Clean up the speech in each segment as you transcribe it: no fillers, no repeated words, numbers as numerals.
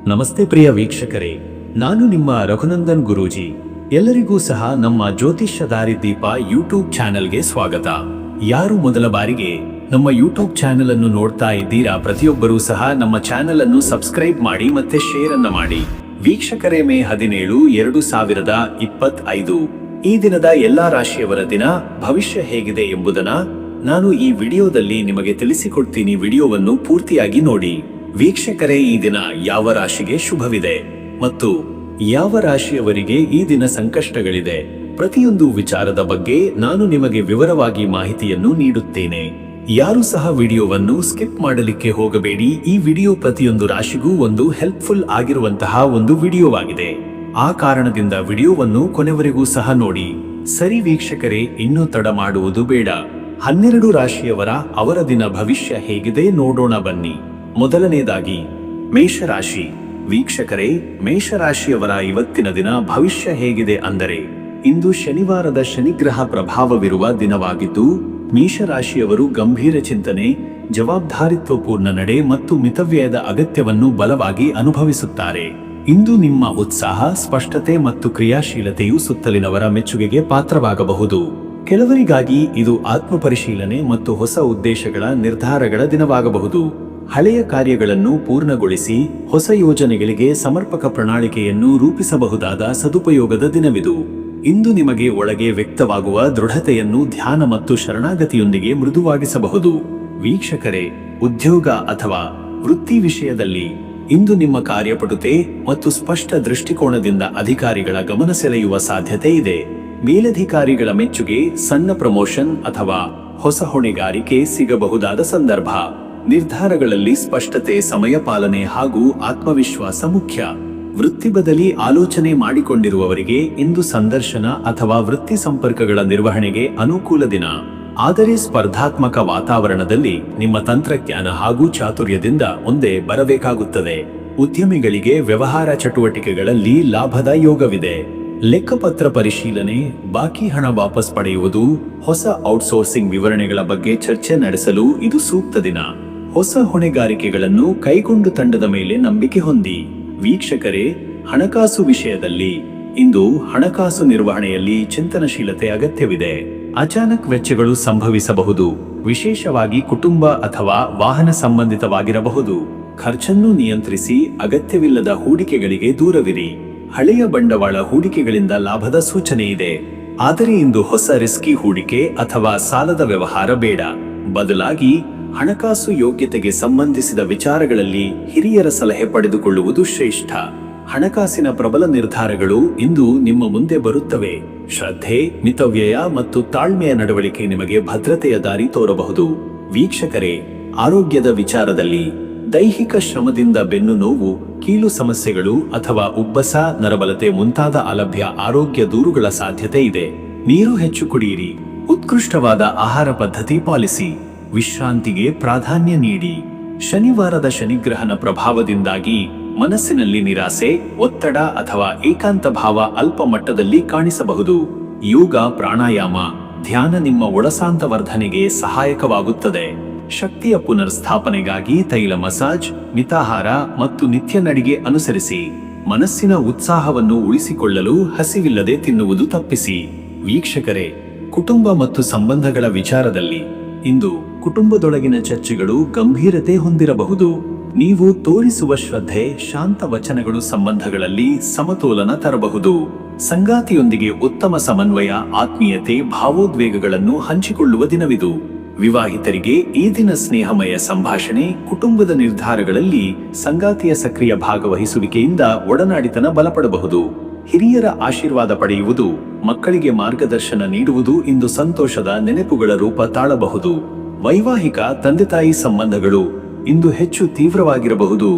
ನಮಸ್ತೆ ಪ್ರಿಯ ವೀಕ್ಷಕರೇ, ನಾನು ನಿಮ್ಮ ರಘುನಂದನ್ ಗುರೂಜಿ. ಎಲ್ಲರಿಗೂ ಸಹ ನಮ್ಮ ಜ್ಯೋತಿಷ್ಯ ದಾರಿದೀಪ ಯೂಟ್ಯೂಬ್ ಚಾನೆಲ್ಗೆ ಸ್ವಾಗತ. ಯಾರು ಮೊದಲ ಬಾರಿಗೆ ನಮ್ಮ ಯೂಟ್ಯೂಬ್ ಚಾನೆಲ್ ಅನ್ನು ನೋಡ್ತಾ ಇದ್ದೀರಾ, ಪ್ರತಿಯೊಬ್ಬರೂ ಸಹ ನಮ್ಮ ಚಾನೆಲ್ ಅನ್ನು ಸಬ್ಸ್ಕ್ರೈಬ್ ಮಾಡಿ ಮತ್ತೆ ಶೇರ್ ಅನ್ನ ಮಾಡಿ. ವೀಕ್ಷಕರೇ, ಮೇ 17, 2025 ಈ ದಿನದ ಎಲ್ಲಾ ರಾಶಿಯವರ ದಿನ ಭವಿಷ್ಯ ಹೇಗಿದೆ ಎಂಬುದನ್ನ ನಾನು ಈ ವಿಡಿಯೋದಲ್ಲಿ ನಿಮಗೆ ತಿಳಿಸಿಕೊಡ್ತೀನಿ. ವಿಡಿಯೋವನ್ನು ಪೂರ್ತಿಯಾಗಿ ನೋಡಿ. ವೀಕ್ಷಕರೇ, ಈ ದಿನ ಯಾವ ರಾಶಿಗೆ ಶುಭವಿದೆ ಮತ್ತು ಯಾವ ರಾಶಿಯವರಿಗೆ ಈ ದಿನ ಸಂಕಷ್ಟಗಳಿದೆ, ಪ್ರತಿಯೊಂದು ವಿಚಾರದ ಬಗ್ಗೆ ನಾನು ನಿಮಗೆ ವಿವರವಾಗಿ ಮಾಹಿತಿಯನ್ನು ನೀಡುತ್ತೇನೆ. ಯಾರು ಸಹ ವಿಡಿಯೋವನ್ನು ಸ್ಕಿಪ್ ಮಾಡಲಿಕ್ಕೆ ಹೋಗಬೇಡಿ. ಈ ವಿಡಿಯೋ ಪ್ರತಿಯೊಂದು ರಾಶಿಗೂ ಒಂದು ಹೆಲ್ಪ್ಫುಲ್ ಆಗಿರುವಂತಹ ಒಂದು ವಿಡಿಯೋವಾಗಿದೆ. ಆ ಕಾರಣದಿಂದ ವಿಡಿಯೋವನ್ನು ಕೊನೆವರೆಗೂ ಸಹ ನೋಡಿ. ಸರಿ ವೀಕ್ಷಕರೇ, ಇನ್ನೂ ತಡ ಮಾಡುವುದು ಬೇಡ. 12 ರಾಶಿಯವರ ಅವರ ದಿನ ಭವಿಷ್ಯ ಹೇಗಿದೆ ನೋಡೋಣ ಬನ್ನಿ. ಮೊದಲನೇದಾಗಿ ಮೇಷರಾಶಿ. ವೀಕ್ಷಕರೇ, ಮೇಷರಾಶಿಯವರ ಇವತ್ತಿನ ದಿನ ಭವಿಷ್ಯ ಹೇಗಿದೆ ಅಂದರೆ, ಇಂದು ಶನಿವಾರದ ಶನಿಗ್ರಹ ಪ್ರಭಾವವಿರುವ ದಿನವಾಗಿದ್ದು, ಮೇಷರಾಶಿಯವರು ಗಂಭೀರ ಚಿಂತನೆ, ಜವಾಬ್ದಾರಿತ್ವಪೂರ್ಣ ನಡೆ ಮತ್ತು ಮಿತವ್ಯಯದ ಅಗತ್ಯವನ್ನು ಬಲವಾಗಿ ಅನುಭವಿಸುತ್ತಾರೆ. ಇಂದು ನಿಮ್ಮ ಉತ್ಸಾಹ, ಸ್ಪಷ್ಟತೆ ಮತ್ತು ಕ್ರಿಯಾಶೀಲತೆಯು ಸುತ್ತಲಿನವರ ಮೆಚ್ಚುಗೆಗೆ ಪಾತ್ರವಾಗಬಹುದು. ಕೆಲವರಿಗಾಗಿ ಇದು ಆತ್ಮಪರಿಶೀಲನೆ ಮತ್ತು ಹೊಸ ಉದ್ದೇಶಗಳ ನಿರ್ಧಾರಗಳ ದಿನವಾಗಬಹುದು. ಹಳೆಯ ಕಾರ್ಯಗಳನ್ನು ಪೂರ್ಣಗೊಳಿಸಿ ಹೊಸ ಯೋಜನೆಗಳಿಗೆ ಸಮರ್ಪಕ ಪ್ರಣಾಳಿಕೆಯನ್ನು ರೂಪಿಸಬಹುದಾದ ಸದುಪಯೋಗದ ದಿನವಿದು. ಇಂದು ನಿಮಗೆ ಒಳಗೆ ವ್ಯಕ್ತವಾಗುವ ದೃಢತೆಯನ್ನು ಧ್ಯಾನ ಮತ್ತು ಶರಣಾಗತಿಯೊಂದಿಗೆ ಮೃದುವಾಗಿಸಬಹುದು. ವೀಕ್ಷಕರೇ, ಉದ್ಯೋಗ ಅಥವಾ ವೃತ್ತಿ ವಿಷಯದಲ್ಲಿ ಇಂದು ನಿಮ್ಮ ಕಾರ್ಯಪಟುತೆ ಮತ್ತು ಸ್ಪಷ್ಟ ದೃಷ್ಟಿಕೋನದಿಂದ ಅಧಿಕಾರಿಗಳ ಗಮನ ಸೆಳೆಯುವ ಸಾಧ್ಯತೆ ಇದೆ. ಮೇಲಧಿಕಾರಿಗಳ ಮೆಚ್ಚುಗೆ, ಸಣ್ಣ ಪ್ರಮೋಷನ್ ಅಥವಾ ಹೊಸ ಹೊಣೆಗಾರಿಕೆ ಸಿಗಬಹುದಾದ ಸಂದರ್ಭ. ನಿರ್ಧಾರಗಳಲ್ಲಿ ಸ್ಪಷ್ಟತೆ, ಸಮಯ ಪಾಲನೆ ಹಾಗೂ ಆತ್ಮವಿಶ್ವಾಸ ಮುಖ್ಯ. ವೃತ್ತಿ ಬದಲಿ ಆಲೋಚನೆ ಮಾಡಿಕೊಂಡಿರುವವರಿಗೆ ಇಂದು ಸಂದರ್ಶನ ಅಥವಾ ವೃತ್ತಿ ಸಂಪರ್ಕಗಳ ನಿರ್ವಹಣೆಗೆ ಅನುಕೂಲ ದಿನ. ಆದರೆ ಸ್ಪರ್ಧಾತ್ಮಕ ವಾತಾವರಣದಲ್ಲಿ ನಿಮ್ಮ ತಂತ್ರಜ್ಞಾನ ಹಾಗೂ ಚಾತುರ್ಯದಿಂದ ಮುಂದೆ ಬರಬೇಕಾಗುತ್ತದೆ. ಉದ್ಯಮಿಗಳಿಗೆ ವ್ಯವಹಾರ ಚಟುವಟಿಕೆಗಳಲ್ಲಿ ಲಾಭದ ಯೋಗವಿದೆ. ಲೆಕ್ಕಪತ್ರ ಪರಿಶೀಲನೆ, ಬಾಕಿ ಹಣ ವಾಪಸ್ ಪಡೆಯುವುದು, ಹೊಸ ಔಟ್ಸೋರ್ಸಿಂಗ್ ವಿವರಣೆಗಳ ಬಗ್ಗೆ ಚರ್ಚೆ ನಡೆಸಲು ಇದು ಸೂಕ್ತ ದಿನ. ಹೊಸ ಹೊಣೆಗಾರಿಕೆಗಳನ್ನು ಕೈಗೊಂಡು ತಂಡದ ಮೇಲೆ ನಂಬಿಕೆ ಹೊಂದಿ. ವೀಕ್ಷಕರೇ, ಹಣಕಾಸು ವಿಷಯದಲ್ಲಿ ಇಂದು ಹಣಕಾಸು ನಿರ್ವಹಣೆಯಲ್ಲಿ ಚಿಂತನಶೀಲತೆ ಅಗತ್ಯವಿದೆ. ಅಚಾನಕ್ ವೆಚ್ಚಗಳು ಸಂಭವಿಸಬಹುದು, ವಿಶೇಷವಾಗಿ ಕುಟುಂಬ ಅಥವಾ ವಾಹನ ಸಂಬಂಧಿತವಾಗಿರಬಹುದು. ಖರ್ಚನ್ನು ನಿಯಂತ್ರಿಸಿ, ಅಗತ್ಯವಿಲ್ಲದ ಹೂಡಿಕೆಗಳಿಗೆ ದೂರವಿರಿ. ಹಳೆಯ ಬಂಡವಾಳ ಹೂಡಿಕೆಗಳಿಂದ ಲಾಭದ ಸೂಚನೆ ಇದೆ, ಆದರೆ ಇಂದು ಹೊಸ ರಿಸ್ಕಿ ಹೂಡಿಕೆ ಅಥವಾ ಸಾಲದ ವ್ಯವಹಾರ ಬೇಡ. ಬದಲಾಗಿ ಹಣಕಾಸು ಯೋಗ್ಯತೆಗೆ ಸಂಬಂಧಿಸಿದ ವಿಚಾರಗಳಲ್ಲಿ ಹಿರಿಯರ ಸಲಹೆ ಪಡೆದುಕೊಳ್ಳುವುದು ಶ್ರೇಷ್ಠ. ಹಣಕಾಸಿನ ಪ್ರಬಲ ನಿರ್ಧಾರಗಳು ಇಂದು ನಿಮ್ಮ ಮುಂದೆ ಬರುತ್ತವೆ. ಶ್ರದ್ಧೆ, ಮಿತವ್ಯಯ ಮತ್ತು ತಾಳ್ಮೆಯ ನಡವಳಿಕೆ ನಿಮಗೆ ಭದ್ರತೆಯ ದಾರಿ ತೋರಬಹುದು. ವೀಕ್ಷಕರೇ, ಆರೋಗ್ಯದ ವಿಚಾರದಲ್ಲಿ ದೈಹಿಕ ಶ್ರಮದಿಂದ ಬೆನ್ನು ನೋವು, ಕೀಲು ಸಮಸ್ಯೆಗಳು ಅಥವಾ ಉಬ್ಬಸ, ನರಬಲತೆ ಮುಂತಾದ ಅಲಭ್ಯ ಆರೋಗ್ಯ ದೂರುಗಳ ಸಾಧ್ಯತೆ ಇದೆ. ನೀರು ಹೆಚ್ಚು ಕುಡಿಯಿರಿ. ಉತ್ಕೃಷ್ಟವಾದ ಆಹಾರ ಪದ್ಧತಿ ಪಾಲಿಸಿ. ವಿಶ್ರಾಂತಿಗೆ ಪ್ರಾಧಾನ್ಯ ನೀಡಿ. ಶನಿವಾರದ ಶನಿಗ್ರಹನ ಪ್ರಭಾವದಿಂದಾಗಿ ಮನಸ್ಸಿನಲ್ಲಿ ನಿರಾಸೆ, ಒತ್ತಡ ಅಥವಾ ಏಕಾಂತ ಭಾವ ಅಲ್ಪ ಮಟ್ಟದಲ್ಲಿ ಕಾಣಿಸಬಹುದು. ಯೋಗ, ಪ್ರಾಣಾಯಾಮ, ಧ್ಯಾನ ನಿಮ್ಮ ಒಳಸಾಂತ ವರ್ಧನೆಗೆ ಸಹಾಯಕವಾಗುತ್ತದೆ. ಶಕ್ತಿಯ ಪುನರ್ಸ್ಥಾಪನೆಗಾಗಿ ತೈಲ ಮಸಾಜ್, ಮಿತಾಹಾರ ಮತ್ತು ನಿತ್ಯ ನಡಿಗೆ ಅನುಸರಿಸಿ. ಮನಸ್ಸಿನ ಉತ್ಸಾಹವನ್ನು ಉಳಿಸಿಕೊಳ್ಳಲು ಹಸಿವಿಲ್ಲದೆ ತಿನ್ನುವುದು ತಪ್ಪಿಸಿ. ವೀಕ್ಷಕರೇ, ಕುಟುಂಬ ಮತ್ತು ಸಂಬಂಧಗಳ ವಿಚಾರದಲ್ಲಿ ಇಂದು ಕುಟುಂಬದೊಳಗಿನ ಚರ್ಚೆಗಳು ಗಂಭೀರತೆ ಹೊಂದಿರಬಹುದು. ನೀವು ತೋರಿಸುವ ಶ್ರದ್ಧೆ, ಶಾಂತ ವಚನಗಳು ಸಂಬಂಧಗಳಲ್ಲಿ ಸಮತೋಲನ ತರಬಹುದು. ಸಂಗಾತಿಯೊಂದಿಗೆ ಉತ್ತಮ ಸಮನ್ವಯ, ಆತ್ಮೀಯತೆ, ಭಾವೋದ್ವೇಗಗಳನ್ನು ಹಂಚಿಕೊಳ್ಳುವ ದಿನವಿದು. ವಿವಾಹಿತರಿಗೆ ಈ ದಿನ ಸ್ನೇಹಮಯ ಸಂಭಾಷಣೆ, ಕುಟುಂಬದ ನಿರ್ಧಾರಗಳಲ್ಲಿ ಸಂಗಾತಿಯ ಸಕ್ರಿಯ ಭಾಗವಹಿಸುವಿಕೆಯಿಂದ ಒಡನಾಡಿತನ ಬಲಪಡಬಹುದು. ಹಿರಿಯರ ಆಶೀರ್ವಾದ ಪಡೆಯುವುದು, ಮಕ್ಕಳಿಗೆ ಮಾರ್ಗದರ್ಶನ ನೀಡುವುದು ಇಂದು ಸಂತೋಷದ ನೆನಪುಗಳ ರೂಪ ತಾಳಬಹುದು. ವೈವಾಹಿಕ, ತಂದೆ ತಾಯಿ ಸಂಬಂಧಗಳು ಇಂದು ಹೆಚ್ಚು ತೀವ್ರವಾಗಿರಬಹುದು.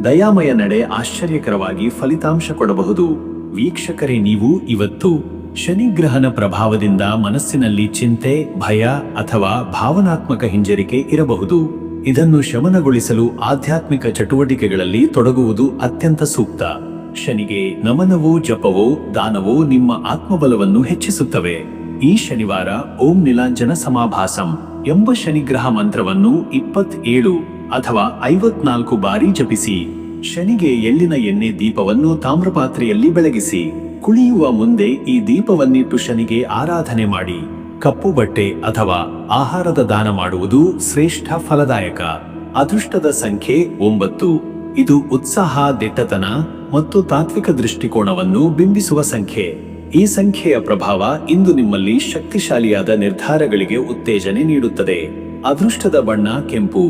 ದಯಾಮಯ ನಡೆ ಆಶ್ಚರ್ಯಕರವಾಗಿ ಫಲಿತಾಂಶ ಕೊಡಬಹುದು. ವೀಕ್ಷಕರೇ, ನೀವು ಇವತ್ತು ಶನಿಗ್ರಹನ ಪ್ರಭಾವದಿಂದ ಮನಸ್ಸಿನಲ್ಲಿ ಚಿಂತೆ, ಭಯ ಅಥವಾ ಭಾವನಾತ್ಮಕ ಹಿಂಜರಿಕೆ ಇರಬಹುದು. ಇದನ್ನು ಶಮನಗೊಳಿಸಲು ಆಧ್ಯಾತ್ಮಿಕ ಚಟುವಟಿಕೆಗಳಲ್ಲಿ ತೊಡಗುವುದು ಅತ್ಯಂತ ಸೂಕ್ತ. ಶನಿಗೆ ನಮನವೋ, ಜಪವೋ, ದಾನವೋ ನಿಮ್ಮ ಆತ್ಮಬಲವನ್ನು ಹೆಚ್ಚಿಸುತ್ತವೆ. ಈ ಶನಿವಾರ ಓಂ ನೀಲಾಂಜನ ಸಮಾಭಾಸಂ ಎಂಬ ಶನಿಗ್ರಹ ಮಂತ್ರವನ್ನು 27 ಅಥವಾ 54 ಬಾರಿ ಜಪಿಸಿ. ಶನಿಗೆ ಎಳ್ಳಿನ ಎಣ್ಣೆ ದೀಪವನ್ನು ತಾಮ್ರಪಾತ್ರೆಯಲ್ಲಿ ಬೆಳಗಿಸಿ ಕುಳಿಯುವ ಮುಂದೆ ಈ ದೀಪವನ್ನಿಟ್ಟು ಶನಿಗೆ ಆರಾಧನೆ ಮಾಡಿ ಕಪ್ಪು ಬಟ್ಟೆ ಅಥವಾ ಆಹಾರದ ದಾನ ಮಾಡುವುದು ಶ್ರೇಷ್ಠ ಫಲದಾಯಕ. ಅದೃಷ್ಟದ ಸಂಖ್ಯೆ 9. ಇದು ಉತ್ಸಾಹ, ದಿಟ್ಟತನ ಮತ್ತು ತಾತ್ವಿಕ ದೃಷ್ಟಿಕೋನವನ್ನು ಬಿಂಬಿಸುವ ಸಂಖ್ಯೆ. ಈ ಸಂಖ್ಯೆಯ ಪ್ರಭಾವ ಇಂದು ನಿಮ್ಮಲ್ಲಿ ಶಕ್ತಿಶಾಲಿಯಾದ ನಿರ್ಧಾರಗಳಿಗೆ ಉತ್ತೇಜನೆ ನೀಡುತ್ತದೆ. ಅದೃಷ್ಟದ ಬಣ್ಣ ಕೆಂಪು.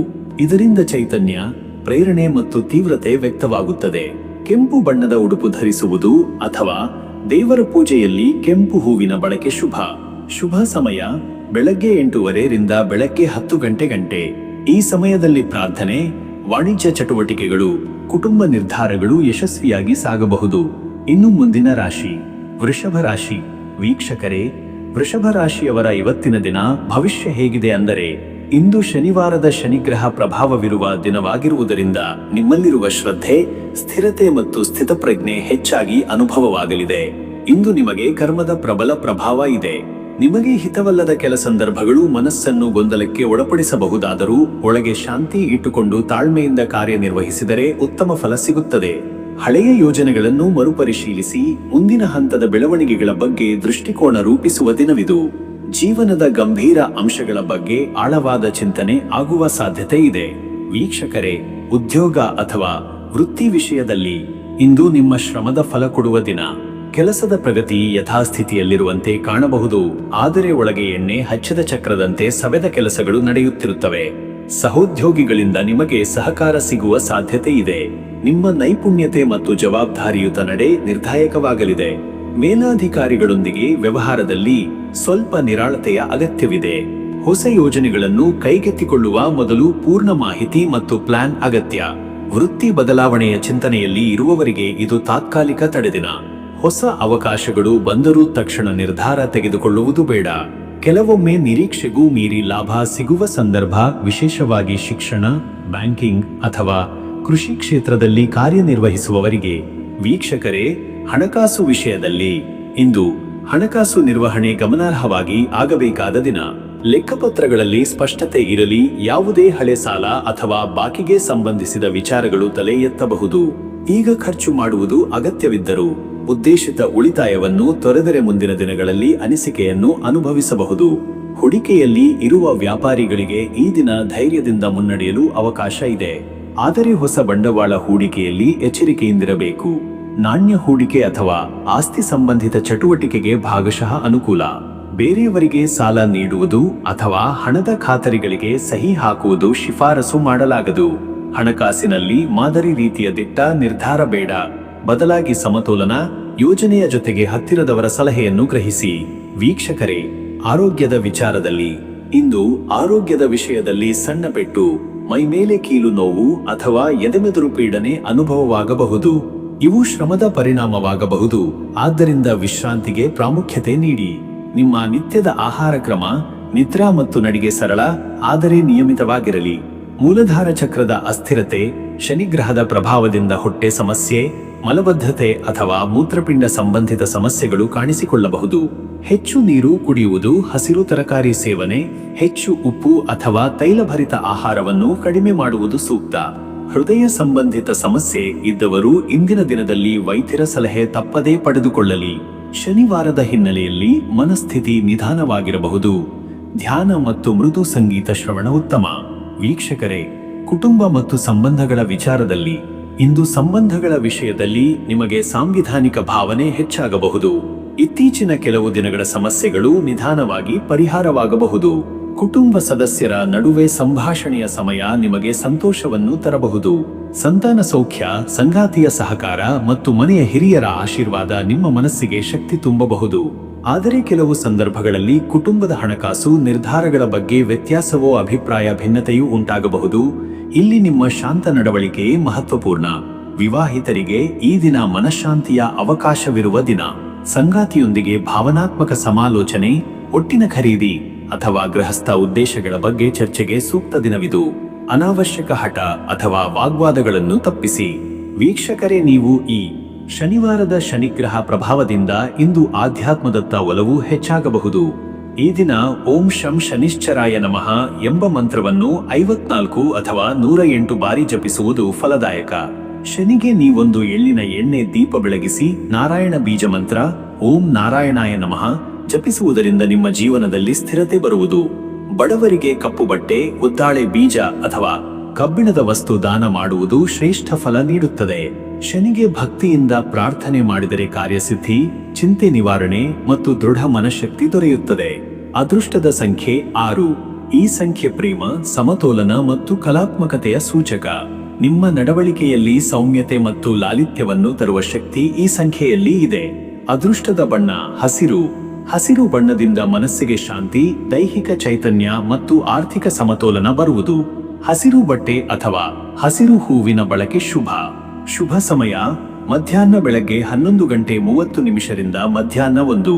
ಇದರಿಂದ ಚೈತನ್ಯ, ಪ್ರೇರಣೆ ಮತ್ತು ತೀವ್ರತೆ ವ್ಯಕ್ತವಾಗುತ್ತದೆ. ಕೆಂಪು ಬಣ್ಣದ ಉಡುಪು ಧರಿಸುವುದು ಅಥವಾ ದೇವರ ಪೂಜೆಯಲ್ಲಿ ಕೆಂಪು ಹೂವಿನ ಬಳಕೆ ಶುಭ. ಶುಭ ಸಮಯ ಬೆಳಗ್ಗೆ 8:30 ರಿಂದ ಬೆಳಗ್ಗೆ 10 ಗಂಟೆ. ಈ ಸಮಯದಲ್ಲಿ ಪ್ರಾರ್ಥನೆ, ವಾಣಿಜ್ಯ ಚಟುವಟಿಕೆಗಳು, ಕುಟುಂಬ ನಿರ್ಧಾರಗಳು ಯಶಸ್ವಿಯಾಗಿ ಸಾಗಬಹುದು. ಇನ್ನು ಮುಂದಿನ ರಾಶಿ ವೃಷಭ ರಾಶಿ. ವೀಕ್ಷಕರೇ, ವೃಷಭ ರಾಶಿಯವರ ಇವತ್ತಿನ ದಿನ ಭವಿಷ್ಯ ಹೇಗಿದೆ ಅಂದರೆ, ಇಂದು ಶನಿವಾರದ ಶನಿಗ್ರಹ ಪ್ರಭಾವವಿರುವ ದಿನವಾಗಿರುವುದರಿಂದ ನಿಮ್ಮಲ್ಲಿರುವ ಶ್ರದ್ಧೆ, ಸ್ಥಿರತೆ ಮತ್ತು ಸ್ಥಿತಪ್ರಜ್ಞೆ ಹೆಚ್ಚಾಗಿ ಅನುಭವವಾಗಲಿದೆ. ಇಂದು ನಿಮಗೆ ಕರ್ಮದ ಪ್ರಬಲ ಪ್ರಭಾವ ಇದೆ. ನಿಮಗೆ ಹಿತವಲ್ಲದ ಕೆಲ ಸಂದರ್ಭಗಳು ಮನಸ್ಸನ್ನು ಗೊಂದಲಕ್ಕೆ ಒಳಪಡಿಸಬಹುದಾದರೂ ಒಳಗೆ ಶಾಂತಿ ಇಟ್ಟುಕೊಂಡು ತಾಳ್ಮೆಯಿಂದ ಕಾರ್ಯನಿರ್ವಹಿಸಿದರೆ ಉತ್ತಮ ಫಲ ಸಿಗುತ್ತದೆ. ಹಳೆಯ ಯೋಜನೆಗಳನ್ನು ಮರುಪರಿಶೀಲಿಸಿ ಮುಂದಿನ ಹಂತದ ಬೆಳವಣಿಗೆಗಳ ಬಗ್ಗೆ ದೃಷ್ಟಿಕೋನ ರೂಪಿಸುವ ದಿನವಿದು. ಜೀವನದ ಗಂಭೀರ ಅಂಶಗಳ ಬಗ್ಗೆ ಆಳವಾದ ಚಿಂತನೆ ಆಗುವ ಸಾಧ್ಯತೆ ಇದೆ. ವೀಕ್ಷಕರೇ, ಉದ್ಯೋಗ ಅಥವಾ ವೃತ್ತಿ ವಿಷಯದಲ್ಲಿ ಇಂದು ನಿಮ್ಮ ಶ್ರಮದ ಫಲ ಕೊಡುವ ದಿನ. ಕೆಲಸದ ಪ್ರಗತಿ ಯಥಾಸ್ಥಿತಿಯಲ್ಲಿರುವಂತೆ ಕಾಣಬಹುದು, ಆದರೆ ಒಳಗೆ ಎಣ್ಣೆ ಹಚ್ಚದ ಚಕ್ರದಂತೆ ಸವೆದ ಕೆಲಸಗಳು ನಡೆಯುತ್ತಿರುತ್ತವೆ. ಸಹೋದ್ಯೋಗಿಗಳಿಂದ ನಿಮಗೆ ಸಹಕಾರ ಸಿಗುವ ಸಾಧ್ಯತೆ ಇದೆ. ನಿಮ್ಮ ನೈಪುಣ್ಯತೆ ಮತ್ತು ಜವಾಬ್ದಾರಿಯುತ ನಡೆ ನಿರ್ಣಾಯಕವಾಗಲಿದೆ. ಮೇಲಾಧಿಕಾರಿಗಳೊಂದಿಗೆ ವ್ಯವಹಾರದಲ್ಲಿ ಸ್ವಲ್ಪ ನಿರಾಳತೆಯ ಅಗತ್ಯವಿದೆ. ಹೊಸ ಯೋಜನೆಗಳನ್ನು ಕೈಗೆತ್ತಿಕೊಳ್ಳುವ ಮೊದಲು ಪೂರ್ಣ ಮಾಹಿತಿ ಮತ್ತು ಪ್ಲಾನ್ ಅಗತ್ಯ. ವೃತ್ತಿ ಬದಲಾವಣೆಯ ಚಿಂತನೆಯಲ್ಲಿ ಇರುವವರಿಗೆ ಇದು ತಾತ್ಕಾಲಿಕ ತಡೆದಿನ. ಹೊಸ ಅವಕಾಶಗಳು ಬಂದರೂ ತಕ್ಷಣ ನಿರ್ಧಾರ ತೆಗೆದುಕೊಳ್ಳುವುದು ಬೇಡ. ಕೆಲವೊಮ್ಮೆ ನಿರೀಕ್ಷೆಗೂ ಮೀರಿ ಲಾಭ ಸಿಗುವ ಸಂದರ್ಭ, ವಿಶೇಷವಾಗಿ ಶಿಕ್ಷಣ, ಬ್ಯಾಂಕಿಂಗ್ ಅಥವಾ ಕೃಷಿ ಕ್ಷೇತ್ರದಲ್ಲಿ ಕಾರ್ಯನಿರ್ವಹಿಸುವವರಿಗೆ. ವೀಕ್ಷಕರೇ, ಹಣಕಾಸು ವಿಷಯದಲ್ಲಿ ಇಂದು ಹಣಕಾಸು ನಿರ್ವಹಣೆ ಗಮನಾರ್ಹವಾಗಿ ಆಗಬೇಕಾದ ದಿನ. ಲೆಕ್ಕಪತ್ರಗಳಲ್ಲಿ ಸ್ಪಷ್ಟತೆ ಇರಲಿ. ಯಾವುದೇ ಹಳೆ ಸಾಲ ಅಥವಾ ಬಾಕಿಗೆ ಸಂಬಂಧಿಸಿದ ವಿಚಾರಗಳು ತಲೆ ಎತ್ತಬಹುದು. ಈಗ ಖರ್ಚು ಮಾಡುವುದು ಅಗತ್ಯವಿದ್ದರೂ ಉದ್ದೇಶಿತ ಉಳಿತಾಯವನ್ನು ತೊರೆದರೆ ಮುಂದಿನ ದಿನಗಳಲ್ಲಿ ಅನಿಸಿಕೆಯನ್ನು ಅನುಭವಿಸಬಹುದು. ಹೂಡಿಕೆಯಲ್ಲಿ ಇರುವ ವ್ಯಾಪಾರಿಗಳಿಗೆ ಈ ದಿನ ಧೈರ್ಯದಿಂದ ಮುನ್ನಡೆಯಲು ಅವಕಾಶ ಇದೆ. ಆದರೆ ಹೊಸ ಬಂಡವಾಳ ಹೂಡಿಕೆಯಲ್ಲಿ ಎಚ್ಚರಿಕೆಯಿಂದಿರಬೇಕು. ನಾಣ್ಯ ಹೂಡಿಕೆ ಅಥವಾ ಆಸ್ತಿ ಸಂಬಂಧಿತ ಚಟುವಟಿಕೆಗೆ ಭಾಗಶಃ ಅನುಕೂಲ. ಬೇರೆಯವರಿಗೆ ಸಾಲ ನೀಡುವುದು ಅಥವಾ ಹಣದ ಖಾತರಿಗಳಿಗೆ ಸಹಿ ಹಾಕುವುದು ಶಿಫಾರಸು ಮಾಡಲಾಗದು. ಹಣಕಾಸಿನಲ್ಲಿ ಮಾದರಿ ರೀತಿಯ ದಿಟ್ಟ ನಿರ್ಧಾರ ಬೇಡ. ಬದಲಾಗಿ ಸಮತೋಲನ ಯೋಜನೆಯ ಜೊತೆಗೆ ಹತ್ತಿರದವರ ಸಲಹೆಯನ್ನು ಗ್ರಹಿಸಿ. ವೀಕ್ಷಕರೇ, ಆರೋಗ್ಯದ ವಿಚಾರದಲ್ಲಿ ಇಂದು ಆರೋಗ್ಯದ ವಿಷಯದಲ್ಲಿ ಸಣ್ಣ ಪೆಟ್ಟು, ಮೈಮೇಲೆ ಕೀಲು ನೋವು ಅಥವಾ ಎದೆಮೆದುರು ಪೀಡನೆ ಅನುಭವವಾಗಬಹುದು. ಇವು ಶ್ರಮದ ಪರಿಣಾಮವಾಗಬಹುದು. ಆದ್ದರಿಂದ ವಿಶ್ರಾಂತಿಗೆ ಪ್ರಾಮುಖ್ಯತೆ ನೀಡಿ. ನಿಮ್ಮ ನಿತ್ಯದ ಆಹಾರ ಕ್ರಮ, ನಿದ್ರಾ ಮತ್ತು ನಡಿಗೆ ಸರಳ ಆದರೆ ನಿಯಮಿತವಾಗಿರಲಿ. ಮೂಲಾಧಾರ ಚಕ್ರದ ಅಸ್ಥಿರತೆ, ಶನಿಗ್ರಹದ ಪ್ರಭಾವದಿಂದ ಹೊಟ್ಟೆ ಸಮಸ್ಯೆ, ಮಲಬದ್ಧತೆ ಅಥವಾ ಮೂತ್ರಪಿಂಡ ಸಂಬಂಧಿತ ಸಮಸ್ಯೆಗಳು ಕಾಣಿಸಿಕೊಳ್ಳಬಹುದು. ಹೆಚ್ಚು ನೀರು ಕುಡಿಯುವುದು, ಹಸಿರು ತರಕಾರಿ ಸೇವನೆ, ಹೆಚ್ಚು ಉಪ್ಪು ಅಥವಾ ತೈಲಭರಿತ ಆಹಾರವನ್ನು ಕಡಿಮೆ ಮಾಡುವುದು ಸೂಕ್ತ. ಹೃದಯ ಸಂಬಂಧಿತ ಸಮಸ್ಯೆ ಇದ್ದವರು ಇಂದಿನ ದಿನದಲ್ಲಿ ವೈದ್ಯರ ಸಲಹೆ ತಪ್ಪದೇ ಪಡೆದುಕೊಳ್ಳಲಿ. ಶನಿವಾರದ ಹಿನ್ನೆಲೆಯಲ್ಲಿ ಮನಸ್ಥಿತಿ ನಿಧಾನವಾಗಿರಬಹುದು. ಧ್ಯಾನ ಮತ್ತು ಮೃದು ಸಂಗೀತ ಶ್ರವಣ ಉತ್ತಮ. ವೀಕ್ಷಕರೇ, ಕುಟುಂಬ ಮತ್ತು ಸಂಬಂಧಗಳ ವಿಚಾರದಲ್ಲಿ ಇಂದು ಸಂಬಂಧಗಳ ವಿಷಯದಲ್ಲಿ ನಿಮಗೆ ಸಾಂವಿಧಾನಿಕ ಭಾವನೆ ಹೆಚ್ಚಾಗಬಹುದು. ಇತ್ತೀಚಿನ ಕೆಲವು ದಿನಗಳ ಸಮಸ್ಯೆಗಳು ನಿಧಾನವಾಗಿ ಪರಿಹಾರವಾಗಬಹುದು. ಕುಟುಂಬ ಸದಸ್ಯರ ನಡುವೆ ಸಂಭಾಷಣೆಯ ಸಮಯ ನಿಮಗೆ ಸಂತೋಷವನ್ನು ತರಬಹುದು. ಸಂತಾನ ಸೌಖ್ಯ, ಸಂಗಾತಿಯ ಸಹಕಾರ ಮತ್ತು ಮನೆಯ ಹಿರಿಯರ ಆಶೀರ್ವಾದ ನಿಮ್ಮ ಮನಸ್ಸಿಗೆ ಶಕ್ತಿ ತುಂಬಬಹುದು. ಆದರೆ ಕೆಲವು ಸಂದರ್ಭಗಳಲ್ಲಿ ಕುಟುಂಬದ ಹಣಕಾಸು ನಿರ್ಧಾರಗಳ ಬಗ್ಗೆ ವ್ಯತ್ಯಾಸವೋ ಅಭಿಪ್ರಾಯ ಭಿನ್ನತೆಯೂ ಉಂಟಾಗಬಹುದು. ಇಲ್ಲಿ ನಿಮ್ಮ ಶಾಂತ ನಡವಳಿಕೆಯೇ ಮಹತ್ವಪೂರ್ಣ. ವಿವಾಹಿತರಿಗೆ ಈ ದಿನ ಮನಃಶಾಂತಿಯ ಅವಕಾಶವಿರುವ ದಿನ. ಸಂಗಾತಿಯೊಂದಿಗೆ ಭಾವನಾತ್ಮಕ ಸಮಾಲೋಚನೆ, ಒಟ್ಟಿನ ಖರೀದಿ ಅಥವಾ ಗೃಹಸ್ಥ ಉದ್ದೇಶಗಳ ಬಗ್ಗೆ ಚರ್ಚೆಗೆ ಸೂಕ್ತ ದಿನವಿದು. ಅನಾವಶ್ಯಕ ಹಠ ಅಥವಾ ವಾಗ್ವಾದಗಳನ್ನು ತಪ್ಪಿಸಿ. ವೀಕ್ಷಕರೇ, ನೀವು ಈ ಶನಿವಾರದ ಶನಿಗ್ರಹ ಪ್ರಭಾವದಿಂದ ಇಂದು ಆಧ್ಯಾತ್ಮದತ್ತ ಒಲವು ಹೆಚ್ಚಾಗಬಹುದು. ಈ ದಿನ ಓಂ ಶಂ ಶನಿಶ್ಚರಾಯ ನಮಃ ಎಂಬ ಮಂತ್ರವನ್ನು 54 ಅಥವಾ 108 ಬಾರಿ ಜಪಿಸುವುದು ಫಲದಾಯಕ. ಶನಿಗೆ ನೀವೊಂದು ಎಳ್ಳಿನ ಎಣ್ಣೆ ದೀಪ ಬೆಳಗಿಸಿ ನಾರಾಯಣ ಬೀಜ ಮಂತ್ರ ಓಂ ನಾರಾಯಣಾಯ ನಮಃ ಜಪಿಸುವುದರಿಂದ ನಿಮ್ಮ ಜೀವನದಲ್ಲಿ ಸ್ಥಿರತೆ ಬರುವುದು. ಬಡವರಿಗೆ ಕಪ್ಪು ಬಟ್ಟೆ, ಉದ್ದಾಳೆ ಬೀಜ ಅಥವಾ ಕಬ್ಬಿಣದ ವಸ್ತು ದಾನ ಮಾಡುವುದು ಶ್ರೇಷ್ಠ ಫಲ ನೀಡುತ್ತದೆ. ಶನಿಗೆ ಭಕ್ತಿಯಿಂದ ಪ್ರಾರ್ಥನೆ ಮಾಡಿದರೆ ಕಾರ್ಯಸಿದ್ಧಿ, ಚಿಂತೆ ನಿವಾರಣೆ ಮತ್ತು ದೃಢ ಮನಶಕ್ತಿ ದೊರೆಯುತ್ತದೆ. ಅದೃಷ್ಟದ ಸಂಖ್ಯೆ 6. ಈ ಸಂಖ್ಯೆ ಪ್ರೇಮ, ಸಮತೋಲನ ಮತ್ತು ಕಲಾತ್ಮಕತೆಯ ಸೂಚಕ. ನಿಮ್ಮ ನಡವಳಿಕೆಯಲ್ಲಿ ಸೌಮ್ಯತೆ ಮತ್ತು ಲಾಲಿತ್ಯವನ್ನು ತರುವ ಶಕ್ತಿ ಈ ಸಂಖ್ಯೆಯಲ್ಲಿ ಇದೆ. ಅದೃಷ್ಟದ ಬಣ್ಣ ಹಸಿರು. ಹಸಿರು ಬಣ್ಣದಿಂದ ಮನಸ್ಸಿಗೆ ಶಾಂತಿ, ದೈಹಿಕ ಚೈತನ್ಯ ಮತ್ತು ಆರ್ಥಿಕ ಸಮತೋಲನ ಬರುವುದು. ಹಸಿರು ಬಟ್ಟೆ ಅಥವಾ ಹಸಿರು ಹೂವಿನ ಬಳಕೆ ಶುಭ. ಶುಭ ಸಮಯ ಮಧ್ಯಾಹ್ನ ಬೆಳಗ್ಗೆ 11:30 ಮಧ್ಯಾಹ್ನ 1.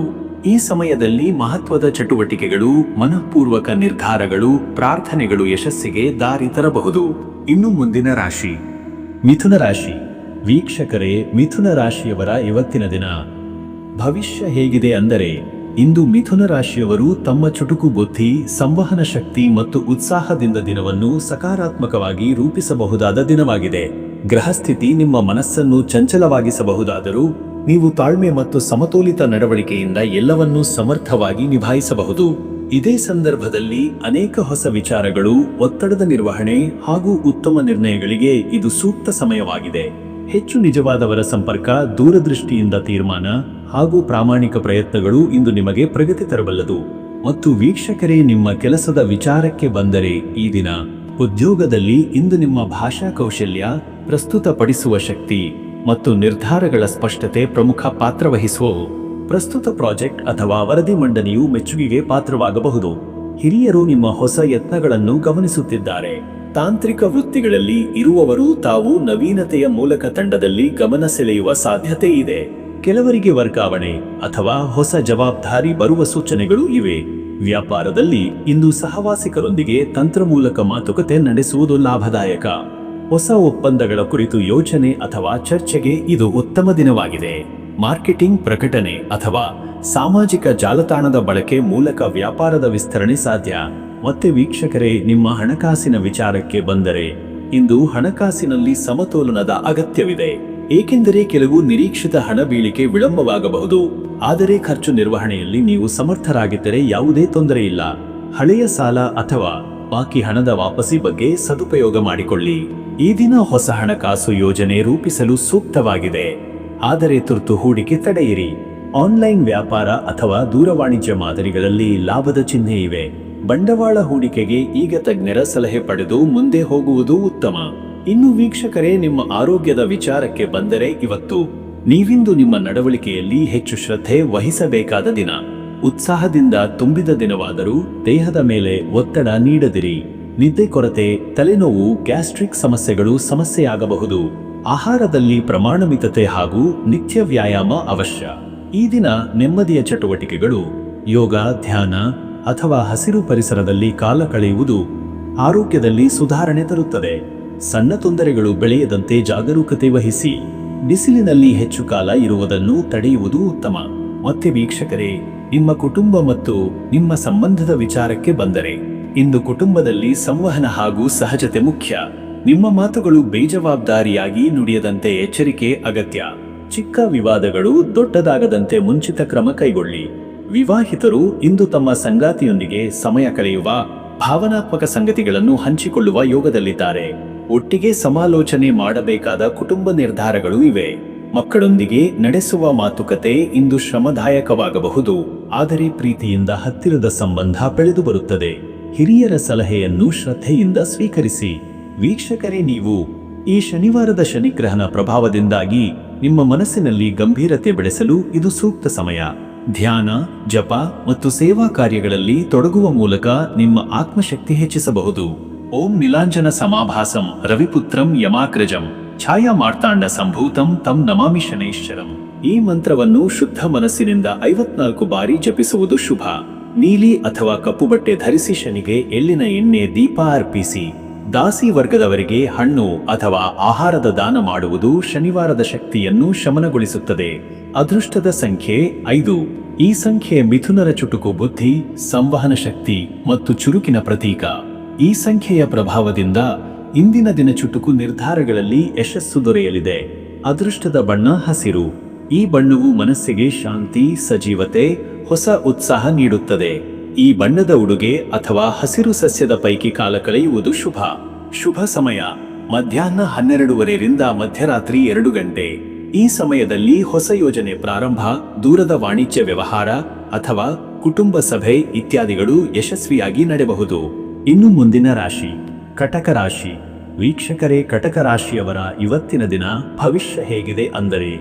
ಈ ಸಮಯದಲ್ಲಿ ಮಹತ್ವದ ಚಟುವಟಿಕೆಗಳು, ಮನಃಪೂರ್ವಕ ನಿರ್ಧಾರಗಳು, ಪ್ರಾರ್ಥನೆಗಳು ಯಶಸ್ಸಿಗೆ ದಾರಿ ತರಬಹುದು. ಇನ್ನು ಮುಂದಿನ ರಾಶಿ ಮಿಥುನ ರಾಶಿ. ವೀಕ್ಷಕರೇ, ಮಿಥುನ ರಾಶಿಯವರ ಇವತ್ತಿನ ದಿನ ಭವಿಷ್ಯ ಹೇಗಿದೆ ಅಂದರೆ, ಇಂದು ಮಿಥುನ ರಾಶಿಯವರು ತಮ್ಮ ಚುಟುಕು ಬುದ್ಧಿ, ಸಂವಹನ ಶಕ್ತಿ ಮತ್ತು ಉತ್ಸಾಹದಿಂದ ದಿನವನ್ನು ಸಕಾರಾತ್ಮಕವಾಗಿ ರೂಪಿಸಬಹುದಾದ ದಿನವಾಗಿದೆ. ಗ್ರಹಸ್ಥಿತಿ ನಿಮ್ಮ ಮನಸ್ಸನ್ನು ಚಂಚಲವಾಗಿಸಬಹುದಾದರೂ ನೀವು ತಾಳ್ಮೆ ಮತ್ತು ಸಮತೋಲಿತ ನಡವಳಿಕೆಯಿಂದ ಎಲ್ಲವನ್ನೂ ಸಮರ್ಥವಾಗಿ ನಿಭಾಯಿಸಬಹುದು. ಇದೇ ಸಂದರ್ಭದಲ್ಲಿ ಅನೇಕ ಹೊಸ ವಿಚಾರಗಳು, ಒತ್ತಡದ ನಿರ್ವಹಣೆ ಹಾಗೂ ಉತ್ತಮ ನಿರ್ಣಯಗಳಿಗೆ ಇದು ಸೂಕ್ತ ಸಮಯವಾಗಿದೆ. ಹೆಚ್ಚು ನಿಜವಾದವರ ಸಂಪರ್ಕ, ದೂರದೃಷ್ಟಿಯಿಂದ ತೀರ್ಮಾನ ಹಾಗೂ ಪ್ರಾಮಾಣಿಕ ಪ್ರಯತ್ನಗಳು ಇಂದು ನಿಮಗೆ ಪ್ರಗತಿ ತರಬಲ್ಲದು. ಮತ್ತು ವೀಕ್ಷಕರೇ, ನಿಮ್ಮ ಕೆಲಸದ ವಿಚಾರಕ್ಕೆ ಬಂದರೆ ಈ ದಿನ ಉದ್ಯೋಗದಲ್ಲಿ ಇಂದು ನಿಮ್ಮ ಭಾಷಾ ಕೌಶಲ್ಯ, ಪ್ರಸ್ತುತಪಡಿಸುವ ಶಕ್ತಿ ಮತ್ತು ನಿರ್ಧಾರಗಳ ಸ್ಪಷ್ಟತೆ ಪ್ರಮುಖ ಪಾತ್ರ ವಹಿಸುವವು. ಪ್ರಸ್ತುತ ಪ್ರಾಜೆಕ್ಟ್ ಅಥವಾ ವರದಿ ಮಂಡನೆಯು ಮೆಚ್ಚುಗೆಗೆ ಪಾತ್ರವಾಗಬಹುದು. ಹಿರಿಯರು ನಿಮ್ಮ ಹೊಸ ಯತ್ನಗಳನ್ನು ಗಮನಿಸುತ್ತಿದ್ದಾರೆ. ತಾಂತ್ರಿಕ ವೃತ್ತಿಗಳಲ್ಲಿ ಇರುವವರು ತಾವು ನವೀನತೆಯ ಮೂಲಕ ತಂಡದಲ್ಲಿ ಗಮನ ಸೆಳೆಯುವ ಸಾಧ್ಯತೆ ಇದೆ. ಕೆಲವರಿಗೆ ವರ್ಗಾವಣೆ ಅಥವಾ ಹೊಸ ಜವಾಬ್ದಾರಿ ಬರುವ ಸೂಚನೆಗಳು ಇವೆ. ವ್ಯಾಪಾರದಲ್ಲಿ ಇಂದು ಸಹವಾಸಿಕರೊಂದಿಗೆ ತಂತ್ರಮೂಲಕ ಮಾತುಕತೆ ನಡೆಸುವುದು ಲಾಭದಾಯಕ. ಹೊಸ ಒಪ್ಪಂದಗಳ ಕುರಿತು ಯೋಚನೆ ಅಥವಾ ಚರ್ಚೆಗೆ ಇದು ಉತ್ತಮ ದಿನವಾಗಿದೆ. ಮಾರ್ಕೆಟಿಂಗ್, ಪ್ರಕಟಣೆ ಅಥವಾ ಸಾಮಾಜಿಕ ಜಾಲತಾಣದ ಬಳಕೆ ಮೂಲಕ ವ್ಯಾಪಾರದ ವಿಸ್ತರಣೆ ಸಾಧ್ಯ. ಮತ್ತೆ ವೀಕ್ಷಕರೇ, ನಿಮ್ಮ ಹಣಕಾಸಿನ ವಿಚಾರಕ್ಕೆ ಬಂದರೆ ಇಂದು ಹಣಕಾಸಿನಲ್ಲಿ ಸಮತೋಲನದ ಅಗತ್ಯವಿದೆ. ಏಕೆಂದರೆ ಕೆಲವು ನಿರೀಕ್ಷಿತ ಹಣ ಬೀಳಿಕೆ ವಿಳಂಬವಾಗಬಹುದು. ಆದರೆ ಖರ್ಚು ನಿರ್ವಹಣೆಯಲ್ಲಿ ನೀವು ಸಮರ್ಥರಾಗಿದ್ದರೆ ಯಾವುದೇ ತೊಂದರೆ ಇಲ್ಲ. ಹಳೆಯ ಸಾಲ ಅಥವಾ ಬಾಕಿ ಹಣದ ವಾಪಸಿ ಬಗ್ಗೆ ಸದುಪಯೋಗ ಮಾಡಿಕೊಳ್ಳಿ. ಈ ದಿನ ಹೊಸ ಹಣಕಾಸು ಯೋಜನೆ ರೂಪಿಸಲು ಸೂಕ್ತವಾಗಿದೆ. ಆದರೆ ತುರ್ತು ಹೂಡಿಕೆ ತಡೆಯಿರಿ. ಆನ್ಲೈನ್ ವ್ಯಾಪಾರ ಅಥವಾ ದೂರವಾಣಿಜ್ಯ ಮಾದರಿಗಳಲ್ಲಿ ಲಾಭದ ಚಿಹ್ನೆ ಇವೆ. ಬಂಡವಾಳ ಹೂಡಿಕೆಗೆ ಈಗ ತಜ್ಞರ ಸಲಹೆ ಪಡೆದು ಮುಂದೆ ಹೋಗುವುದು ಉತ್ತಮ. ಇನ್ನು ವೀಕ್ಷಕರೇ, ನಿಮ್ಮ ಆರೋಗ್ಯದ ವಿಚಾರಕ್ಕೆ ಬಂದರೆ ಇವತ್ತು ನೀವಿಂದು ನಿಮ್ಮ ನಡವಳಿಕೆಯಲ್ಲಿ ಹೆಚ್ಚು ಶ್ರದ್ಧೆ ವಹಿಸಬೇಕಾದ ದಿನ. ಉತ್ಸಾಹದಿಂದ ತುಂಬಿದ ದಿನವಾದರೂ ದೇಹದ ಮೇಲೆ ಒತ್ತಡ ನೀಡದಿರಿ. ನಿದ್ದೆ ಕೊರತೆ, ತಲೆನೋವು, ಗ್ಯಾಸ್ಟ್ರಿಕ್ ಸಮಸ್ಯೆಗಳು ಸಮಸ್ಯೆಯಾಗಬಹುದು. ಆಹಾರದಲ್ಲಿ ಪ್ರಮಾಣಮಿತತೆ ಹಾಗೂ ನಿತ್ಯ ವ್ಯಾಯಾಮ ಅವಶ್ಯ. ಈ ದಿನ ನೆಮ್ಮದಿಯ ಚಟುವಟಿಕೆಗಳು, ಯೋಗ, ಧ್ಯಾನ ಅಥವಾ ಹಸಿರು ಪರಿಸರದಲ್ಲಿ ಕಾಲ ಕಳೆಯುವುದು ಆರೋಗ್ಯದಲ್ಲಿ ಸುಧಾರಣೆ ತರುತ್ತದೆ. ಸಣ್ಣ ತೊಂದರೆಗಳು ಬೆಳೆಯದಂತೆ ಜಾಗರೂಕತೆ ವಹಿಸಿ. ಬಿಸಿಲಿನಲ್ಲಿ ಹೆಚ್ಚು ಕಾಲ ಇರುವುದನ್ನು ತಡೆಯುವುದು ಉತ್ತಮ. ಮತ್ತೆ ವೀಕ್ಷಕರೇ, ನಿಮ್ಮ ಕುಟುಂಬ ಮತ್ತು ನಿಮ್ಮ ಸಂಬಂಧದ ವಿಚಾರಕ್ಕೆ ಬಂದರೆ ಇಂದು ಕುಟುಂಬದಲ್ಲಿ ಸಂವಹನ ಹಾಗೂ ಸಹಜತೆ ಮುಖ್ಯ. ನಿಮ್ಮ ಮಾತುಗಳು ಬೇಜವಾಬ್ದಾರಿಯಾಗಿ ನುಡಿಯದಂತೆ ಎಚ್ಚರಿಕೆ ಅಗತ್ಯ. ಚಿಕ್ಕ ವಿವಾದಗಳು ದೊಡ್ಡದಾಗದಂತೆ ಮುಂಚಿತ ಕ್ರಮ ಕೈಗೊಳ್ಳಿ. ವಿವಾಹಿತರು ಇಂದು ತಮ್ಮ ಸಂಗಾತಿಯೊಂದಿಗೆ ಸಮಯ ಕಳೆಯುವ, ಭಾವನಾತ್ಮಕ ಸಂಗತಿಗಳನ್ನು ಹಂಚಿಕೊಳ್ಳುವ ಯೋಗದಲ್ಲಿದ್ದಾರೆ. ಒಟ್ಟಿಗೆ ಸಮಾಲೋಚನೆ ಮಾಡಬೇಕಾದ ಕುಟುಂಬ ನಿರ್ಧಾರಗಳು ಇವೆ. ಮಕ್ಕಳೊಂದಿಗೆ ನಡೆಸುವ ಮಾತುಕತೆ ಇಂದು ಶ್ರಮದಾಯಕವಾಗಬಹುದು, ಆದರೆ ಪ್ರೀತಿಯಿಂದ ಹತ್ತಿರದ ಸಂಬಂಧ ಬೆಳೆದು ಬರುತ್ತದೆ. ಹಿರಿಯರ ಸಲಹೆಯನ್ನು ಶ್ರದ್ಧೆಯಿಂದ ಸ್ವೀಕರಿಸಿ. ವೀಕ್ಷಕರೇ, ನೀವು ಈ ಶನಿವಾರದ ಶನಿಗ್ರಹಣ ಪ್ರಭಾವದಿಂದಾಗಿ ನಿಮ್ಮ ಮನಸ್ಸಿನಲ್ಲಿ ಗಂಭೀರತೆ ಬೆಳೆಸಲು ಇದು ಸೂಕ್ತ ಸಮಯ. ಧ್ಯಾನ, ಜಪ ಮತ್ತು ಸೇವಾ ಕಾರ್ಯಗಳಲ್ಲಿ ತೊಡಗುವ ಮೂಲಕ ನಿಮ್ಮ ಆತ್ಮಶಕ್ತಿ ಹೆಚ್ಚಿಸಬಹುದು. ಓಂ ನೀಲಾಂಜನ ಸಮಾಭಾಸಂ ರವಿಪುತ್ರಂ ಯಮಾಗ್ರಜಂ ಛಾಯಾ ಮಾರ್ತಾಂಡ ಸಂಭೂತಂ ತಂ ನಮಾಮಿ ಶನೈಶ್ಚರಂ. ಈ ಮಂತ್ರವನ್ನು ಶುದ್ಧ ಮನಸ್ಸಿನಿಂದ 54 ಬಾರಿ ಜಪಿಸುವುದು ಶುಭ. ನೀಲಿ ಅಥವಾ ಕಪ್ಪು ಬಟ್ಟೆ ಧರಿಸಿ ಶನಿಗೆ ಎಳ್ಳಿನ ಎಣ್ಣೆ ದೀಪ ಅರ್ಪಿಸಿ. ದಾಸಿ ವರ್ಗದವರಿಗೆ ಹಣ್ಣು ಅಥವಾ ಆಹಾರದ ದಾನ ಮಾಡುವುದು ಶನಿವಾರದ ಶಕ್ತಿಯನ್ನು ಶಮನಗೊಳಿಸುತ್ತದೆ. ಅದೃಷ್ಟದ ಸಂಖ್ಯೆ 5. ಈ ಸಂಖ್ಯೆ ಮಿಥುನರ ಚುಟುಕು ಬುದ್ಧಿ, ಸಂವಹನ ಶಕ್ತಿ ಮತ್ತು ಚುರುಕಿನ ಪ್ರತೀಕ. ಈ ಸಂಖ್ಯೆಯ ಪ್ರಭಾವದಿಂದ ಇಂದಿನ ದಿನ ಚುಟುಕು ನಿರ್ಧಾರಗಳಲ್ಲಿ ಯಶಸ್ಸು ದೊರೆಯಲಿದೆ. ಅದೃಷ್ಟದ ಬಣ್ಣ ಹಸಿರು. ಈ ಬಣ್ಣವು ಮನಸ್ಸಿಗೆ ಶಾಂತಿ, ಸಜೀವತೆ, ಹೊಸ ಉತ್ಸಾಹ ನೀಡುತ್ತದೆ. ಈ ಬಣ್ಣದ ಉಡುಗೆ ಅಥವಾ ಹಸಿರು ಸಸ್ಯದ ಪೈಕಿ ಕಾಲ ಕಳೆಯುವುದು ಶುಭ. ಶುಭ ಸಮಯ ಮಧ್ಯಾಹ್ನ 12:30 ಮಧ್ಯರಾತ್ರಿ 2 ಗಂಟೆ. ಈ ಸಮಯದಲ್ಲಿ ಹೊಸ ಯೋಜನೆ ಪ್ರಾರಂಭ, ದೂರದ ವಾಣಿಜ್ಯ ವ್ಯವಹಾರ ಅಥವಾ ಕುಟುಂಬ ಸಭೆ ಇತ್ಯಾದಿಗಳು ಯಶಸ್ವಿಯಾಗಿ ನಡೆಯಬಹುದು. ಇನ್ನು ಮುಂದಿನ ರಾಶಿ ಕಟಕ ರಾಶಿ. ವೀಕ್ಷಕರೇ, ಕಟಕ ರಾಶಿಯವರ ಇವತ್ತಿನ ದಿನ ಭವಿಷ್ಯ ಹೇಗಿದೆ ಅಂದರೆ,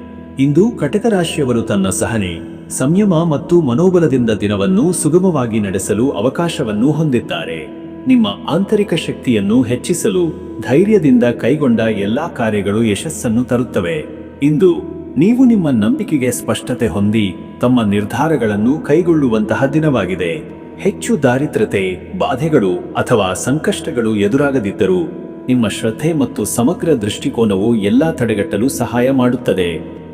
ಇಂದು ಕಟಕ ರಾಶಿಯವರು ತನ್ನ ಸಹನೆ, ಸಂಯಮ ಮತ್ತು ಮನೋಬಲದಿಂದ ದಿನವನ್ನು ಸುಗಮವಾಗಿ ನಡೆಸಲು ಅವಕಾಶವನ್ನು ಹೊಂದಿದ್ದಾರೆ. ನಿಮ್ಮ ಆಂತರಿಕ ಶಕ್ತಿಯನ್ನು ಹೆಚ್ಚಿಸಲು ಧೈರ್ಯದಿಂದ ಕೈಗೊಂಡ ಎಲ್ಲಾ ಕಾರ್ಯಗಳು ಯಶಸ್ಸನ್ನು ತರುತ್ತವೆ. ಇಂದು ನೀವು ನಿಮ್ಮ ನಂಬಿಕೆಗೆ ಸ್ಪಷ್ಟತೆ ಹೊಂದಿ ತಮ್ಮ ನಿರ್ಧಾರಗಳನ್ನು ಕೈಗೊಳ್ಳುವಂತಹ ದಿನವಾಗಿದೆ. ಹೆಚ್ಚು ದಾರಿದ್ರ್ಯತೆ, ಬಾಧೆಗಳು ಅಥವಾ ಸಂಕಷ್ಟಗಳು ಎದುರಾಗದಿದ್ದರೂ ನಿಮ್ಮ ಶ್ರದ್ಧೆ ಮತ್ತು ಸಮಗ್ರ ದೃಷ್ಟಿಕೋನವು ಎಲ್ಲಾ ತಡೆಗಟ್ಟಲು ಸಹಾಯ ಮಾಡುತ್ತದೆ.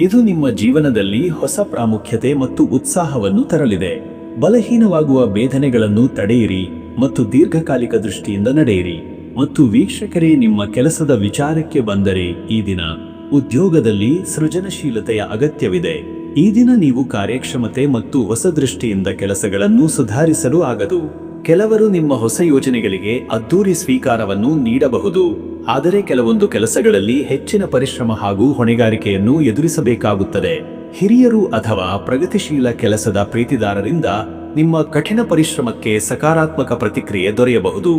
ಇದು ನಿಮ್ಮ ಜೀವನದಲ್ಲಿ ಹೊಸ ಪ್ರಾಮುಖ್ಯತೆ ಮತ್ತು ಉತ್ಸಾಹವನ್ನು ತರಲಿದೆ. ಬಲಹೀನವಾಗುವ ಬೇಧನೆಗಳನ್ನು ತಡೆಯಿರಿ ಮತ್ತು ದೀರ್ಘಕಾಲಿಕ ದೃಷ್ಟಿಯಿಂದ ನಡೆಯಿರಿ. ಮತ್ತು ವೀಕ್ಷಕರೇ, ನಿಮ್ಮ ಕೆಲಸದ ವಿಚಾರಕ್ಕೆ ಬಂದರೆ, ಈ ದಿನ ಉದ್ಯೋಗದಲ್ಲಿ ಸೃಜನಶೀಲತೆಯ ಅಗತ್ಯವಿದೆ. ಈ ದಿನ ನೀವು ಕಾರ್ಯಕ್ಷಮತೆ ಮತ್ತು ಹೊಸ ದೃಷ್ಟಿಯಿಂದ ಕೆಲಸಗಳನ್ನು ಸುಧಾರಿಸಲು ಆಗದು. ಕೆಲವರು ನಿಮ್ಮ ಹೊಸ ಯೋಜನೆಗಳಿಗೆ ಅದ್ದೂರಿ ಸ್ವೀಕಾರವನ್ನು ನೀಡಬಹುದು, ಆದರೆ ಕೆಲವೊಂದು ಕೆಲಸಗಳಲ್ಲಿ ಹೆಚ್ಚಿನ ಪರಿಶ್ರಮ ಹಾಗೂ ಹೊಣೆಗಾರಿಕೆಯನ್ನು ಎದುರಿಸಬೇಕಾಗುತ್ತದೆ. ಹಿರಿಯರು ಅಥವಾ ಪ್ರಗತಿಶೀಲ ಕೆಲಸದ ಪ್ರೀತಿದಾರರಿಂದ ನಿಮ್ಮ ಕಠಿಣ ಪರಿಶ್ರಮಕ್ಕೆ ಸಕಾರಾತ್ಮಕ ಪ್ರತಿಕ್ರಿಯೆ ದೊರೆಯಬಹುದು.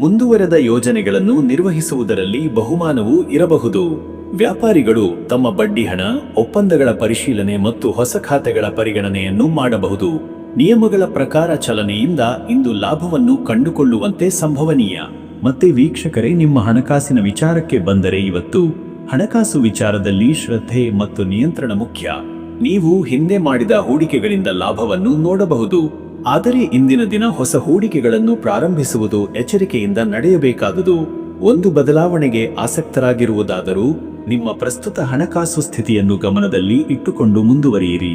ಮುಂದುವರೆದ ಯೋಜನೆಗಳನ್ನು ನಿರ್ವಹಿಸುವುದರಲ್ಲಿ ಬಹುಮಾನವೂ ಇರಬಹುದು. ವ್ಯಾಪಾರಿಗಳು ತಮ್ಮ ಬಡ್ಡಿ ಹಣ, ಒಪ್ಪಂದಗಳ ಪರಿಶೀಲನೆ ಮತ್ತು ಹೊಸ ಖಾತೆಗಳ ಪರಿಗಣನೆಯನ್ನು ಮಾಡಬಹುದು. ನಿಯಮಗಳ ಪ್ರಕಾರ ಚಲನೆಯಿಂದ ಇಂದು ಲಾಭವನ್ನು ಕಂಡುಕೊಳ್ಳುವಂತೆ ಸಂಭವನೀಯ. ಮತ್ತೆ ವೀಕ್ಷಕರೇ, ನಿಮ್ಮ ಹಣಕಾಸಿನ ವಿಚಾರಕ್ಕೆ ಬಂದರೆ, ಇವತ್ತು ಹಣಕಾಸು ವಿಚಾರದಲ್ಲಿ ಶ್ರದ್ಧೆ ಮತ್ತು ನಿಯಂತ್ರಣ ಮುಖ್ಯ. ನೀವು ಹಿಂದೆ ಮಾಡಿದ ಹೂಡಿಕೆಗಳಿಂದ ಲಾಭವನ್ನು ನೋಡಬಹುದು, ಆದರೆ ಇಂದಿನ ದಿನ ಹೊಸ ಹೂಡಿಕೆಗಳನ್ನು ಪ್ರಾರಂಭಿಸುವುದು ಎಚ್ಚರಿಕೆಯಿಂದ ನಡೆಯಬೇಕಾದುದು. ಒಂದು ಬದಲಾವಣೆಗೆ ಆಸಕ್ತರಾಗಿರುವುದಾದರೂ ನಿಮ್ಮ ಪ್ರಸ್ತುತ ಹಣಕಾಸು ಸ್ಥಿತಿಯನ್ನು ಗಮನದಲ್ಲಿ ಇಟ್ಟುಕೊಂಡು ಮುಂದುವರಿಯಿರಿ.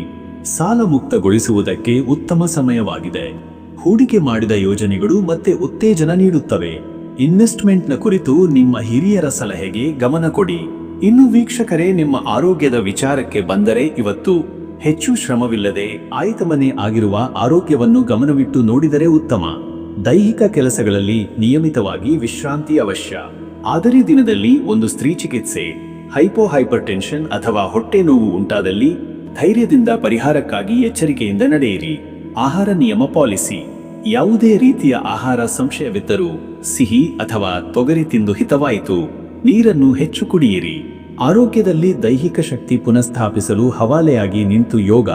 ಸಾಲ ಮುಕ್ತಗೊಳಿಸುವುದಕ್ಕೆ ಉತ್ತಮ ಸಮಯವಾಗಿದೆ. ಹೂಡಿಕೆ ಮಾಡಿದ ಯೋಜನೆಗಳು ಮತ್ತೆ ಉತ್ತೇಜನ ನೀಡುತ್ತವೆ. ಇನ್ವೆಸ್ಟ್ಮೆಂಟ್ನ ಕುರಿತು ನಿಮ್ಮ ಹಿರಿಯರ ಸಲಹೆಗೆ ಗಮನ ಕೊಡಿ. ಇನ್ನು ವೀಕ್ಷಕರೇ, ನಿಮ್ಮ ಆರೋಗ್ಯದ ವಿಚಾರಕ್ಕೆ ಬಂದರೆ, ಇವತ್ತು ಹೆಚ್ಚು ಶ್ರಮವಿಲ್ಲದೆ ಆಯ್ತಮನೆ ಆಗಿರುವ ಆರೋಗ್ಯವನ್ನು ಗಮನವಿಟ್ಟು ನೋಡಿದರೆ ಉತ್ತಮ. ದೈಹಿಕ ಕೆಲಸಗಳಲ್ಲಿ ನಿಯಮಿತವಾಗಿ ವಿಶ್ರಾಂತಿ ಅವಶ್ಯ. ಆದರೆ ದಿನದಲ್ಲಿ ಒಂದು ಸ್ತ್ರೀ ಚಿಕಿತ್ಸೆ, ಹೈಪರ್ಟೆನ್ಷನ್ ಅಥವಾ ಹೊಟ್ಟೆ ನೋವು ಉಂಟಾದಲ್ಲಿ ಧೈರ್ಯದಿಂದ ಪರಿಹಾರಕ್ಕಾಗಿ ಎಚ್ಚರಿಕೆಯಿಂದ ನಡೆಯಿರಿ. ಆಹಾರ ನಿಯಮ ಪಾಲಿಸಿ. ಯಾವುದೇ ರೀತಿಯ ಆಹಾರ ಸಂಶಯವಿದ್ದರೂ ಸಿಹಿ ಅಥವಾ ತೊಗರಿ ತಿಂದು ಹಿತವಾಯಿತು. ನೀರನ್ನು ಹೆಚ್ಚು ಕುಡಿಯಿರಿ. ಆರೋಗ್ಯದಲ್ಲಿ ದೈಹಿಕ ಶಕ್ತಿ ಪುನಃಸ್ಥಾಪಿಸಲು ಹವಾಲೆಯಾಗಿ ನಿಂತು ಯೋಗ,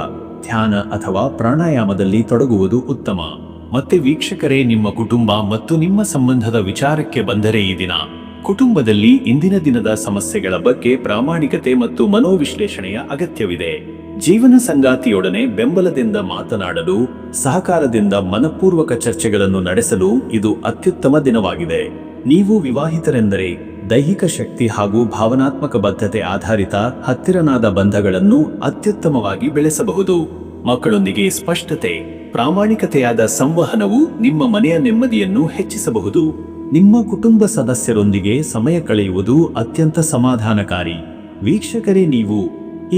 ಧ್ಯಾನ ಅಥವಾ ಪ್ರಾಣಾಯಾಮದಲ್ಲಿ ತೊಡಗುವುದು ಉತ್ತಮ. ಮತ್ತೆ ವೀಕ್ಷಕರೇ, ನಿಮ್ಮ ಕುಟುಂಬ ಮತ್ತು ನಿಮ್ಮ ಸಂಬಂಧದ ವಿಚಾರಕ್ಕೆ ಬಂದರೆ, ಈ ದಿನ ಕುಟುಂಬದಲ್ಲಿ ಇಂದಿನ ದಿನದ ಸಮಸ್ಯೆಗಳ ಬಗ್ಗೆ ಪ್ರಾಮಾಣಿಕತೆ ಮತ್ತು ಮನೋವಿಶ್ಲೇಷಣೆಯ ಅಗತ್ಯವಿದೆ. ಜೀವನ ಸಂಗಾತಿಯೊಡನೆ ಬೆಂಬಲದಿಂದ ಮಾತನಾಡಲು, ಸಹಕಾರದಿಂದ ಮನಪೂರ್ವಕ ಚರ್ಚೆಗಳನ್ನು ನಡೆಸಲು ಇದು ಅತ್ಯುತ್ತಮ ದಿನವಾಗಿದೆ. ನೀವು ವಿವಾಹಿತರೆಂದರೆ ದೈಹಿಕ ಶಕ್ತಿ ಹಾಗೂ ಭಾವನಾತ್ಮಕ ಬದ್ಧತೆ ಆಧಾರಿತ ಹತ್ತಿರನಾದ ಬಂಧಗಳನ್ನು ಅತ್ಯುತ್ತಮವಾಗಿ ಬೆಳೆಸಬಹುದು. ಮಕ್ಕಳೊಂದಿಗೆ ಸ್ಪಷ್ಟತೆ, ಪ್ರಾಮಾಣಿಕತೆಯಾದ ಸಂವಹನವು ನಿಮ್ಮ ಮನೆಯ ನೆಮ್ಮದಿಯನ್ನು ಹೆಚ್ಚಿಸಬಹುದು. ನಿಮ್ಮ ಕುಟುಂಬ ಸದಸ್ಯರೊಂದಿಗೆ ಸಮಯ ಕಳೆಯುವುದು ಅತ್ಯಂತ ಸಮಾಧಾನಕಾರಿ. ವೀಕ್ಷಕರೇ, ನೀವು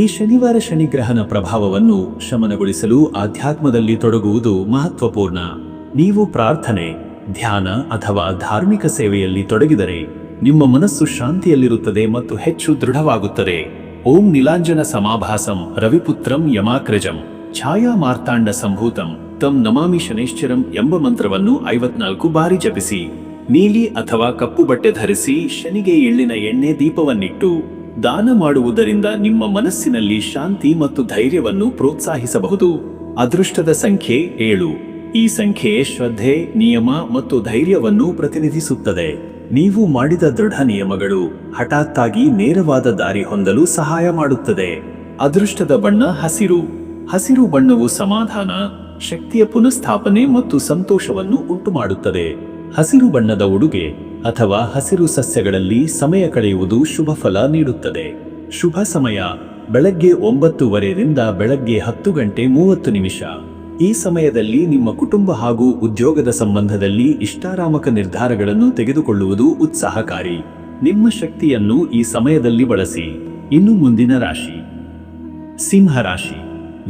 ಈ ಶನಿವಾರ ಶನಿಗ್ರಹನ ಪ್ರಭಾವವನ್ನು ಶಮನಗೊಳಿಸಲು ಆಧ್ಯಾತ್ಮದಲ್ಲಿ ತೊಡಗುವುದು ಮಹತ್ವಪೂರ್ಣ. ನೀವು ಪ್ರಾರ್ಥನೆ, ಧ್ಯಾನ ಅಥವಾ ಧಾರ್ಮಿಕ ಸೇವೆಯಲ್ಲಿ ತೊಡಗಿದರೆ ನಿಮ್ಮ ಮನಸ್ಸು ಶಾಂತಿಯಲ್ಲಿರುತ್ತದೆ ಮತ್ತು ಹೆಚ್ಚು ದೃಢವಾಗುತ್ತದೆ. ಓಂ ನೀಲಾಂಜನ ಸಮಾಭಾಸಂ ರವಿಪುತ್ರಂ ಯಮಾಕ್ರಜಂ ಛಾಯಾ ಮಾರ್ತಾಂಡ ಸಂಭೂತಂ ತಂ ನಮಾಮಿ ಶನೈಶ್ಚರಂ ಎಂಬ ಮಂತ್ರವನ್ನು 54 ಬಾರಿ ಜಪಿಸಿ. ನೀಲಿ ಅಥವಾ ಕಪ್ಪು ಬಟ್ಟೆ ಧರಿಸಿ ಶನಿಗೆ ಎಳ್ಳಿನ ಎಣ್ಣೆ ದೀಪವನ್ನಿಟ್ಟು ದಾನ ಮಾಡುವುದರಿಂದ ನಿಮ್ಮ ಮನಸ್ಸಿನಲ್ಲಿ ಶಾಂತಿ ಮತ್ತು ಧೈರ್ಯವನ್ನು ಪ್ರೋತ್ಸಾಹಿಸಬಹುದು. ಅದೃಷ್ಟದ ಸಂಖ್ಯೆ 7. ಈ ಸಂಖ್ಯೆ ಶ್ರದ್ಧೆ, ನಿಯಮ ಮತ್ತು ಧೈರ್ಯವನ್ನು ಪ್ರತಿನಿಧಿಸುತ್ತದೆ. ನೀವು ಮಾಡಿದ ದೃಢ ನಿಯಮಗಳು ಹಠಾತ್ತಾಗಿ ನೇರವಾದ ದಾರಿ ಹೊಂದಲು ಸಹಾಯ ಮಾಡುತ್ತದೆ. ಅದೃಷ್ಟದ ಬಣ್ಣ ಹಸಿರು. ಹಸಿರು ಬಣ್ಣವು ಸಮಾಧಾನ, ಶಕ್ತಿಯ ಪುನಃಸ್ಥಾಪನೆ ಮತ್ತು ಸಂತೋಷವನ್ನು ಉಂಟುಮಾಡುತ್ತದೆ. ಹಸಿರು ಬಣ್ಣದ ಉಡುಗೆ ಅಥವಾ ಹಸಿರು ಸಸ್ಯಗಳಲ್ಲಿ ಸಮಯ ಕಳೆಯುವುದು ಶುಭ ಫಲ ನೀಡುತ್ತದೆ. ಶುಭ ಸಮಯ ಬೆಳಗ್ಗೆ 9:30 ಬೆಳಗ್ಗೆ 10:30. ಈ ಸಮಯದಲ್ಲಿ ನಿಮ್ಮ ಕುಟುಂಬ ಹಾಗೂ ಉದ್ಯೋಗದ ಸಂಬಂಧದಲ್ಲಿ ಇಷ್ಟಾರಾಮಕ ನಿರ್ಧಾರಗಳನ್ನು ತೆಗೆದುಕೊಳ್ಳುವುದು ಉತ್ಸಾಹಕಾರಿ. ನಿಮ್ಮ ಶಕ್ತಿಯನ್ನು ಈ ಸಮಯದಲ್ಲಿ ಬಳಸಿ. ಇನ್ನು ಮುಂದಿನ ರಾಶಿ ಸಿಂಹರಾಶಿ.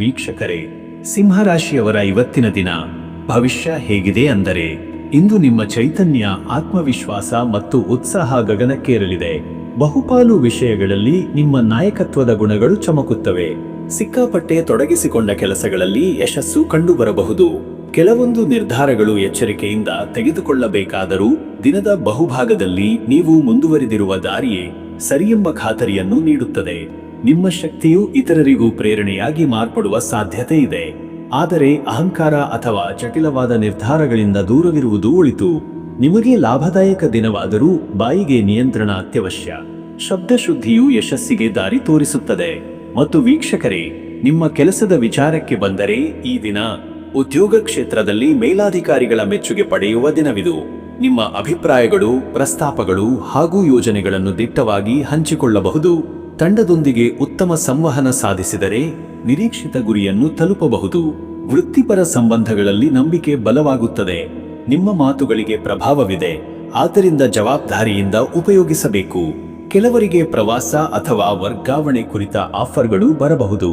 ವೀಕ್ಷಕರೇ, ಸಿಂಹರಾಶಿಯವರ ಇವತ್ತಿನ ದಿನ ಭವಿಷ್ಯ ಹೇಗಿದೆ ಅಂದರೆ, ಇಂದು ನಿಮ್ಮ ಚೈತನ್ಯ, ಆತ್ಮವಿಶ್ವಾಸ ಮತ್ತು ಉತ್ಸಾಹ ಗಗನಕ್ಕೇರಲಿದೆ. ಬಹುಪಾಲು ವಿಷಯಗಳಲ್ಲಿ ನಿಮ್ಮ ನಾಯಕತ್ವದ ಗುಣಗಳು ಚಮಕುತ್ತವೆ. ಸಿಕ್ಕಾಪಟ್ಟೆ ತೊಡಗಿಸಿಕೊಂಡ ಕೆಲಸಗಳಲ್ಲಿ ಯಶಸ್ಸು ಕಂಡುಬರಬಹುದು. ಕೆಲವೊಂದು ನಿರ್ಧಾರಗಳು ಎಚ್ಚರಿಕೆಯಿಂದ ತೆಗೆದುಕೊಳ್ಳಬೇಕಾದರೂ ದಿನದ ಬಹುಭಾಗದಲ್ಲಿ ನೀವು ಮುಂದುವರಿದಿರುವ ದಾರಿಯೇ ಸರಿಯೆಂಬ ಖಾತರಿಯನ್ನು ನೀಡುತ್ತದೆ. ನಿಮ್ಮ ಶಕ್ತಿಯು ಇತರರಿಗೂ ಪ್ರೇರಣೆಯಾಗಿ ಮಾರ್ಪಡುವ ಸಾಧ್ಯತೆ ಇದೆ. ಆದರೆ ಅಹಂಕಾರ ಅಥವಾ ಜಟಿಲವಾದ ನಿರ್ಧಾರಗಳಿಂದ ದೂರವಿರುವುದು ಒಳಿತು. ನಿಮಗೆ ಲಾಭದಾಯಕ ದಿನವಾದರೂ ಬಾಯಿಗೆ ನಿಯಂತ್ರಣ ಅತ್ಯವಶ್ಯ. ಶಬ್ದಶುದ್ಧಿಯು ಯಶಸ್ಸಿಗೆ ದಾರಿ ತೋರಿಸುತ್ತದೆ. ಮತ್ತು ವೀಕ್ಷಕರೇ, ನಿಮ್ಮ ಕೆಲಸದ ವಿಚಾರಕ್ಕೆ ಬಂದರೆ ಈ ದಿನ ಉದ್ಯೋಗ ಕ್ಷೇತ್ರದಲ್ಲಿ ಮೇಲಾಧಿಕಾರಿಗಳ ಮೆಚ್ಚುಗೆ ಪಡೆಯುವ ದಿನವಿದು. ನಿಮ್ಮ ಅಭಿಪ್ರಾಯಗಳು, ಪ್ರಸ್ತಾಪಗಳು ಹಾಗೂ ಯೋಜನೆಗಳನ್ನು ದಿಟ್ಟವಾಗಿ ಹಂಚಿಕೊಳ್ಳಬಹುದು. ತಂಡದೊಂದಿಗೆ ಉತ್ತಮ ಸಂವಹನ ಸಾಧಿಸಿದರೆ ನಿರೀಕ್ಷಿತ ಗುರಿಯನ್ನು ತಲುಪಬಹುದು. ವೃತ್ತಿಪರ ಸಂಬಂಧಗಳಲ್ಲಿ ನಂಬಿಕೆ ಬಲವಾಗುತ್ತದೆ. ನಿಮ್ಮ ಮಾತುಗಳಿಗೆ ಪ್ರಭಾವವಿದೆ, ಆದ್ದರಿಂದ ಜವಾಬ್ದಾರಿಯಿಂದ ಉಪಯೋಗಿಸಬೇಕು. ಕೆಲವರಿಗೆ ಪ್ರವಾಸ ಅಥವಾ ವರ್ಗಾವಣೆ ಕುರಿತ ಆಫರ್ಗಳು ಬರಬಹುದು.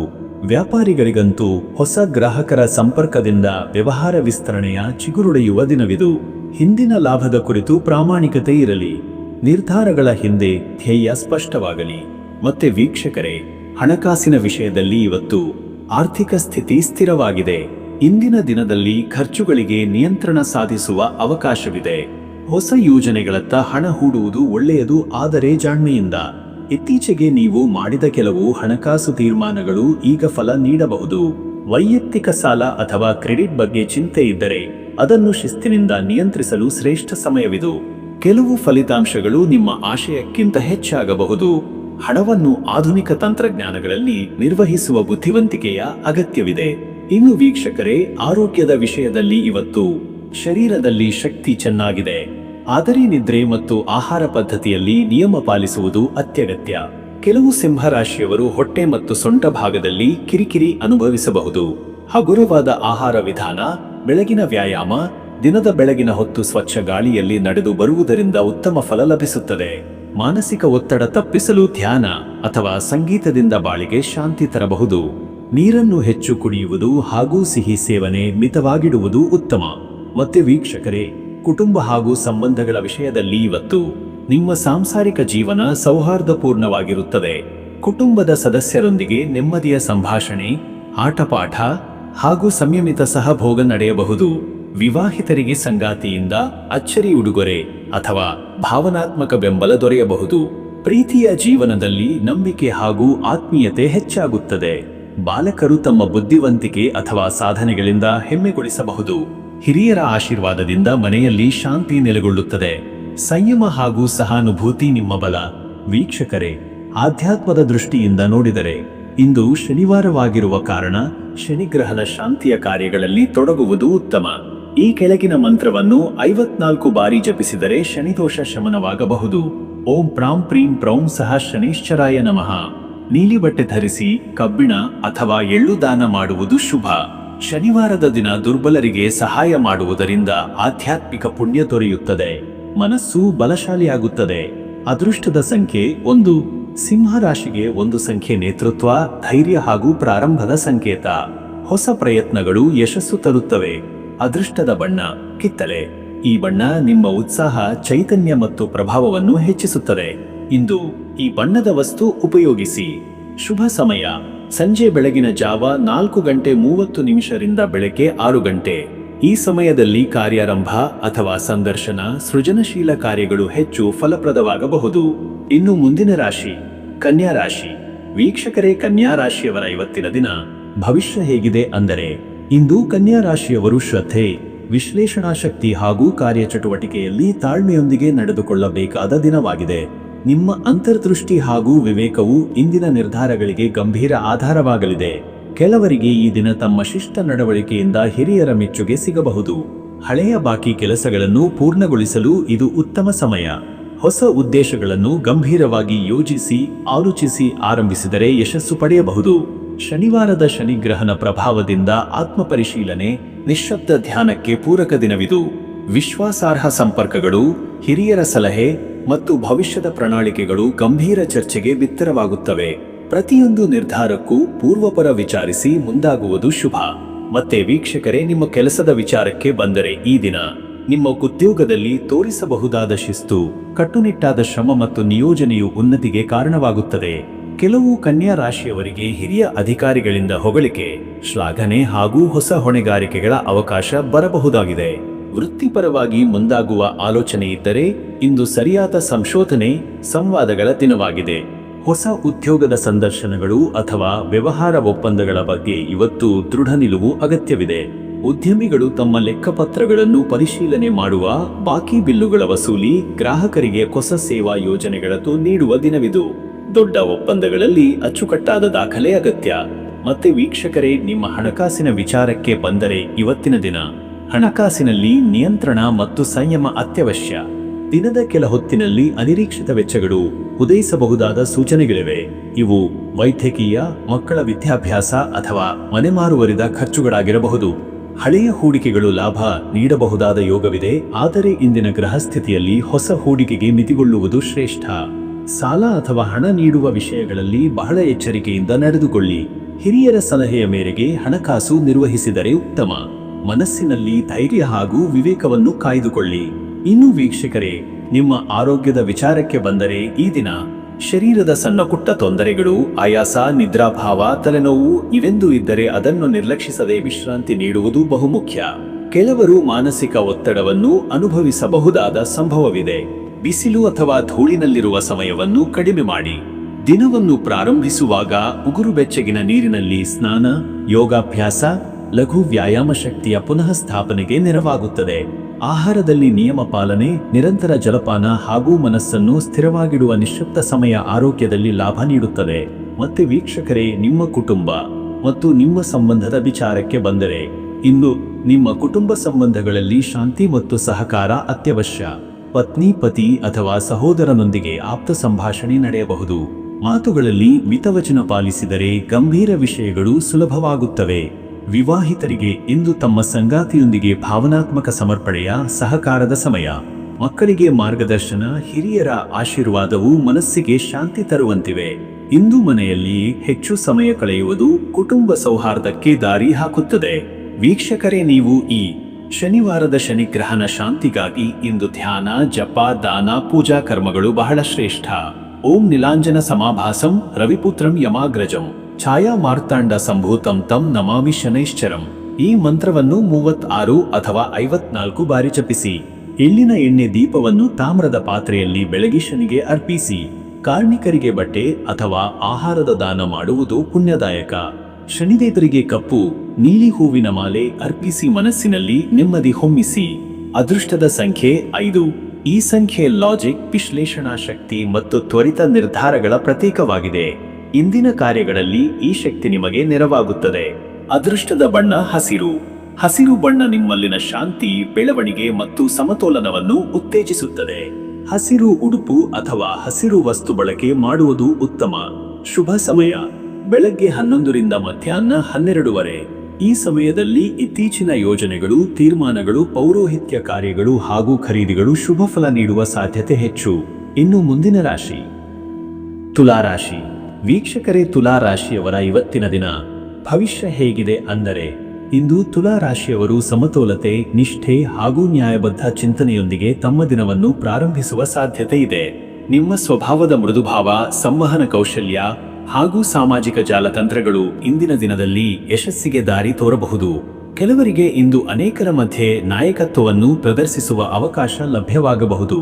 ವ್ಯಾಪಾರಿಗಳಿಗಂತೂ ಹೊಸ ಗ್ರಾಹಕರ ಸಂಪರ್ಕದಿಂದ ವ್ಯವಹಾರ ವಿಸ್ತರಣೆಯ ಚಿಗುರುಡೆಯುವ ದಿನವಿದು. ಹಿಂದಿನ ಲಾಭದ ಕುರಿತು ಪ್ರಾಮಾಣಿಕತೆ ಇರಲಿ. ನಿರ್ಧಾರಗಳ ಹಿಂದೆ ಧ್ಯೇಯ ಸ್ಪಷ್ಟವಾಗಲಿ. ಮತ್ತೆ ವೀಕ್ಷಕರೇ, ಹಣಕಾಸಿನ ವಿಷಯದಲ್ಲಿ ಇವತ್ತು ಆರ್ಥಿಕ ಸ್ಥಿತಿ ಸ್ಥಿರವಾಗಿದೆ. ಇಂದಿನ ದಿನದಲ್ಲಿ ಖರ್ಚುಗಳಿಗೆ ನಿಯಂತ್ರಣ ಸಾಧಿಸುವ ಅವಕಾಶವಿದೆ. ಹೊಸ ಯೋಜನೆಗಳತ್ತ ಹಣ ಹೂಡುವುದು ಒಳ್ಳೆಯದು, ಆದರೆ ಜಾಣ್ಮೆಯಿಂದ. ಇತ್ತೀಚೆಗೆ ನೀವು ಮಾಡಿದ ಕೆಲವು ಹಣಕಾಸು ತೀರ್ಮಾನಗಳು ಈಗ ಫಲ ನೀಡಬಹುದು. ವೈಯಕ್ತಿಕ ಸಾಲ ಅಥವಾ ಕ್ರೆಡಿಟ್ ಬಗ್ಗೆ ಚಿಂತೆ ಇದ್ದರೆ ಅದನ್ನು ಶಿಸ್ತಿನಿಂದ ನಿಯಂತ್ರಿಸಲು ಶ್ರೇಷ್ಠ ಸಮಯವಿದು. ಕೆಲವು ಫಲಿತಾಂಶಗಳು ನಿಮ್ಮ ಆಶಯಕ್ಕಿಂತ ಹೆಚ್ಚಾಗಬಹುದು. ಹಣವನ್ನು ಆಧುನಿಕ ತಂತ್ರಜ್ಞಾನಗಳಲ್ಲಿ ನಿರ್ವಹಿಸುವ ಬುದ್ಧಿವಂತಿಕೆಯ ಅಗತ್ಯವಿದೆ. ಇನ್ನು ವೀಕ್ಷಕರೇ, ಆರೋಗ್ಯದ ವಿಷಯದಲ್ಲಿ ಇವತ್ತು ಶರೀರದಲ್ಲಿ ಶಕ್ತಿ ಚೆನ್ನಾಗಿದೆ, ಆದರೆ ನಿದ್ರೆ ಮತ್ತು ಆಹಾರ ಪದ್ಧತಿಯಲ್ಲಿ ನಿಯಮ ಪಾಲಿಸುವುದು ಅತ್ಯಗತ್ಯ. ಕೆಲವು ಸಿಂಹರಾಶಿಯವರು ಹೊಟ್ಟೆ ಮತ್ತು ಸೊಂಟ ಭಾಗದಲ್ಲಿ ಕಿರಿಕಿರಿ ಅನುಭವಿಸಬಹುದು. ಹಗುರವಾದ ಆಹಾರ ವಿಧಾನ, ಬೆಳಗಿನ ವ್ಯಾಯಾಮ, ದಿನದ ಬೆಳಗಿನ ಹೊತ್ತು ಸ್ವಚ್ಛ ಗಾಳಿಯಲ್ಲಿ ನಡೆದು ಬರುವುದರಿಂದ ಉತ್ತಮ ಫಲ ಲಭಿಸುತ್ತದೆ. ಮಾನಸಿಕ ಒತ್ತಡ ತಪ್ಪಿಸಲು ಧ್ಯಾನ ಅಥವಾ ಸಂಗೀತದಿಂದ ಬಾಳಿಗೆ ಶಾಂತಿ ತರಬಹುದು. ನೀರನ್ನು ಹೆಚ್ಚು ಕುಡಿಯುವುದು ಹಾಗೂ ಸಿಹಿ ಸೇವನೆ ಮಿತವಾಗಿಡುವುದು ಉತ್ತಮ. ಮತ್ತೆ ವೀಕ್ಷಕರೇ, ಕುಟುಂಬ ಹಾಗೂ ಸಂಬಂಧಗಳ ವಿಷಯದಲ್ಲಿ ಇವತ್ತು ನಿಮ್ಮ ಸಾಂಸಾರಿಕ ಜೀವನ ಸೌಹಾರ್ದಪೂರ್ಣವಾಗಿರುತ್ತದೆ. ಕುಟುಂಬದ ಸದಸ್ಯರೊಂದಿಗೆ ನೆಮ್ಮದಿಯ ಸಂಭಾಷಣೆ, ಆಟಪಾಠ ಹಾಗೂ ಸಂಯಮಿತ ಸಹಭೋಗ ನಡೆಯಬಹುದು. ವಿವಾಹಿತರಿಗೆ ಸಂಗಾತಿಯಿಂದ ಅಚ್ಚರಿ ಉಡುಗೊರೆ ಅಥವಾ ಭಾವನಾತ್ಮಕ ಬೆಂಬಲ ದೊರೆಯಬಹುದು. ಪ್ರೀತಿಯ ಜೀವನದಲ್ಲಿ ನಂಬಿಕೆ ಹಾಗೂ ಆತ್ಮೀಯತೆ ಹೆಚ್ಚಾಗುತ್ತದೆ. ಬಾಲಕರು ತಮ್ಮ ಬುದ್ಧಿವಂತಿಕೆ ಅಥವಾ ಸಾಧನೆಗಳಿಂದ ಹೆಮ್ಮೆಗೊಳಿಸಬಹುದು. ಹಿರಿಯರ ಆಶೀರ್ವಾದದಿಂದ ಮನೆಯಲ್ಲಿ ಶಾಂತಿ ನೆಲೆಗೊಳ್ಳುತ್ತದೆ. ಸಂಯಮ ಹಾಗೂ ಸಹಾನುಭೂತಿ ನಿಮ್ಮ ಬಲ. ವೀಕ್ಷಕರೇ, ಆಧ್ಯಾತ್ಮದ ದೃಷ್ಟಿಯಿಂದ ನೋಡಿದರೆ ಇಂದು ಶನಿವಾರವಾಗಿರುವ ಕಾರಣ ಶನಿಗ್ರಹದ ಶಾಂತಿಯ ಕಾರ್ಯಗಳಲ್ಲಿ ತೊಡಗುವುದು ಉತ್ತಮ. ಈ ಕೆಳಗಿನ ಮಂತ್ರವನ್ನು 54 ಬಾರಿ ಜಪಿಸಿದರೆ ಶನಿದೋಷ ಶಮನವಾಗಬಹುದು. ಓಂ ಪ್ರಾಂ ಪ್ರೀಂ ಪ್ರೌಂ ಸಹ ಶನೈಶ್ಚರಾಯ ನಮಃ. ನೀಲಿ ಬಟ್ಟೆ ಧರಿಸಿ ಕಬ್ಬಿಣ ಅಥವಾ ಎಳ್ಳು ದಾನ ಮಾಡುವುದು ಶುಭ. ಶನಿವಾರದ ದಿನ ದುರ್ಬಲರಿಗೆ ಸಹಾಯ ಮಾಡುವುದರಿಂದ ಆಧ್ಯಾತ್ಮಿಕ ಪುಣ್ಯ ದೊರೆಯುತ್ತದೆ. ಮನಸ್ಸು ಬಲಶಾಲಿಯಾಗುತ್ತದೆ. ಅದೃಷ್ಟದ ಸಂಖ್ಯೆ 1. ಸಿಂಹರಾಶಿಗೆ 1 ಸಂಖ್ಯೆ ನೇತೃತ್ವ, ಧೈರ್ಯ ಹಾಗೂ ಪ್ರಾರಂಭದ ಸಂಕೇತ. ಹೊಸ ಪ್ರಯತ್ನಗಳು ಯಶಸ್ಸು ತರುತ್ತವೆ. ಅದೃಷ್ಟದ ಬಣ್ಣ ಕಿತ್ತಳೆ. ಈ ಬಣ್ಣ ನಿಮ್ಮ ಉತ್ಸಾಹ, ಚೈತನ್ಯ ಮತ್ತು ಪ್ರಭಾವವನ್ನು ಹೆಚ್ಚಿಸುತ್ತದೆ. ಇಂದು ಈ ಬಣ್ಣದ ವಸ್ತು ಉಪಯೋಗಿಸಿ. ಶುಭ ಸಮಯ ಸಂಜೆ ಬೆಳಗಿನ ಜಾವ 4:30 ಬೆಳಗ್ಗೆ 6 ಈ ಸಮಯದಲ್ಲಿ ಕಾರ್ಯಾರಂಭ ಅಥವಾ ಸಂದರ್ಶನ, ಸೃಜನಶೀಲ ಕಾರ್ಯಗಳು ಹೆಚ್ಚು ಫಲಪ್ರದವಾಗಬಹುದು. ಇನ್ನು ಮುಂದಿನ ರಾಶಿ ಕನ್ಯಾ ರಾಶಿ. ವೀಕ್ಷಕರೇ, ಕನ್ಯಾ ರಾಶಿಯವರ ಇವತ್ತಿನ ದಿನ ಭವಿಷ್ಯ ಹೇಗಿದೆ ಅಂದರೆ, ಇಂದು ಕನ್ಯಾ ರಾಶಿಯವರು ಶ್ರದ್ಧೆ, ವಿಶ್ಲೇಷಣಾ ಶಕ್ತಿ ಹಾಗೂ ಕಾರ್ಯಚಟುವಟಿಕೆಯಲ್ಲಿ ತಾಳ್ಮೆಯೊಂದಿಗೆ ನಡೆದುಕೊಳ್ಳಬೇಕಾದ ದಿನವಾಗಿದೆ. ನಿಮ್ಮ ಅಂತರ್ದೃಷ್ಟಿ ಹಾಗೂ ವಿವೇಕವು ಇಂದಿನ ನಿರ್ಧಾರಗಳಿಗೆ ಗಂಭೀರ ಆಧಾರವಾಗಲಿದೆ. ಕೆಲವರಿಗೆ ಈ ದಿನ ತಮ್ಮ ಶಿಷ್ಟ ನಡವಳಿಕೆಯಿಂದ ಹಿರಿಯರ ಮೆಚ್ಚುಗೆ ಸಿಗಬಹುದು. ಹಳೆಯ ಬಾಕಿ ಕೆಲಸಗಳನ್ನು ಪೂರ್ಣಗೊಳಿಸಲು ಇದು ಉತ್ತಮ ಸಮಯ. ಹೊಸ ಉದ್ದೇಶಗಳನ್ನು ಗಂಭೀರವಾಗಿ ಯೋಜಿಸಿ ಆಲೋಚಿಸಿ ಆರಂಭಿಸಿದರೆ ಯಶಸ್ಸು ಪಡೆಯಬಹುದು. ಶನಿವಾರದ ಶನಿಗ್ರಹನ ಪ್ರಭಾವದಿಂದ ಆತ್ಮಪರಿಶೀಲನೆ, ನಿಶ್ಶಬ್ದ ಧ್ಯಾನಕ್ಕೆ ಪೂರಕ ದಿನವಿದು. ವಿಶ್ವಾಸಾರ್ಹ ಸಂಪರ್ಕಗಳು, ಹಿರಿಯರ ಸಲಹೆ ಮತ್ತು ಭವಿಷ್ಯದ ಪ್ರಣಾಳಿಕೆಗಳು ಗಂಭೀರ ಚರ್ಚೆಗೆ ಬಿತ್ತರವಾಗುತ್ತವೆ. ಪ್ರತಿಯೊಂದು ನಿರ್ಧಾರಕ್ಕೂ ಪೂರ್ವಪರ ವಿಚಾರಿಸಿ ಮುಂದಾಗುವುದು ಶುಭ. ಮತ್ತೆ ವೀಕ್ಷಕರೇ, ನಿಮ್ಮ ಕೆಲಸದ ವಿಚಾರಕ್ಕೆ ಬಂದರೆ ಈ ದಿನ ನಿಮ್ಮ ಉದ್ಯೋಗದಲ್ಲಿ ತೋರಿಸಬಹುದಾದ ಶಿಸ್ತು, ಕಟ್ಟುನಿಟ್ಟಾದ ಶ್ರಮ ಮತ್ತು ನಿಯೋಜನೆಯು ಉನ್ನತಿಗೆ ಕಾರಣವಾಗುತ್ತದೆ. ಕೆಲವು ಕನ್ಯಾ ರಾಶಿಯವರಿಗೆ ಹಿರಿಯ ಅಧಿಕಾರಿಗಳಿಂದ ಹೊಗಳಿಕೆ, ಶ್ಲಾಘನೆ ಹಾಗೂ ಹೊಸ ಹೊಣೆಗಾರಿಕೆಗಳ ಅವಕಾಶ ಬರಬಹುದಾಗಿದೆ. ವೃತ್ತಿಪರವಾಗಿ ಮುಂದಾಗುವ ಆಲೋಚನೆ ಇದ್ದರೆ ಇಂದು ಸರಿಯಾದ ಸಂಶೋಧನೆ, ಸಂವಾದಗಳ ದಿನವಾಗಿದೆ. ಹೊಸ ಉದ್ಯೋಗದ ಸಂದರ್ಶನಗಳು ಅಥವಾ ವ್ಯವಹಾರ ಒಪ್ಪಂದಗಳ ಬಗ್ಗೆ ಇವತ್ತು ದೃಢ ನಿಲುವು ಅಗತ್ಯವಿದೆ. ಉದ್ಯಮಿಗಳು ತಮ್ಮ ಲೆಕ್ಕಪತ್ರಗಳನ್ನು ಪರಿಶೀಲನೆ ಮಾಡುವ, ಬಾಕಿ ಬಿಲ್ಲುಗಳ ವಸೂಲಿ, ಗ್ರಾಹಕರಿಗೆ ಹೊಸ ಸೇವಾ ಯೋಜನೆಗಳನ್ನು ನೀಡುವ ದಿನವಿದು. ದೊಡ್ಡ ಒಪ್ಪಂದಗಳಲ್ಲಿ ಅಚ್ಚುಕಟ್ಟಾದ ದಾಖಲೆ ಅಗತ್ಯ. ಮತ್ತೆ ವೀಕ್ಷಕರೇ, ನಿಮ್ಮ ಹಣಕಾಸಿನ ವಿಚಾರಕ್ಕೆ ಬಂದರೆ ಇವತ್ತಿನ ದಿನ ಹಣಕಾಸಿನಲ್ಲಿ ನಿಯಂತ್ರಣ ಮತ್ತು ಸಂಯಮ ಅತ್ಯವಶ್ಯ. ದಿನದ ಕೆಲ ಹೊತ್ತಿನಲ್ಲಿ ಅನಿರೀಕ್ಷಿತ ವೆಚ್ಚಗಳು ಉದಯಿಸಬಹುದಾದ ಸೂಚನೆಗಳಿವೆ. ಇವು ವೈದ್ಯಕೀಯ, ಮಕ್ಕಳ ವಿದ್ಯಾಭ್ಯಾಸ ಅಥವಾ ಮನೆ ಮಾರುವರಿದ ಖರ್ಚುಗಳಾಗಿರಬಹುದು. ಹಳೆಯ ಹೂಡಿಕೆಗಳು ಲಾಭ ನೀಡಬಹುದಾದ ಯೋಗವಿದೆ, ಆದರೆ ಇಂದಿನ ಗ್ರಹಸ್ಥಿತಿಯಲ್ಲಿ ಹೊಸ ಹೂಡಿಕೆಗೆ ಮಿತಿಗೊಳ್ಳುವುದು ಶ್ರೇಷ್ಠ. ಸಾಲ ಅಥವಾ ಹಣ ನೀಡುವ ವಿಷಯಗಳಲ್ಲಿ ಬಹಳ ಎಚ್ಚರಿಕೆಯಿಂದ ನಡೆದುಕೊಳ್ಳಿ. ಹಿರಿಯರ ಸಲಹೆಯ ಮೇರೆಗೆ ಹಣಕಾಸು ನಿರ್ವಹಿಸಿದರೆ ಉತ್ತಮ. ಮನಸ್ಸಿನಲ್ಲಿ ಧೈರ್ಯ ಹಾಗೂ ವಿವೇಕವನ್ನು ಕಾಯ್ದುಕೊಳ್ಳಿ. ಇನ್ನು ವೀಕ್ಷಕರೇ, ನಿಮ್ಮ ಆರೋಗ್ಯದ ವಿಚಾರಕ್ಕೆ ಬಂದರೆ ಈ ದಿನ ಶರೀರದ ಸಣ್ಣ ಪುಟ್ಟ ತೊಂದರೆಗಳು, ಆಯಾಸ, ನಿದ್ರಾಭಾವ, ತಲೆನೋವು ಇವೆಂದು ಇದ್ದರೆ ಅದನ್ನು ನಿರ್ಲಕ್ಷಿಸದೆ ವಿಶ್ರಾಂತಿ ನೀಡುವುದು ಬಹುಮುಖ್ಯ. ಕೆಲವರು ಮಾನಸಿಕ ಒತ್ತಡವನ್ನು ಅನುಭವಿಸಬಹುದಾದ ಸಂಭವವಿದೆ. ಬಿಸಿಲು ಅಥವಾ ಧೂಳಿನಲ್ಲಿರುವ ಸಮಯವನ್ನು ಕಡಿಮೆ ಮಾಡಿ. ದಿನವನ್ನು ಪ್ರಾರಂಭಿಸುವಾಗ ಉಗುರು ಬೆಚ್ಚಗಿನ ನೀರಿನಲ್ಲಿ ಸ್ನಾನ, ಯೋಗಾಭ್ಯಾಸ, ಲಘು ವ್ಯಾಯಾಮ ಶಕ್ತಿಯ ಪುನಃ ಸ್ಥಾಪನೆಗೆ ನೆರವಾಗುತ್ತದೆ. ಆಹಾರದಲ್ಲಿ ನಿಯಮ ಪಾಲನೆ, ನಿರಂತರ ಜಲಪಾನ ಹಾಗೂ ಮನಸ್ಸನ್ನು ಸ್ಥಿರವಾಗಿಡುವ ನಿಶ್ಶಬ್ದ ಸಮಯ ಆರೋಗ್ಯದಲ್ಲಿ ಲಾಭ ನೀಡುತ್ತದೆ. ಮತ್ತೆ ವೀಕ್ಷಕರೇ, ನಿಮ್ಮ ಕುಟುಂಬ ಮತ್ತು ನಿಮ್ಮ ಸಂಬಂಧದ ವಿಚಾರಕ್ಕೆ ಬಂದರೆ ಇಂದು ನಿಮ್ಮ ಕುಟುಂಬ ಸಂಬಂಧಗಳಲ್ಲಿ ಶಾಂತಿ ಮತ್ತು ಸಹಕಾರ ಅತ್ಯವಶ್ಯ. ಪತ್ನಿ, ಪತಿ ಅಥವಾ ಸಹೋದರನೊಂದಿಗೆ ಆಪ್ತ ಸಂಭಾಷಣೆ ನಡೆಯಬಹುದು. ಮಾತುಗಳಲ್ಲಿ ಮಿತವಚನ ಪಾಲಿಸಿದರೆ ಗಂಭೀರ ವಿಷಯಗಳು ಸುಲಭವಾಗುತ್ತವೆ. ವಿವಾಹಿತರಿಗೆ ಇಂದು ತಮ್ಮ ಸಂಗಾತಿಯೊಂದಿಗೆ ಭಾವನಾತ್ಮಕ ಸಮರ್ಪಣೆಯ ಸಹಕಾರದ ಸಮಯ. ಮಕ್ಕಳಿಗೆ ಮಾರ್ಗದರ್ಶನ, ಹಿರಿಯರ ಆಶೀರ್ವಾದವು ಮನಸ್ಸಿಗೆ ಶಾಂತಿ ತರುವಂತಿವೆ. ಇಂದು ಮನೆಯಲ್ಲಿ ಹೆಚ್ಚು ಸಮಯ ಕಳೆಯುವುದು ಕುಟುಂಬ ಸೌಹಾರ್ದಕ್ಕೆ ದಾರಿ ಹಾಕುತ್ತದೆ. ವೀಕ್ಷಕರೇ, ನೀವು ಈ ಶನಿವಾರದ ಶನಿಗ್ರಹನ ಶಾಂತಿಗಾಗಿ ಇಂದು ಧ್ಯಾನ, ಜಪ, ದಾನ, ಪೂಜಾ ಕರ್ಮಗಳು ಬಹಳ ಶ್ರೇಷ್ಠ. ಓಂ ನೀಲಾಂಜನ ಸಮಾಭಾಸಂ ರವಿಪುತ್ರಂ ಯಮಾಗ್ರಜಂ ಛಾಯಾ ಮಾರ್ತಾಂಡ ಸಂಭೂತಂ ತಂ ನಮಾಮಿ ಶನೈಶ್ಚರಂ. ಈ ಮಂತ್ರವನ್ನು 36 ಅಥವಾ 54 ಬಾರಿ ಜಪಿಸಿ. ಎಳ್ಳಿನ ಎಣ್ಣೆ ದೀಪವನ್ನು ತಾಮ್ರದ ಪಾತ್ರೆಯಲ್ಲಿ ಬೆಳಗಿ ಶನಿಗೆ ಅರ್ಪಿಸಿ. ಕಾರ್ಮಿಕರಿಗೆ ಬಟ್ಟೆ ಅಥವಾ ಆಹಾರದ ದಾನ ಮಾಡುವುದು ಪುಣ್ಯದಾಯಕ. ಶನಿದೇವರಿಗೆ ಕಪ್ಪು, ನೀಲಿ ಹೂವಿನ ಮಾಲೆ ಅರ್ಪಿಸಿ ಮನಸ್ಸಿನಲ್ಲಿ ನೆಮ್ಮದಿ ಹೊಮ್ಮಿಸಿ. ಅದೃಷ್ಟದ ಸಂಖ್ಯೆ 5. ಈ ಸಂಖ್ಯೆ ಲಾಜಿಕ್, ವಿಶ್ಲೇಷಣಾ ಶಕ್ತಿ ಮತ್ತು ತ್ವರಿತ ನಿರ್ಧಾರಗಳ ಪ್ರತೀಕವಾಗಿದೆ. ಇಂದಿನ ಕಾರ್ಯಗಳಲ್ಲಿ ಈ ಶಕ್ತಿ ನಿಮಗೆ ನೆರವಾಗುತ್ತದೆ. ಅದೃಷ್ಟದ ಬಣ್ಣ ಹಸಿರು. ಹಸಿರು ಬಣ್ಣ ನಿಮ್ಮಲ್ಲಿನ ಶಾಂತಿ, ಬೆಳವಣಿಗೆ ಮತ್ತು ಸಮತೋಲನವನ್ನು ಉತ್ತೇಜಿಸುತ್ತದೆ. ಹಸಿರು ಉಡುಪು ಅಥವಾ ಹಸಿರು ವಸ್ತು ಬಳಕೆ ಮಾಡುವುದು ಉತ್ತಮ. ಶುಭ ಸಮಯ ಬೆಳಗ್ಗೆ 11 ರಿಂದ ಮಧ್ಯಾಹ್ನ 12:30. ಈ ಸಮಯದಲ್ಲಿ ಇತ್ತೀಚಿನ ಯೋಜನೆಗಳು, ತೀರ್ಮಾನಗಳು, ಪೌರೋಹಿತ್ಯ ಕಾರ್ಯಗಳು ಹಾಗೂ ಖರೀದಿಗಳು ಶುಭ ಫಲ ನೀಡುವ ಸಾಧ್ಯತೆ ಹೆಚ್ಚು. ಇನ್ನು ಮುಂದಿನ ರಾಶಿ ತುಲಾರಾಶಿ. ವೀಕ್ಷಕರೇ, ತುಲಾರಾಶಿಯವರ ಇವತ್ತಿನ ದಿನ ಭವಿಷ್ಯ ಹೇಗಿದೆ ಅಂದರೆ ಇಂದು ತುಲಾರಾಶಿಯವರು ಸಮತೋಲತೆ, ನಿಷ್ಠೆ ಹಾಗೂ ನ್ಯಾಯಬದ್ಧ ಚಿಂತನೆಯೊಂದಿಗೆ ತಮ್ಮ ದಿನವನ್ನು ಪ್ರಾರಂಭಿಸುವ ಸಾಧ್ಯತೆ ಇದೆ. ನಿಮ್ಮ ಸ್ವಭಾವದ ಮೃದುಭಾವ, ಸಂವಹನ ಕೌಶಲ್ಯ ಹಾಗೂ ಸಾಮಾಜಿಕ ಜಾಲತಂತ್ರಗಳು ಇಂದಿನ ದಿನದಲ್ಲಿ ಯಶಸ್ಸಿಗೆ ದಾರಿ ತೋರಬಹುದು. ಕೆಲವರಿಗೆ ಇಂದು ಅನೇಕರ ಮಧ್ಯೆ ನಾಯಕತ್ವವನ್ನು ಪ್ರದರ್ಶಿಸುವ ಅವಕಾಶ ಲಭ್ಯವಾಗಬಹುದು.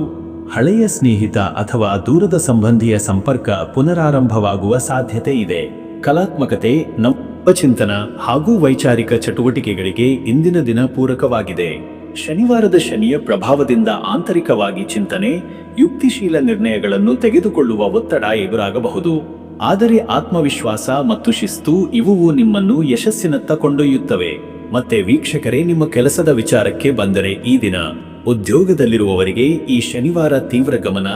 ಹಳೆಯ ಸ್ನೇಹಿತ ಅಥವಾ ದೂರದ ಸಂಬಂಧಿಯ ಸಂಪರ್ಕ ಪುನರಾರಂಭವಾಗುವ ಸಾಧ್ಯತೆ ಇದೆ. ಕಲಾತ್ಮಕತೆ, ನವಚಿಂತನ ಹಾಗೂ ವೈಚಾರಿಕ ಚಟುವಟಿಕೆಗಳಿಗೆ ಇಂದಿನ ದಿನ ಪೂರಕವಾಗಿದೆ. ಶನಿವಾರದ ಶನಿಯ ಪ್ರಭಾವದಿಂದ ಆಂತರಿಕವಾಗಿ ಚಿಂತನೆ, ಯುಕ್ತಿಶೀಲ ನಿರ್ಣಯಗಳನ್ನು ತೆಗೆದುಕೊಳ್ಳುವ ಒತ್ತಡ ಎದುರಾಗಬಹುದು. ಆದರೆ ಆತ್ಮವಿಶ್ವಾಸ ಮತ್ತು ಶಿಸ್ತು ಇವು ನಿಮ್ಮನ್ನು ಯಶಸ್ಸಿನತ್ತ ಕೊಂಡೊಯ್ಯುತ್ತವೆ. ಮತ್ತೆ ವೀಕ್ಷಕರೇ, ನಿಮ್ಮ ಕೆಲಸದ ವಿಚಾರಕ್ಕೆ ಬಂದರೆ ಈ ದಿನ ಉದ್ಯೋಗದಲ್ಲಿರುವವರಿಗೆ ಈ ಶನಿವಾರ ತೀವ್ರ ಗಮನ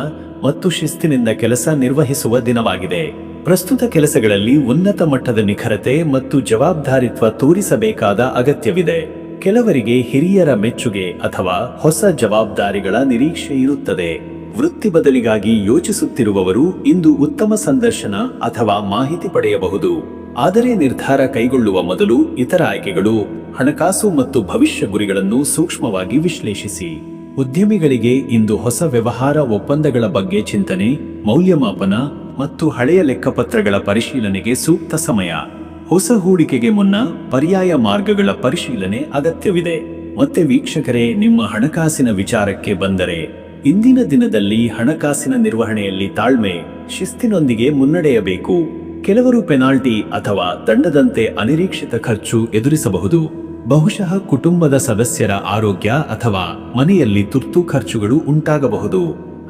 ಮತ್ತು ಶಿಸ್ತಿನಿಂದ ಕೆಲಸ ನಿರ್ವಹಿಸುವ ದಿನವಾಗಿದೆ. ಪ್ರಸ್ತುತ ಕೆಲಸಗಳಲ್ಲಿ ಉನ್ನತ ಮಟ್ಟದ ನಿಖರತೆ ಮತ್ತು ಜವಾಬ್ದಾರಿತ್ವ ತೋರಿಸಬೇಕಾದ ಅಗತ್ಯವಿದೆ. ಕೆಲವರಿಗೆ ಹಿರಿಯರ ಮೆಚ್ಚುಗೆ ಅಥವಾ ಹೊಸ ಜವಾಬ್ದಾರಿಗಳ ನಿರೀಕ್ಷೆ ಇರುತ್ತದೆ. ವೃತ್ತಿ ಬದಲಿಗಾಗಿ ಯೋಚಿಸುತ್ತಿರುವವರು ಇಂದು ಉತ್ತಮ ಸಂದರ್ಶನ ಅಥವಾ ಮಾಹಿತಿ ಪಡೆಯಬಹುದು. ಆದರೆ ನಿರ್ಧಾರ ಕೈಗೊಳ್ಳುವ ಮೊದಲು ಇತರ ಆಯ್ಕೆಗಳು, ಹಣಕಾಸು ಮತ್ತು ಭವಿಷ್ಯ ಗುರಿಗಳನ್ನು ಸೂಕ್ಷ್ಮವಾಗಿ ವಿಶ್ಲೇಷಿಸಿ. ಉದ್ಯಮಿಗಳಿಗೆ ಇಂದು ಹೊಸ ವ್ಯವಹಾರ ಒಪ್ಪಂದಗಳ ಬಗ್ಗೆ ಚಿಂತನೆ, ಮೌಲ್ಯಮಾಪನ ಮತ್ತು ಹಳೆಯ ಲೆಕ್ಕಪತ್ರಗಳ ಪರಿಶೀಲನೆಗೆ ಸೂಕ್ತ ಸಮಯ. ಹೊಸ ಹೂಡಿಕೆಗೆ ಮುನ್ನ ಪರ್ಯಾಯ ಮಾರ್ಗಗಳ ಪರಿಶೀಲನೆ ಅಗತ್ಯವಿದೆ. ಮತ್ತೆ ವೀಕ್ಷಕರೇ, ನಿಮ್ಮ ಹಣಕಾಸಿನ ವಿಚಾರಕ್ಕೆ ಬಂದರೆ, ಇಂದಿನ ದಿನದಲ್ಲಿ ಹಣಕಾಸಿನ ನಿರ್ವಹಣೆಯಲ್ಲಿ ತಾಳ್ಮೆ, ಶಿಸ್ತಿನೊಂದಿಗೆ ಮುನ್ನಡೆಯಬೇಕು. ಕೆಲವರು ಪೆನಾಲ್ಟಿ ಅಥವಾ ದಂಡದಂತೆ ಅನಿರೀಕ್ಷಿತ ಖರ್ಚು ಎದುರಿಸಬಹುದು. ಬಹುಶಃ ಕುಟುಂಬದ ಸದಸ್ಯರ ಆರೋಗ್ಯ ಅಥವಾ ಮನೆಯಲ್ಲಿ ತುರ್ತು ಖರ್ಚುಗಳು ಉಂಟಾಗಬಹುದು.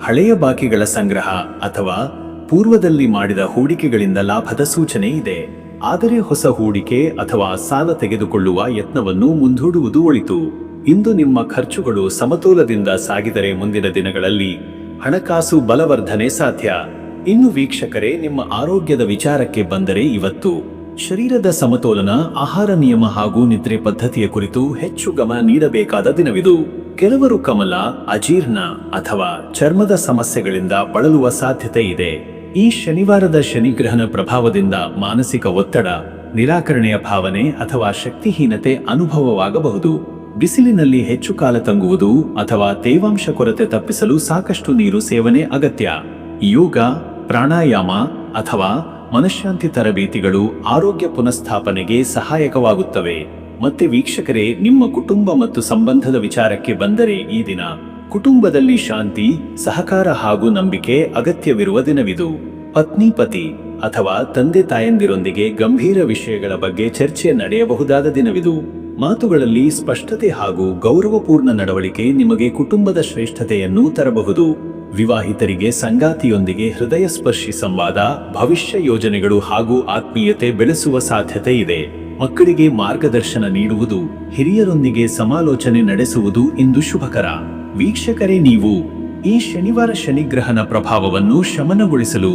ಹಳೆಯ ಬಾಕಿಗಳ ಸಂಗ್ರಹ ಅಥವಾ ಪೂರ್ವದಲ್ಲಿ ಮಾಡಿದ ಹೂಡಿಕೆಗಳಿಂದ ಲಾಭದ ಸೂಚನೆ ಇದೆ. ಆದರೆ ಹೊಸ ಹೂಡಿಕೆ ಅಥವಾ ಸಾಲ ತೆಗೆದುಕೊಳ್ಳುವ ಯತ್ನವನ್ನು ಮುಂದೂಡುವುದು ಒಳಿತು. ಇಂದು ನಿಮ್ಮ ಖರ್ಚುಗಳು ಸಮತೋಲದಿಂದ ಸಾಗಿದರೆ ಮುಂದಿನ ದಿನಗಳಲ್ಲಿ ಹಣಕಾಸು ಬಲವರ್ಧನೆ ಸಾಧ್ಯ. ಇನ್ನು ವೀಕ್ಷಕರೇ, ನಿಮ್ಮ ಆರೋಗ್ಯದ ವಿಚಾರಕ್ಕೆ ಬಂದರೆ, ಇವತ್ತು ಶರೀರದ ಸಮತೋಲನ, ಆಹಾರ ನಿಯಮ ಹಾಗೂ ನಿದ್ರೆ ಪದ್ಧತಿಯ ಕುರಿತು ಹೆಚ್ಚು ಗಮನ ನೀಡಬೇಕಾದ ದಿನವಿದು. ಕೆಲವರು ಕಮಲ, ಅಜೀರ್ಣ ಅಥವಾ ಚರ್ಮದ ಸಮಸ್ಯೆಗಳಿಂದ ಬಳಲುವ ಸಾಧ್ಯತೆ ಇದೆ. ಈ ಶನಿವಾರದ ಶನಿಗ್ರಹನ ಪ್ರಭಾವದಿಂದ ಮಾನಸಿಕ ಒತ್ತಡ, ನಿರಾಕರಣೆಯ ಭಾವನೆ ಅಥವಾ ಶಕ್ತಿಹೀನತೆ ಅನುಭವವಾಗಬಹುದು. ಬಿಸಿಲಿನಲ್ಲಿ ಹೆಚ್ಚು ಕಾಲ ತಂಗುವುದು ಅಥವಾ ತೇವಾಂಶ ಕೊರತೆ ತಪ್ಪಿಸಲು ಸಾಕಷ್ಟು ನೀರು ಸೇವನೆ ಅಗತ್ಯ. ಯೋಗ, ಪ್ರಾಣಾಯಾಮ ಅಥವಾ ಮನಃಶಾಂತಿ ತರಬೇತಿಗಳು ಆರೋಗ್ಯ ಪುನಃಸ್ಥಾಪನೆಗೆ ಸಹಾಯಕವಾಗುತ್ತವೆ. ಮತ್ತೆ ವೀಕ್ಷಕರೇ, ನಿಮ್ಮ ಕುಟುಂಬ ಮತ್ತು ಸಂಬಂಧದ ವಿಚಾರಕ್ಕೆ ಬಂದರೆ, ಈ ದಿನ ಕುಟುಂಬದಲ್ಲಿ ಶಾಂತಿ, ಸಹಕಾರ ಹಾಗೂ ನಂಬಿಕೆ ಅಗತ್ಯವಿರುವ ದಿನವಿದು. ಪತ್ನಿ, ಪತಿ ಅಥವಾ ತಂದೆ ತಾಯಂದಿರೊಂದಿಗೆ ಗಂಭೀರ ವಿಷಯಗಳ ಬಗ್ಗೆ ಚರ್ಚೆ ನಡೆಯಬಹುದಾದ ದಿನವಿದು. ಮಾತುಗಳಲ್ಲಿ ಸ್ಪಷ್ಟತೆ ಹಾಗೂ ಗೌರವಪೂರ್ಣ ನಡವಳಿಕೆ ನಿಮಗೆ ಕುಟುಂಬದ ಶ್ರೇಷ್ಠತೆಯನ್ನು ತರಬಹುದು. ವಿವಾಹಿತರಿಗೆ ಸಂಗಾತಿಯೊಂದಿಗೆ ಹೃದಯ ಸ್ಪರ್ಶಿ ಸಂವಾದ, ಭವಿಷ್ಯ ಯೋಜನೆಗಳು ಹಾಗೂ ಆತ್ಮೀಯತೆ ಬೆಳೆಸುವ ಸಾಧ್ಯತೆ ಇದೆ. ಮಕ್ಕಳಿಗೆ ಮಾರ್ಗದರ್ಶನ ನೀಡುವುದು, ಹಿರಿಯರೊಂದಿಗೆ ಸಮಾಲೋಚನೆ ನಡೆಸುವುದು ಇಂದು ಶುಭಕರ. ವೀಕ್ಷಕರೇ, ನೀವು ಈ ಶನಿವಾರ ಶನಿಗ್ರಹನ ಪ್ರಭಾವವನ್ನು ಶಮನಗೊಳಿಸಲು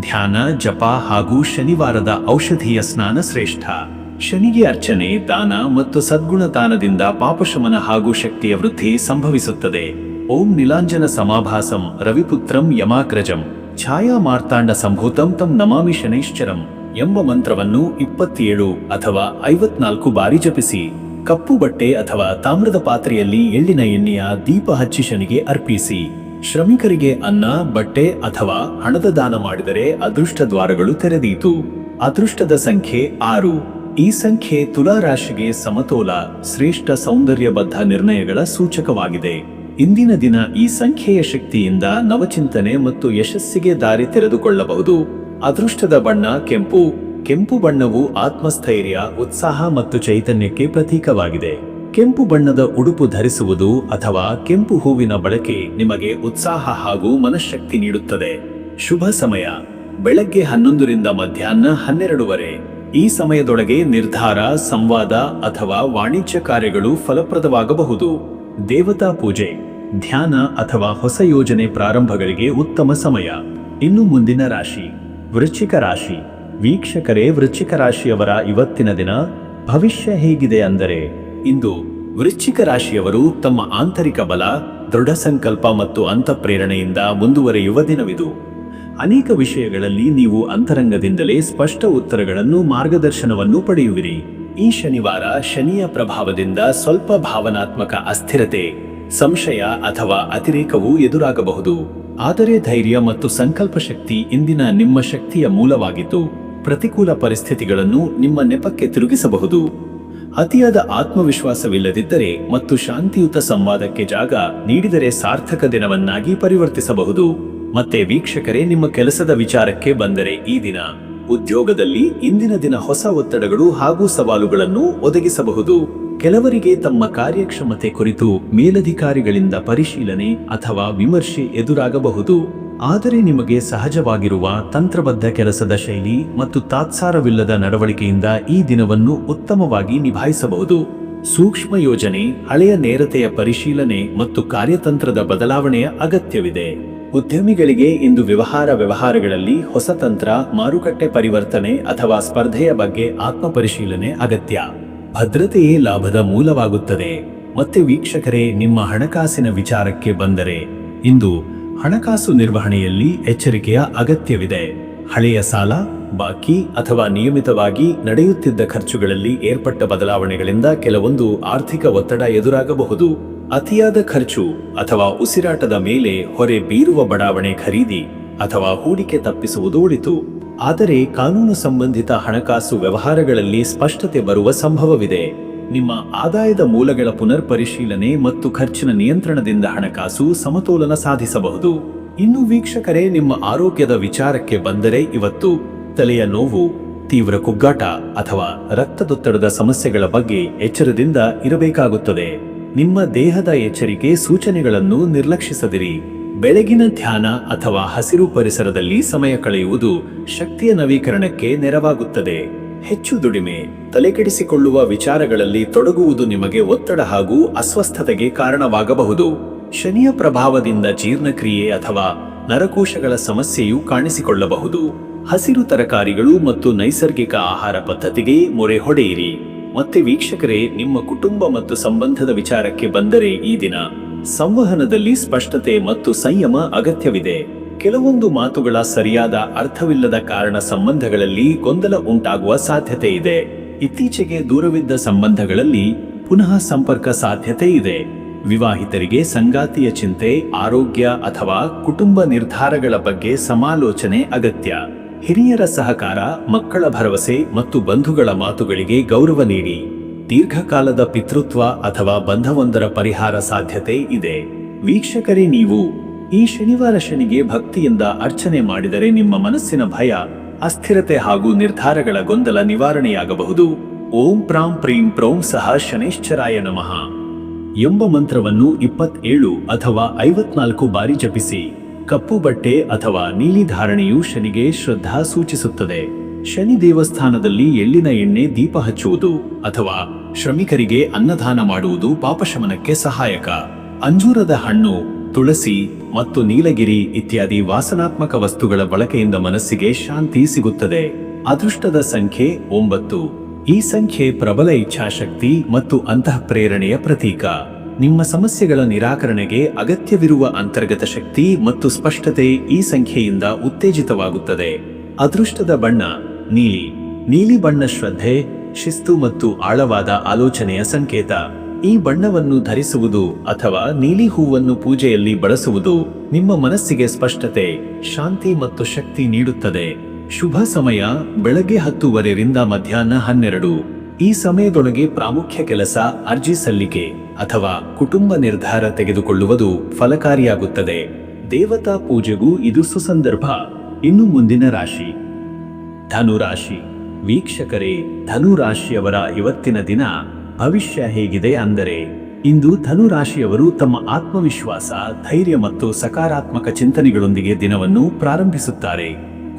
ಧ್ಯಾನ, ಜಪ ಹಾಗೂ ಶನಿವಾರದ ಔಷಧೀಯ ಸ್ನಾನ ಶ್ರೇಷ್ಠ. ಶನಿಗೆ ಅರ್ಚನೆ, ದಾನ ಮತ್ತು ಸದ್ಗುಣ ದಾನದಿಂದ ಪಾಪಶಮನ ಹಾಗೂ ಶಕ್ತಿಯ ವೃದ್ಧಿ ಸಂಭವಿಸುತ್ತದೆ. ಓಂ ನೀಲಾಂಜನ ಸಮಾಭಾಸಂ ರವಿಪುತ್ರಂ ಯಮಾಗ್ರಜಂ ಛಾಯಾ ಮಾರ್ತಾಂಡ ಸಂಭೂತಂ ತಂ ನಮಾಮಿ ಶನೈಶ್ಚರಂ ಎಂಬ ಮಂತ್ರವನ್ನು 27 ಅಥವಾ 54 ಬಾರಿ ಜಪಿಸಿ. ಕಪ್ಪು ಬಟ್ಟೆ ಅಥವಾ ತಾಮ್ರದ ಪಾತ್ರೆಯಲ್ಲಿ ಎಳ್ಳಿನ ಎಣ್ಣೆಯ ದೀಪ ಹಚ್ಚಿ ಶನಿಗೆ ಅರ್ಪಿಸಿ. ಶ್ರಮಿಕರಿಗೆ ಅನ್ನ, ಬಟ್ಟೆ ಅಥವಾ ಹಣದ ದಾನ ಮಾಡಿದರೆ ಅದೃಷ್ಟ ದ್ವಾರಗಳು ತೆರೆದೀತು. ಅದೃಷ್ಟದ ಸಂಖ್ಯೆ 6. ಈ ಸಂಖ್ಯೆ ತುಲಾ ರಾಶಿಗೆ ಸಮತೋಲ, ಶ್ರೇಷ್ಠ ಸೌಂದರ್ಯಬದ್ಧ ನಿರ್ಣಯಗಳ ಸೂಚಕವಾಗಿದೆ. ಇಂದಿನ ದಿನ ಈ ಸಂಖ್ಯೆಯ ಶಕ್ತಿಯಿಂದ ನವಚಿಂತನೆ ಮತ್ತು ಯಶಸ್ಸಿಗೆ ದಾರಿ ತೆರೆದುಕೊಳ್ಳಬಹುದು. ಅದೃಷ್ಟದ ಬಣ್ಣ ಕೆಂಪು. ಕೆಂಪು ಬಣ್ಣವು ಆತ್ಮಸ್ಥೈರ್ಯ, ಉತ್ಸಾಹ ಮತ್ತು ಚೈತನ್ಯಕ್ಕೆ ಪ್ರತೀಕವಾಗಿದೆ. ಕೆಂಪು ಬಣ್ಣದ ಉಡುಪು ಧರಿಸುವುದು ಅಥವಾ ಕೆಂಪು ಹೂವಿನ ಬಳಕೆ ನಿಮಗೆ ಉತ್ಸಾಹ ಹಾಗೂ ಮನಃಶಕ್ತಿ ನೀಡುತ್ತದೆ. ಶುಭ ಸಮಯ ಬೆಳಗ್ಗೆ 11 ರಿಂದ ಮಧ್ಯಾಹ್ನ 12 ಈ ಸಮಯದೊಳಗೆ ನಿರ್ಧಾರ, ಸಂವಾದ ಅಥವಾ ವಾಣಿಜ್ಯ ಕಾರ್ಯಗಳು ಫಲಪ್ರದವಾಗಬಹುದು. ದೇವತಾ ಪೂಜೆ, ಧ್ಯಾನ ಅಥವಾ ಹೊಸ ಯೋಜನೆ ಪ್ರಾರಂಭಗಳಿಗೆ ಉತ್ತಮ ಸಮಯ. ಇನ್ನು ಮುಂದಿನ ರಾಶಿ ವೃಶ್ಚಿಕ ರಾಶಿ. ವೀಕ್ಷಕರೇ, ವೃಶ್ಚಿಕ ರಾಶಿಯವರ ಇವತ್ತಿನ ದಿನ ಭವಿಷ್ಯ ಹೇಗಿದೆ ಅಂದರೆ, ಇಂದು ವೃಶ್ಚಿಕ ರಾಶಿಯವರು ತಮ್ಮ ಆಂತರಿಕ ಬಲ, ದೃಢ ಸಂಕಲ್ಪ ಮತ್ತು ಅಂತಃಪ್ರೇರಣೆಯಿಂದ ಮುಂದುವರಿಯುವ ದಿನವಿದು. ಅನೇಕ ವಿಷಯಗಳಲ್ಲಿ ನೀವು ಅಂತರಂಗದಿಂದಲೇ ಸ್ಪಷ್ಟ ಉತ್ತರಗಳನ್ನು, ಮಾರ್ಗದರ್ಶನವನ್ನು ಪಡೆಯುವಿರಿ. ಈ ಶನಿವಾರ ಶನಿಯ ಪ್ರಭಾವದಿಂದ ಸ್ವಲ್ಪ ಭಾವನಾತ್ಮಕ ಅಸ್ಥಿರತೆ, ಸಂಶಯ ಅಥವಾ ಅತಿರೇಕವು ಎದುರಾಗಬಹುದು. ಆದರೆ ಧೈರ್ಯ ಮತ್ತು ಸಂಕಲ್ಪ ಶಕ್ತಿ ಇಂದಿನ ನಿಮ್ಮ ಶಕ್ತಿಯ ಮೂಲವಾಗಿದ್ದು, ಪ್ರತಿಕೂಲ ಪರಿಸ್ಥಿತಿಗಳನ್ನು ನಿಮ್ಮ ನೆಪಕ್ಕೆ ತಿರುಗಿಸಬಹುದು. ಅತಿಯಾದ ಆತ್ಮವಿಶ್ವಾಸವಿಲ್ಲದಿದ್ದರೆ ಮತ್ತು ಶಾಂತಿಯುತ ಸಂವಾದಕ್ಕೆ ಜಾಗ ನೀಡಿದರೆ ಸಾರ್ಥಕ ದಿನವನ್ನಾಗಿ ಪರಿವರ್ತಿಸಬಹುದು. ಮತ್ತೆ ವೀಕ್ಷಕರೇ, ನಿಮ್ಮ ಕೆಲಸದ ವಿಚಾರಕ್ಕೆ ಬಂದರೆ, ಈ ದಿನ ಉದ್ಯೋಗದಲ್ಲಿ ಇಂದಿನ ದಿನ ಹೊಸ ಒತ್ತಡಗಳು ಹಾಗೂ ಸವಾಲುಗಳನ್ನು ಒದಗಿಸಬಹುದು. ಕೆಲವರಿಗೆ ತಮ್ಮ ಕಾರ್ಯಕ್ಷಮತೆ ಕುರಿತು ಮೇಲಧಿಕಾರಿಗಳಿಂದ ಪರಿಶೀಲನೆ ಅಥವಾ ವಿಮರ್ಶೆ ಎದುರಾಗಬಹುದು. ಆದರೆ ನಿಮಗೆ ಸಹಜವಾಗಿರುವ ತಂತ್ರಬದ್ಧ ಕೆಲಸದ ಶೈಲಿ ಮತ್ತು ತಾತ್ಸಾರವಿಲ್ಲದ ನಡವಳಿಕೆಯಿಂದ ಈ ದಿನವನ್ನು ಉತ್ತಮವಾಗಿ ನಿಭಾಯಿಸಬಹುದು. ಸೂಕ್ಷ್ಮ ಯೋಜನೆ, ಹಳೆಯ ನೇರತೆಯ ಪರಿಶೀಲನೆ ಮತ್ತು ಕಾರ್ಯತಂತ್ರದ ಬದಲಾವಣೆಯ ಅಗತ್ಯವಿದೆ. ಉದ್ಯಮಿಗಳಿಗೆ ಇಂದು ವ್ಯವಹಾರಗಳಲ್ಲಿ ಹೊಸ ತಂತ್ರ, ಮಾರುಕಟ್ಟೆ ಪರಿವರ್ತನೆ ಅಥವಾ ಸ್ಪರ್ಧೆಯ ಬಗ್ಗೆ ಆತ್ಮಪರಿಶೀಲನೆ ಅಗತ್ಯ. ಭದ್ರತೆಯೇ ಲಾಭದ ಮೂಲವಾಗುತ್ತದೆ. ಮತ್ತೆ ವೀಕ್ಷಕರೇ, ನಿಮ್ಮ ಹಣಕಾಸಿನ ವಿಚಾರಕ್ಕೆ ಬಂದರೆ, ಇಂದು ಹಣಕಾಸು ನಿರ್ವಹಣೆಯಲ್ಲಿ ಎಚ್ಚರಿಕೆಯ ಅಗತ್ಯವಿದೆ. ಹಳೆಯ ಸಾಲ, ಬಾಕಿ ಅಥವಾ ನಿಯಮಿತವಾಗಿ ನಡೆಯುತ್ತಿದ್ದ ಖರ್ಚುಗಳಲ್ಲಿ ಏರ್ಪಟ್ಟ ಬದಲಾವಣೆಗಳಿಂದ ಕೆಲವೊಂದು ಆರ್ಥಿಕ ಒತ್ತಡ ಎದುರಾಗಬಹುದು. ಅತಿಯಾದ ಖರ್ಚು ಅಥವಾ ಉಸಿರಾಟದ ಮೇಲೆ ಹೊರೆ ಬೀರುವ ಬಡಾವಣೆ ಖರೀದಿ ಅಥವಾ ಹೂಡಿಕೆ ತಪ್ಪಿಸುವುದು ಒಳಿತು. ಆದರೆ ಕಾನೂನು ಸಂಬಂಧಿತ ಹಣಕಾಸು ವ್ಯವಹಾರಗಳಲ್ಲಿ ಸ್ಪಷ್ಟತೆ ಬರುವ ಸಂಭವವಿದೆ. ನಿಮ್ಮ ಆದಾಯದ ಮೂಲಗಳ ಪುನರ್ ಪರಿಶೀಲನೆ ಮತ್ತು ಖರ್ಚಿನ ನಿಯಂತ್ರಣದಿಂದ ಹಣಕಾಸು ಸಮತೋಲನ ಸಾಧಿಸಬಹುದು. ಇನ್ನು ವೀಕ್ಷಕರೇ, ನಿಮ್ಮ ಆರೋಗ್ಯದ ವಿಚಾರಕ್ಕೆ ಬಂದರೆ ಇವತ್ತು ತಲೆಯ ನೋವು, ತೀವ್ರ ಕುಗ್ಗಾಟ ಅಥವಾ ರಕ್ತದೊತ್ತಡದ ಸಮಸ್ಯೆಗಳ ಬಗ್ಗೆ ಎಚ್ಚರದಿಂದ ಇರಬೇಕಾಗುತ್ತದೆ. ನಿಮ್ಮ ದೇಹದ ಎಚ್ಚರಿಕೆ ಸೂಚನೆಗಳನ್ನು ನಿರ್ಲಕ್ಷಿಸದಿರಿ. ಬೆಳಗಿನ ಧ್ಯಾನ ಅಥವಾ ಹಸಿರು ಪರಿಸರದಲ್ಲಿ ಸಮಯ ಕಳೆಯುವುದು ಶಕ್ತಿಯ ನವೀಕರಣಕ್ಕೆ ನೆರವಾಗುತ್ತದೆ. ಹೆಚ್ಚು ದುಡಿಮೆ, ತಲೆಕೆಡಿಸಿಕೊಳ್ಳುವ ವಿಚಾರಗಳಲ್ಲಿ ತೊಡಗುವುದು ನಿಮಗೆ ಒತ್ತಡ ಹಾಗೂ ಅಸ್ವಸ್ಥತೆಗೆ ಕಾರಣವಾಗಬಹುದು. ಶನಿಯ ಪ್ರಭಾವದಿಂದ ಜೀರ್ಣಕ್ರಿಯೆ ಅಥವಾ ನರಕೋಶಗಳ ಸಮಸ್ಯೆಯು ಕಾಣಿಸಿಕೊಳ್ಳಬಹುದು. ಹಸಿರು ತರಕಾರಿಗಳು ಮತ್ತು ನೈಸರ್ಗಿಕ ಆಹಾರ ಪದ್ಧತಿಗೆ ಮೊರೆ ಹೊಡೆಯಿರಿ. ಮತ್ತೆ ವೀಕ್ಷಕರೇ, ನಿಮ್ಮ ಕುಟುಂಬ ಮತ್ತು ಸಂಬಂಧದ ವಿಚಾರಕ್ಕೆ ಬಂದರೆ ಈ ದಿನ ಸಂವಹನದಲ್ಲಿ ಸ್ಪಷ್ಟತೆ ಮತ್ತು ಸಂಯಮ ಅಗತ್ಯವಿದೆ. ಕೆಲವೊಂದು ಮಾತುಗಳ ಸರಿಯಾದ ಅರ್ಥವಿಲ್ಲದ ಕಾರಣ ಸಂಬಂಧಗಳಲ್ಲಿ ಗೊಂದಲ ಉಂಟಾಗುವ ಸಾಧ್ಯತೆ ಇದೆ. ಇತ್ತೀಚೆಗೆ ದೂರವಿದ್ದ ಸಂಬಂಧಗಳಲ್ಲಿ ಪುನಃ ಸಂಪರ್ಕ ಸಾಧ್ಯತೆ ಇದೆ. ವಿವಾಹಿತರಿಗೆ ಸಂಗಾತಿಯ ಚಿಂತೆ, ಆರೋಗ್ಯ ಅಥವಾ ಕುಟುಂಬ ನಿರ್ಧಾರಗಳ ಬಗ್ಗೆ ಸಮಾಲೋಚನೆ ಅಗತ್ಯ. ಹಿರಿಯರ ಸಹಕಾರ, ಮಕ್ಕಳ ಭರವಸೆ ಮತ್ತು ಬಂಧುಗಳ ಮಾತುಗಳಿಗೆ ಗೌರವ ನೀಡಿ. ದೀರ್ಘಕಾಲದ ಪಿತೃತ್ವ ಅಥವಾ ಬಂಧವೊಂದರ ಪರಿಹಾರ ಸಾಧ್ಯತೆ ಇದೆ. ವೀಕ್ಷಕರೇ, ನೀವು ಈ ಶನಿವಾರ ಶನಿಗೆ ಭಕ್ತಿಯಿಂದ ಅರ್ಚನೆ ಮಾಡಿದರೆ ನಿಮ್ಮ ಮನಸ್ಸಿನ ಭಯ, ಅಸ್ಥಿರತೆ ಹಾಗೂ ನಿರ್ಧಾರಗಳ ಗೊಂದಲ ನಿವಾರಣೆಯಾಗಬಹುದು. ಓಂ ಪ್ರಾಂ ಪ್ರೀಂ ಪ್ರೌಂ ಸಹ ಶನೈಶ್ಚರಾಯ ನಮಃ ಎಂಬ ಮಂತ್ರವನ್ನು 27 ಅಥವಾ 54 ಬಾರಿ ಜಪಿಸಿ. ಕಪ್ಪು ಬಟ್ಟೆ ಅಥವಾ ನೀಲಿ ಧಾರಣೆಯು ಶನಿಗೆ ಶ್ರದ್ಧಾ ಸೂಚಿಸುತ್ತದೆ. ಶನಿ ದೇವಸ್ಥಾನದಲ್ಲಿ ಎಳ್ಳಿನ ಎಣ್ಣೆ ದೀಪ ಹಚ್ಚುವುದು ಅಥವಾ ಶ್ರಮಿಕರಿಗೆ ಅನ್ನದಾನ ಮಾಡುವುದು ಪಾಪಶಮನಕ್ಕೆ ಸಹಾಯಕ. ಅಂಜೂರದ ಹಣ್ಣು, ತುಳಸಿ ಮತ್ತು ನೀಲಗಿರಿ ಇತ್ಯಾದಿ ವಾಸನಾತ್ಮಕ ವಸ್ತುಗಳ ಬಳಕೆಯಿಂದ ಮನಸ್ಸಿಗೆ ಶಾಂತಿ ಸಿಗುತ್ತದೆ. ಅದೃಷ್ಟದ ಸಂಖ್ಯೆ 9. ಈ ಸಂಖ್ಯೆ ಪ್ರಬಲ ಇಚ್ಛಾಶಕ್ತಿ ಮತ್ತು ಅಂತಃಪ್ರೇರಣೆಯ ಪ್ರತೀಕ. ನಿಮ್ಮ ಸಮಸ್ಯೆಗಳ ನಿರಾಕರಣೆಗೆ ಅಗತ್ಯವಿರುವ ಅಂತರ್ಗತ ಶಕ್ತಿ ಮತ್ತು ಸ್ಪಷ್ಟತೆ ಈ ಸಂಖ್ಯೆಯಿಂದ ಉತ್ತೇಜಿತವಾಗುತ್ತದೆ. ಅದೃಷ್ಟದ ಬಣ್ಣ ನೀಲಿ. ನೀಲಿ ಬಣ್ಣ ಶ್ರದ್ಧೆ, ಶಿಸ್ತು ಮತ್ತು ಆಳವಾದ ಆಲೋಚನೆಯ ಸಂಕೇತ. ಈ ಬಣ್ಣವನ್ನು ಧರಿಸುವುದು ಅಥವಾ ನೀಲಿ ಹೂವನ್ನು ಪೂಜೆಯಲ್ಲಿ ಬಳಸುವುದು ನಿಮ್ಮ ಮನಸ್ಸಿಗೆ ಸ್ಪಷ್ಟತೆ, ಶಾಂತಿ ಮತ್ತು ಶಕ್ತಿ ನೀಡುತ್ತದೆ. ಶುಭ ಸಮಯ ಬೆಳಗ್ಗೆ 10:30 ರಿಂದ ಮಧ್ಯಾಹ್ನ 12. ಈ ಸಮಯದೊಳಗೆ ಪ್ರಾಮುಖ್ಯ ಕೆಲಸ, ಅರ್ಜಿ ಸಲ್ಲಿಕೆ ಅಥವಾ ಕುಟುಂಬ ನಿರ್ಧಾರ ತೆಗೆದುಕೊಳ್ಳುವುದು ಫಲಕಾರಿಯಾಗುತ್ತದೆ. ದೇವತಾ ಪೂಜೆಗೂ ಇದು ಸುಸಂದರ್ಭ. ಇನ್ನು ಮುಂದಿನ ರಾಶಿ ಧನುರಾಶಿ. ವೀಕ್ಷಕರೇ, ಧನುರಾಶಿಯವರ ಇವತ್ತಿನ ದಿನ ಭವಿಷ್ಯ ಹೇಗಿದೆ ಅಂದರೆ, ಇಂದು ಧನುರಾಶಿಯವರು ತಮ್ಮ ಆತ್ಮವಿಶ್ವಾಸ, ಧೈರ್ಯ ಮತ್ತು ಸಕಾರಾತ್ಮಕ ಚಿಂತನೆಗಳೊಂದಿಗೆ ದಿನವನ್ನು ಪ್ರಾರಂಭಿಸುತ್ತಾರೆ.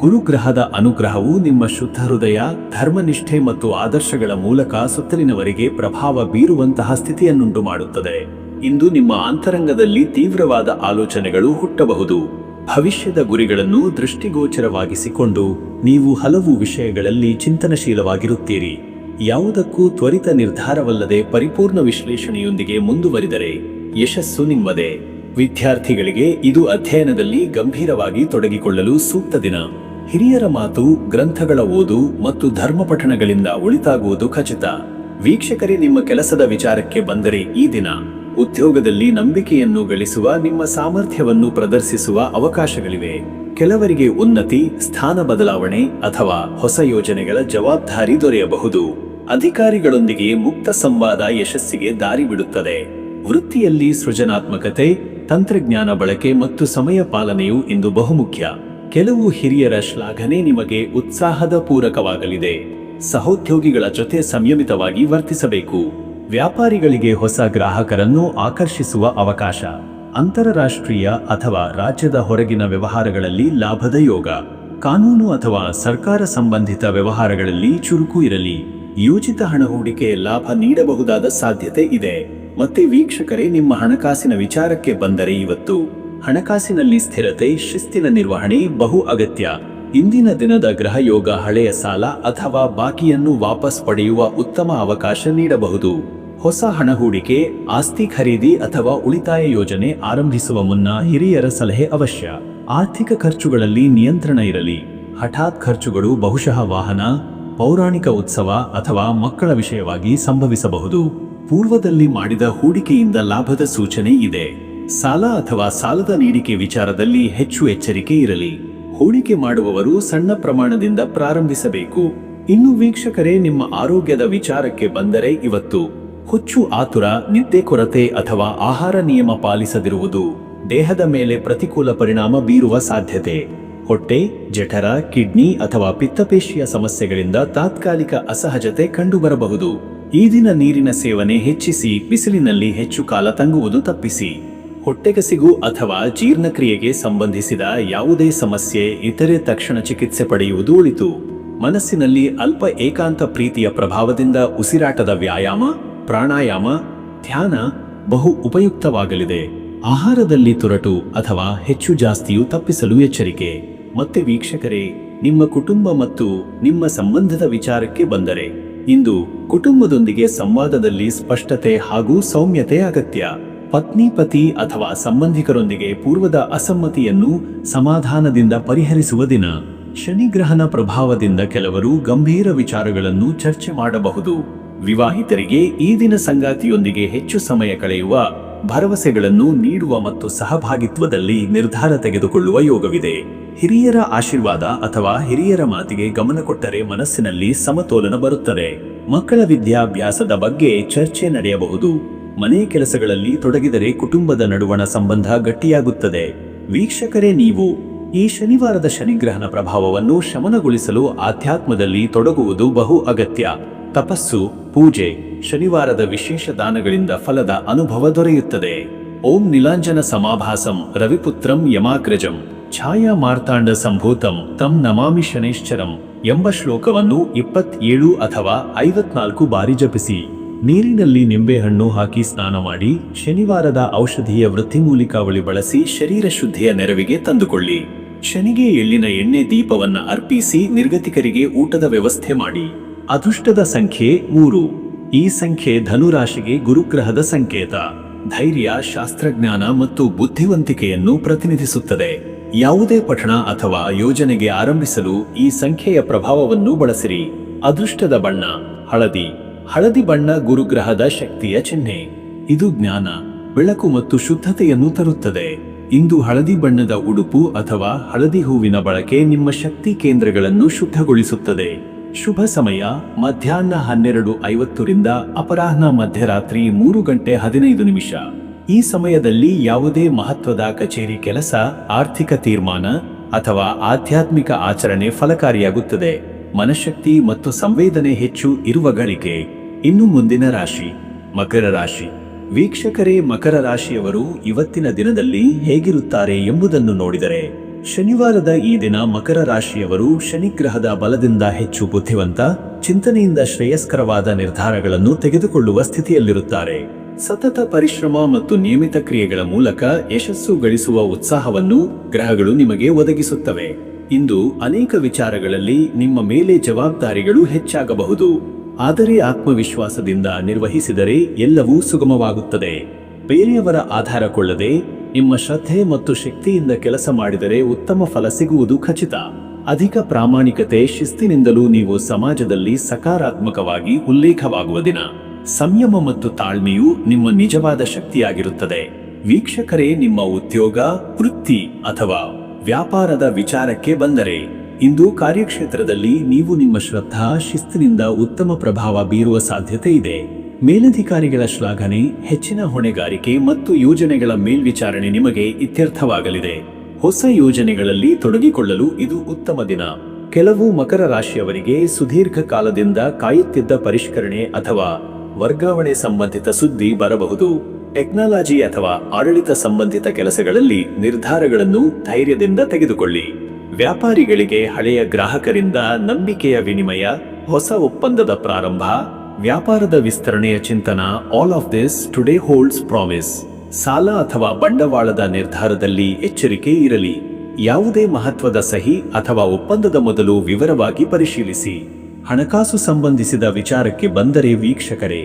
ಗುರುಗ್ರಹದ ಅನುಗ್ರಹವು ನಿಮ್ಮ ಶುದ್ಧ ಹೃದಯ, ಧರ್ಮನಿಷ್ಠೆ ಮತ್ತು ಆದರ್ಶಗಳ ಮೂಲಕ ಸುತ್ತಲಿನವರಿಗೆ ಪ್ರಭಾವ ಬೀರುವಂತಹ ಸ್ಥಿತಿಯನ್ನುಂಟು ಮಾಡುತ್ತದೆ. ಇಂದು ನಿಮ್ಮ ಅಂತರಂಗದಲ್ಲಿ ತೀವ್ರವಾದ ಆಲೋಚನೆಗಳು ಹುಟ್ಟಬಹುದು. ಭವಿಷ್ಯದ ಗುರಿಗಳನ್ನು ದೃಷ್ಟಿಗೋಚರವಾಗಿಸಿಕೊಂಡು ನೀವು ಹಲವು ವಿಷಯಗಳಲ್ಲಿ ಚಿಂತನಶೀಲವಾಗಿರುತ್ತೀರಿ. ಯಾವುದಕ್ಕೂ ತ್ವರಿತ ನಿರ್ಧಾರವಲ್ಲದೆ ಪರಿಪೂರ್ಣ ವಿಶ್ಲೇಷಣೆಯೊಂದಿಗೆ ಮುಂದುವರಿದರೆ ಯಶಸ್ಸು ನಿಮ್ಮದೇ. ವಿದ್ಯಾರ್ಥಿಗಳಿಗೆ ಇದು ಅಧ್ಯಯನದಲ್ಲಿ ಗಂಭೀರವಾಗಿ ತೊಡಗಿಕೊಳ್ಳಲು ಸೂಕ್ತ ದಿನ. ಹಿರಿಯರ ಮಾತು, ಗ್ರಂಥಗಳ ಓದು ಮತ್ತು ಧರ್ಮ ಪಠಣಗಳಿಂದ ಒಳಿತಾಗುವುದು ಖಚಿತ. ವೀಕ್ಷಕರೇ, ನಿಮ್ಮ ಕೆಲಸದ ವಿಚಾರಕ್ಕೆ ಬಂದರೆ ಈ ದಿನ ಉದ್ಯೋಗದಲ್ಲಿ ನಂಬಿಕೆಯನ್ನು ಗಳಿಸುವ ನಿಮ್ಮ ಸಾಮರ್ಥ್ಯವನ್ನು ಪ್ರದರ್ಶಿಸುವ ಅವಕಾಶಗಳಿವೆ. ಕೆಲವರಿಗೆ ಉನ್ನತಿ, ಸ್ಥಾನ ಬದಲಾವಣೆ ಅಥವಾ ಹೊಸ ಯೋಜನೆಗಳ ಜವಾಬ್ದಾರಿ ದೊರೆಯಬಹುದು. ಅಧಿಕಾರಿಗಳೊಂದಿಗೆ ಮುಕ್ತ ಸಂವಾದ ಯಶಸ್ಸಿಗೆ ದಾರಿ ಬಿಡುತ್ತದೆ. ವೃತ್ತಿಯಲ್ಲಿ ಸೃಜನಾತ್ಮಕತೆ, ತಂತ್ರಜ್ಞಾನ ಬಳಕೆ ಮತ್ತು ಸಮಯ ಪಾಲನೆಯು ಇಂದು ಬಹುಮುಖ್ಯ. ಕೆಲವು ಹಿರಿಯರ ಶ್ಲಾಘನೆ ನಿಮಗೆ ಉತ್ಸಾಹದ ಪೂರಕವಾಗಲಿದೆ. ಸಹೋದ್ಯೋಗಿಗಳ ಜೊತೆ ಸಂಯಮಿತವಾಗಿ ವರ್ತಿಸಬೇಕು. ವ್ಯಾಪಾರಿಗಳಿಗೆ ಹೊಸ ಗ್ರಾಹಕರನ್ನು ಆಕರ್ಷಿಸುವ ಅವಕಾಶ. ಅಂತಾರಾಷ್ಟ್ರೀಯ ಅಥವಾ ರಾಜ್ಯದ ಹೊರಗಿನ ವ್ಯವಹಾರಗಳಲ್ಲಿ ಲಾಭದ ಯೋಗ. ಕಾನೂನು ಅಥವಾ ಸರ್ಕಾರ ಸಂಬಂಧಿತ ವ್ಯವಹಾರಗಳಲ್ಲಿ ಚುರುಕು ಇರಲಿ. ಯೋಜಿತ ಹಣ ಹೂಡಿಕೆ ಲಾಭ ನೀಡಬಹುದಾದ ಸಾಧ್ಯತೆ ಇದೆ. ಮತ್ತೆ ವೀಕ್ಷಕರೇ, ನಿಮ್ಮ ಹಣಕಾಸಿನ ವಿಚಾರಕ್ಕೆ ಬಂದರೆ ಇವತ್ತು ಹಣಕಾಸಿನಲ್ಲಿ ಸ್ಥಿರತೆ, ಶಿಸ್ತಿನ ನಿರ್ವಹಣೆ ಬಹು ಅಗತ್ಯ. ಇಂದಿನ ದಿನದ ಗ್ರಹಯೋಗ ಹಳೆಯ ಸಾಲ ಅಥವಾ ಬಾಕಿಯನ್ನು ವಾಪಸ್ ಪಡೆಯುವ ಉತ್ತಮ ಅವಕಾಶ ನೀಡಬಹುದು. ಹೊಸ ಹಣ ಹೂಡಿಕೆ, ಆಸ್ತಿ ಖರೀದಿ ಅಥವಾ ಉಳಿತಾಯ ಯೋಜನೆ ಆರಂಭಿಸುವ ಮುನ್ನ ಹಿರಿಯರ ಸಲಹೆ ಅವಶ್ಯ. ಆರ್ಥಿಕ ಖರ್ಚುಗಳಲ್ಲಿ ನಿಯಂತ್ರಣ ಇರಲಿ. ಹಠಾತ್ ಖರ್ಚುಗಳು ಬಹುಶಃ ವಾಹನ, ಪೌರಾಣಿಕ ಉತ್ಸವ ಅಥವಾ ಮಕ್ಕಳ ವಿಷಯವಾಗಿ ಸಂಭವಿಸಬಹುದು. ಪೂರ್ವದಲ್ಲಿ ಮಾಡಿದ ಹೂಡಿಕೆಯಿಂದ ಲಾಭದ ಸೂಚನೆ ಇದೆ. ಸಾಲ ಅಥವಾ ಸಾಲದ ನೀಡಿಕೆ ವಿಚಾರದಲ್ಲಿ ಹೆಚ್ಚು ಎಚ್ಚರಿಕೆ ಇರಲಿ. ಹೂಡಿಕೆ ಮಾಡುವವರು ಸಣ್ಣ ಪ್ರಮಾಣದಿಂದ ಪ್ರಾರಂಭಿಸಬೇಕು. ಇನ್ನು ವೀಕ್ಷಕರೇ, ನಿಮ್ಮ ಆರೋಗ್ಯದ ವಿಚಾರಕ್ಕೆ ಬಂದರೆ ಇವತ್ತು ಹುಚ್ಚು ಆತುರ, ನಿದ್ದೆ ಕೊರತೆ ಅಥವಾ ಆಹಾರ ನಿಯಮ ಪಾಲಿಸದಿರುವುದು ದೇಹದ ಮೇಲೆ ಪ್ರತಿಕೂಲ ಪರಿಣಾಮ ಬೀರುವ ಸಾಧ್ಯತೆ. ಹೊಟ್ಟೆ, ಜಠರ, ಕಿಡ್ನಿ ಅಥವಾ ಪಿತ್ತಪೇಶಿಯ ಸಮಸ್ಯೆಗಳಿಂದ ತಾತ್ಕಾಲಿಕ ಅಸಹಜತೆ ಕಂಡುಬರಬಹುದು. ಈ ದಿನ ನೀರಿನ ಸೇವನೆ ಹೆಚ್ಚಿಸಿ, ಬಿಸಿಲಿನಲ್ಲಿ ಹೆಚ್ಚು ಕಾಲ ತಂಗುವುದು ತಪ್ಪಿಸಿ. ಹೊಟ್ಟೆಗಸಿಗು ಅಥವಾ ಜೀರ್ಣಕ್ರಿಯೆಗೆ ಸಂಬಂಧಿಸಿದ ಯಾವುದೇ ಸಮಸ್ಯೆ ಇತರೆ ತಕ್ಷಣ ಚಿಕಿತ್ಸೆ ಪಡೆಯುವುದು ಒಳಿತು. ಮನಸ್ಸಿನಲ್ಲಿ ಅಲ್ಪ ಏಕಾಂತ ಪ್ರೀತಿಯ ಪ್ರಭಾವದಿಂದ ಉಸಿರಾಟದ ವ್ಯಾಯಾಮ, ಪ್ರಾಣಾಯಾಮ, ಧ್ಯಾನ ಬಹು ಉಪಯುಕ್ತವಾಗಲಿದೆ. ಆಹಾರದಲ್ಲಿ ತುರಟು ಅಥವಾ ಹೆಚ್ಚು ಜಾಸ್ತಿಯು ತಪ್ಪಿಸಲು ಎಚ್ಚರಿಕೆ. ಮತ್ತೆ ವೀಕ್ಷಕರೇ, ನಿಮ್ಮ ಕುಟುಂಬ ಮತ್ತು ನಿಮ್ಮ ಸಂಬಂಧದ ವಿಚಾರಕ್ಕೆ ಬಂದರೆ ಇಂದು ಕುಟುಂಬದೊಂದಿಗೆ ಸಂವಾದದಲ್ಲಿ ಸ್ಪಷ್ಟತೆ ಹಾಗೂ ಸೌಮ್ಯತೆ ಅಗತ್ಯ. ಪತ್ನಿ, ಪತಿ ಅಥವಾ ಸಂಬಂಧಿಕರೊಂದಿಗೆ ಪೂರ್ವದ ಅಸಮ್ಮತಿಯನ್ನು ಸಮಾಧಾನದಿಂದ ಪರಿಹರಿಸುವ ದಿನ. ಶನಿಗ್ರಹನ ಪ್ರಭಾವದಿಂದ ಕೆಲವರು ಗಂಭೀರ ವಿಚಾರಗಳನ್ನು ಚರ್ಚೆ ಮಾಡಬಹುದು. ವಿವಾಹಿತರಿಗೆ ಈ ದಿನ ಸಂಗಾತಿಯೊಂದಿಗೆ ಹೆಚ್ಚು ಸಮಯ ಕಳೆಯುವ, ಭರವಸೆಗಳನ್ನು ನೀಡುವ ಮತ್ತು ಸಹಭಾಗಿತ್ವದಲ್ಲಿ ನಿರ್ಧಾರ ತೆಗೆದುಕೊಳ್ಳುವ ಯೋಗವಿದೆ. ಹಿರಿಯರ ಆಶೀರ್ವಾದ ಅಥವಾ ಹಿರಿಯರ ಮಾತಿಗೆ ಗಮನ ಕೊಟ್ಟರೆ ಮನಸ್ಸಿನಲ್ಲಿ ಸಮತೋಲನ ಬರುತ್ತದೆ. ಮಕ್ಕಳ ವಿದ್ಯಾಭ್ಯಾಸದ ಬಗ್ಗೆ ಚರ್ಚೆ ನಡೆಯಬಹುದು. ಮನೆ ಕೆಲಸಗಳಲ್ಲಿ ತೊಡಗಿದರೆ ಕುಟುಂಬದ ನಡುವಣ ಸಂಬಂಧ ಗಟ್ಟಿಯಾಗುತ್ತದೆ. ವೀಕ್ಷಕರೇ, ನೀವು ಈ ಶನಿವಾರದ ಶನಿಗ್ರಹನ ಪ್ರಭಾವವನ್ನು ಶಮನಗೊಳಿಸಲು ಆಧ್ಯಾತ್ಮದಲ್ಲಿ ತೊಡಗುವುದು ಬಹು ಅಗತ್ಯ. ತಪಸ್ಸು, ಪೂಜೆ, ಶನಿವಾರದ ವಿಶೇಷ ದಾನಗಳಿಂದ ಫಲದ ಅನುಭವ ದೊರೆಯುತ್ತದೆ. ಓಂ ನೀಲಾಂಜನ ಸಮಾಭಾಸಂ ರವಿಪುತ್ರಂ ಯಮಾಗ್ರಜಂ ಛಾಯಾ ಮಾರ್ತಾಂಡ ಸಂಭೂತಂ ತಂ ನಮಾಮಿ ಶನೈಶ್ಚರಂ ಎಂಬ ಶ್ಲೋಕವನ್ನು 27 ಅಥವಾ 54 ಬಾರಿ ಜಪಿಸಿ. ನೀರಿನಲ್ಲಿ ನಿಂಬೆಹಣ್ಣು ಹಾಕಿ ಸ್ನಾನ ಮಾಡಿ ಶನಿವಾರದ ಔಷಧೀಯ ವೃತ್ತಿಮೂಲಿಕಾವಳಿ ಬಳಸಿ ಶರೀರ ಶುದ್ಧಿಯ ನೆರವಿಗೆ ತಂದುಕೊಳ್ಳಿ. ಶನಿಗೆ ಎಳ್ಳಿನ ಎಣ್ಣೆ ದೀಪವನ್ನ ಅರ್ಪಿಸಿ ನಿರ್ಗತಿಕರಿಗೆ ಊಟದ ವ್ಯವಸ್ಥೆ ಮಾಡಿ. ಅದೃಷ್ಟದ ಸಂಖ್ಯೆ 3. ಈ ಸಂಖ್ಯೆ ಧನುರಾಶಿಗೆ ಗುರುಗ್ರಹದ ಸಂಕೇತ. ಧೈರ್ಯ, ಶಾಸ್ತ್ರಜ್ಞಾನ ಮತ್ತು ಬುದ್ಧಿವಂತಿಕೆಯನ್ನು ಪ್ರತಿನಿಧಿಸುತ್ತದೆ. ಯಾವುದೇ ಪಠಣ ಅಥವಾ ಯೋಜನೆಗೆ ಆರಂಭಿಸಲು ಈ ಸಂಖ್ಯೆಯ ಪ್ರಭಾವವನ್ನು ಬಳಸಿರಿ. ಅದೃಷ್ಟದ ಬಣ್ಣ ಹಳದಿ. ಹಳದಿ ಬಣ್ಣ ಗುರುಗ್ರಹದ ಶಕ್ತಿಯ ಚಿಹ್ನೆ. ಇದು ಜ್ಞಾನ, ಬೆಳಕು ಮತ್ತು ಶುದ್ಧತೆಯನ್ನು ತರುತ್ತದೆ. ಇಂದು ಹಳದಿ ಬಣ್ಣದ ಉಡುಪು ಅಥವಾ ಹಳದಿ ಹೂವಿನ ಬಳಕೆ ನಿಮ್ಮ ಶಕ್ತಿ ಕೇಂದ್ರಗಳನ್ನು ಶುದ್ಧಗೊಳಿಸುತ್ತದೆ. ಶುಭ ಸಮಯ ಮಧ್ಯಾಹ್ನ 12:50 ರಿಂದ ಅಪರಾಹ್ನ ಮಧ್ಯರಾತ್ರಿ 3:15. ಈ ಸಮಯದಲ್ಲಿ ಯಾವುದೇ ಮಹತ್ವದ ಕಚೇರಿ ಕೆಲಸ, ಆರ್ಥಿಕ ತೀರ್ಮಾನ ಅಥವಾ ಆಧ್ಯಾತ್ಮಿಕ ಆಚರಣೆ ಫಲಕಾರಿಯಾಗುತ್ತದೆ. ಮನಶಕ್ತಿ ಮತ್ತು ಸಂವೇದನೆ ಹೆಚ್ಚು ಇರುವ ಗಳಿಕೆ. ಇನ್ನು ಮುಂದಿನ ರಾಶಿ ಮಕರ ರಾಶಿ. ವೀಕ್ಷಕರೇ, ಮಕರ ರಾಶಿಯವರು ಇವತ್ತಿನ ದಿನದಲ್ಲಿ ಹೇಗಿರುತ್ತಾರೆ ಎಂಬುದನ್ನು ನೋಡಿದರೆ, ಶನಿವಾರದ ಈ ದಿನ ಮಕರ ರಾಶಿಯವರು ಶನಿಗ್ರಹದ ಬಲದಿಂದ ಹೆಚ್ಚು ಬುದ್ಧಿವಂತ, ಚಿಂತನೆಯಿಂದ ಶ್ರೇಯಸ್ಕರವಾದ ನಿರ್ಧಾರಗಳನ್ನು ತೆಗೆದುಕೊಳ್ಳುವ ಸ್ಥಿತಿಯಲ್ಲಿರುತ್ತಾರೆ. ಸತತ ಪರಿಶ್ರಮ ಮತ್ತು ನಿಯಮಿತ ಕ್ರಿಯೆಗಳ ಮೂಲಕ ಯಶಸ್ಸು ಗಳಿಸುವ ಉತ್ಸಾಹವನ್ನು ಗ್ರಹಗಳು ನಿಮಗೆ ಒದಗಿಸುತ್ತವೆ. ಇಂದು ಅನೇಕ ವಿಚಾರಗಳಲ್ಲಿ ನಿಮ್ಮ ಮೇಲೆ ಜವಾಬ್ದಾರಿಗಳು ಹೆಚ್ಚಾಗಬಹುದು. ಆದರೆ ಆತ್ಮವಿಶ್ವಾಸದಿಂದ ನಿರ್ವಹಿಸಿದರೆ ಎಲ್ಲವೂ ಸುಗಮವಾಗುತ್ತದೆ. ಬೇರೆಯವರ ಆಧಾರ ಕೊಳ್ಳದೆ ನಿಮ್ಮ ಶ್ರದ್ಧೆ ಮತ್ತು ಶಕ್ತಿಯಿಂದ ಕೆಲಸ ಮಾಡಿದರೆ ಉತ್ತಮ ಫಲ ಸಿಗುವುದು ಖಚಿತ. ಅಧಿಕ ಪ್ರಾಮಾಣಿಕತೆ, ಶಿಸ್ತಿನಿಂದಲೂ ನೀವು ಸಮಾಜದಲ್ಲಿ ಸಕಾರಾತ್ಮಕವಾಗಿ ಉಲ್ಲೇಖವಾಗುವ ದಿನ. ಸಂಯಮ ಮತ್ತು ತಾಳ್ಮೆಯು ನಿಮ್ಮ ನಿಜವಾದ ಶಕ್ತಿಯಾಗಿರುತ್ತದೆ. ವೀಕ್ಷಕರೇ, ನಿಮ್ಮ ಉದ್ಯೋಗ, ವೃತ್ತಿ ಅಥವಾ ವ್ಯಾಪಾರದ ವಿಚಾರಕ್ಕೆ ಬಂದರೆ, ಇಂದು ಕಾರ್ಯಕ್ಷೇತ್ರದಲ್ಲಿ ನೀವು ನಿಮ್ಮ ಶ್ರದ್ಧಾ, ಶಿಸ್ತಿನಿಂದ ಉತ್ತಮ ಪ್ರಭಾವ ಬೀರುವ ಸಾಧ್ಯತೆ ಇದೆ. ಮೇಲಧಿಕಾರಿಗಳ ಶ್ಲಾಘನೆ, ಹೆಚ್ಚಿನ ಹೊಣೆಗಾರಿಕೆ ಮತ್ತು ಯೋಜನೆಗಳ ಮೇಲ್ವಿಚಾರಣೆ ನಿಮಗೆ ಇತ್ಯರ್ಥವಾಗಲಿದೆ. ಹೊಸ ಯೋಜನೆಗಳಲ್ಲಿ ತೊಡಗಿಕೊಳ್ಳಲು ಇದು ಉತ್ತಮ ದಿನ. ಕೆಲವು ಮಕರ ರಾಶಿಯವರಿಗೆ ಸುದೀರ್ಘ ಕಾಲದಿಂದ ಕಾಯುತ್ತಿದ್ದ ಪರಿಷ್ಕರಣೆ ಅಥವಾ ವರ್ಗಾವಣೆ ಸಂಬಂಧಿತ ಸುದ್ದಿ ಬರಬಹುದು. ಟೆಕ್ನಾಲಜಿ ಅಥವಾ ಆಡಳಿತ ಸಂಬಂಧಿತ ಕೆಲಸಗಳಲ್ಲಿ ನಿರ್ಧಾರಗಳನ್ನು ಧೈರ್ಯದಿಂದ ತೆಗೆದುಕೊಳ್ಳಿ. ವ್ಯಾಪಾರಿಗಳಿಗೆ ಹಳೆಯ ಗ್ರಾಹಕರಿಂದ ನಂಬಿಕೆಯ ವಿನಿಮಯ, ಹೊಸ ಒಪ್ಪಂದದ ಪ್ರಾರಂಭ, ವ್ಯಾಪಾರದ ವಿಸ್ತರಣೆಯ ಚಿಂತನ. All of this today holds promise. ಸಾಲ ಅಥವಾ ಬಂಡವಾಳದ ನಿರ್ಧಾರದಲ್ಲಿ ಎಚ್ಚರಿಕೆ ಇರಲಿ. ಯಾವುದೇ ಮಹತ್ವದ ಸಹಿ ಅಥವಾ ಒಪ್ಪಂದದ ಮೊದಲು ವಿವರವಾಗಿ ಪರಿಶೀಲಿಸಿ. ಹಣಕಾಸು ಸಂಬಂಧಿಸಿದ ವಿಚಾರಕ್ಕೆ ಬಂದರೆ ವೀಕ್ಷಕರೇ,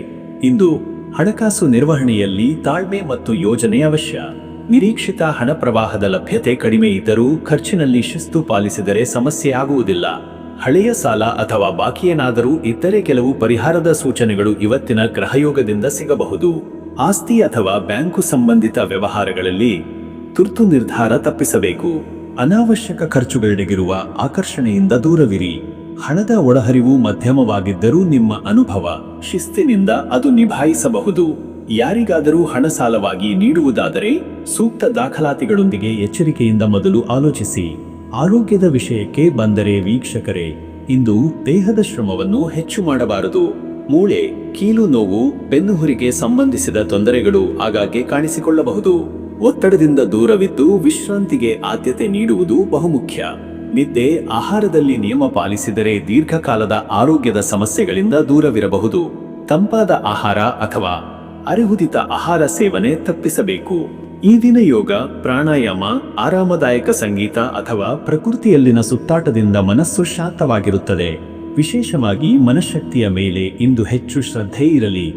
ಇಂದು ಹಣಕಾಸು ನಿರ್ವಹಣೆಯಲ್ಲಿ ತಾಳ್ಮೆ ಮತ್ತು ಯೋಜನೆ ಅವಶ್ಯ. ನಿರೀಕ್ಷಿತ ಹಣ ಪ್ರವಾಹದ ಲಭ್ಯತೆ ಕಡಿಮೆ ಇದ್ದರೂ ಖರ್ಚಿನಲ್ಲಿ ಶಿಸ್ತು ಪಾಲಿಸಿದರೆ ಸಮಸ್ಯೆ ಆಗುವುದಿಲ್ಲ. ಹಳೆಯ ಸಾಲ ಅಥವಾ ಬಾಕಿಯೇನಾದರೂ ಇದ್ದರೆ ಕೆಲವು ಪರಿಹಾರದ ಸೂಚನೆಗಳು ಇವತ್ತಿನ ಗ್ರಹಯೋಗದಿಂದ ಸಿಗಬಹುದು. ಆಸ್ತಿ ಅಥವಾ ಬ್ಯಾಂಕು ಸಂಬಂಧಿತ ವ್ಯವಹಾರಗಳಲ್ಲಿ ತುರ್ತು ನಿರ್ಧಾರ ತಪ್ಪಿಸಬೇಕು. ಅನಾವಶ್ಯಕ ಖರ್ಚುಗಳೆಡೆಗಿರುವ ಆಕರ್ಷಣೆಯಿಂದ ದೂರವಿರಿ. ಹಣದ ಒಳಹರಿವು ಮಧ್ಯಮವಾಗಿದ್ದರೂ ನಿಮ್ಮ ಅನುಭವ, ಶಿಸ್ತಿನಿಂದ ಅದು ನಿಭಾಯಿಸಬಹುದು. ಯಾರಿಗಾದರೂ ಹಣ ಸಾಲವಾಗಿ ನೀಡುವುದಾದರೆ ಸೂಕ್ತ ದಾಖಲಾತಿಗಳೊಂದಿಗೆ ಎಚ್ಚರಿಕೆಯಿಂದ ಮೊದಲು ಆಲೋಚಿಸಿ. ಆರೋಗ್ಯದ ವಿಷಯಕ್ಕೆ ಬಂದರೆ ವೀಕ್ಷಕರೇ, ಇಂದು ದೇಹದ ಶ್ರಮವನ್ನು ಹೆಚ್ಚು ಮಾಡಬಾರದು. ಮೂಳೆ, ಕೀಲು ನೋವು, ಬೆನ್ನುಹುರಿಗೆ ಸಂಬಂಧಿಸಿದ ತೊಂದರೆಗಳು ಆಗಾಗ್ಗೆ ಕಾಣಿಸಿಕೊಳ್ಳಬಹುದು. ಒತ್ತಡದಿಂದ ದೂರವಿದ್ದು ವಿಶ್ರಾಂತಿಗೆ ಆದ್ಯತೆ ನೀಡುವುದು ಬಹುಮುಖ್ಯ. ನಿದ್ದೆ, ಆಹಾರದಲ್ಲಿ ನಿಯಮ ಪಾಲಿಸಿದರೆ ದೀರ್ಘಕಾಲದ ಆರೋಗ್ಯದ ಸಮಸ್ಯೆಗಳಿಂದ ದೂರವಿರಬಹುದು. ತಂಪಾದ ಆಹಾರ ಅಥವಾ ಅರೆಹುದಿತ ಆಹಾರ ಸೇವನೆ ತಪ್ಪಿಸಬೇಕು. ಈ ದಿನ ಯೋಗ, ಪ್ರಾಣಾಯಾಮ, ಆರಾಮದಾಯಕ ಸಂಗೀತ ಅಥವಾ ಪ್ರಕೃತಿಯಲ್ಲಿನ ಸುತ್ತಾಟದಿಂದ ಮನಸ್ಸು ಶಾಂತವಾಗಿರುತ್ತದೆ. ವಿಶೇಷವಾಗಿ ಮನಃಶಕ್ತಿಯ ಮೇಲೆ ಇಂದು ಹೆಚ್ಚು ಶ್ರದ್ಧೆ ಇರಲಿ.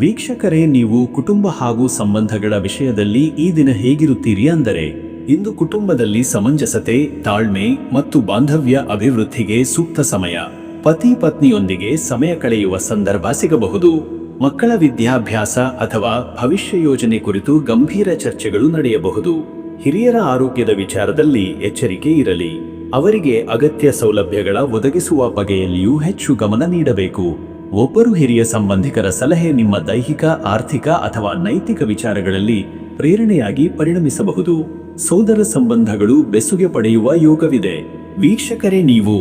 ವೀಕ್ಷಕರೇ, ನೀವು ಕುಟುಂಬ ಹಾಗೂ ಸಂಬಂಧಗಳ ವಿಷಯದಲ್ಲಿ ಈ ದಿನ ಹೇಗಿರುತ್ತೀರಿ ಅಂದರೆ, ಇಂದು ಕುಟುಂಬದಲ್ಲಿ ಸಮಂಜಸತೆ, ತಾಳ್ಮೆ ಮತ್ತು ಬಾಂಧವ್ಯ ಅಭಿವೃದ್ಧಿಗೆ ಸೂಕ್ತ ಸಮಯ. ಪತಿ ಪತ್ನಿಯೊಂದಿಗೆ ಸಮಯ ಕಳೆಯುವ ಸಂದರ್ಭ ಸಿಗಬಹುದು. ಮಕ್ಕಳ ವಿದ್ಯಾಭ್ಯಾಸ ಅಥವಾ ಭವಿಷ್ಯ ಯೋಜನೆ ಕುರಿತು ಗಂಭೀರ ಚರ್ಚೆಗಳು ನಡೆಯಬಹುದು. ಹಿರಿಯರ ಆರೋಗ್ಯದ ವಿಚಾರದಲ್ಲಿ ಎಚ್ಚರಿಕೆ ಇರಲಿ. ಅವರಿಗೆ ಅಗತ್ಯ ಸೌಲಭ್ಯಗಳ ಒದಗಿಸುವ ಬಗೆಯಲ್ಲಿಯೂ ಹೆಚ್ಚು ಗಮನ ನೀಡಬೇಕು. ಒಬ್ಬರು ಹಿರಿಯ ಸಂಬಂಧಿಕರ ಸಲಹೆ ನಿಮ್ಮ ದೈಹಿಕ, ಆರ್ಥಿಕ ಅಥವಾ ನೈತಿಕ ವಿಚಾರಗಳಲ್ಲಿ ಪ್ರೇರಣೆಯಾಗಿ ಪರಿಣಮಿಸಬಹುದು. ಸೋದರ ಸಂಬಂಧಗಳು ಬೆಸುಗೆ ಪಡೆಯುವ ಯೋಗವಿದೆ. ವೀಕ್ಷಕರೇ, ನೀವು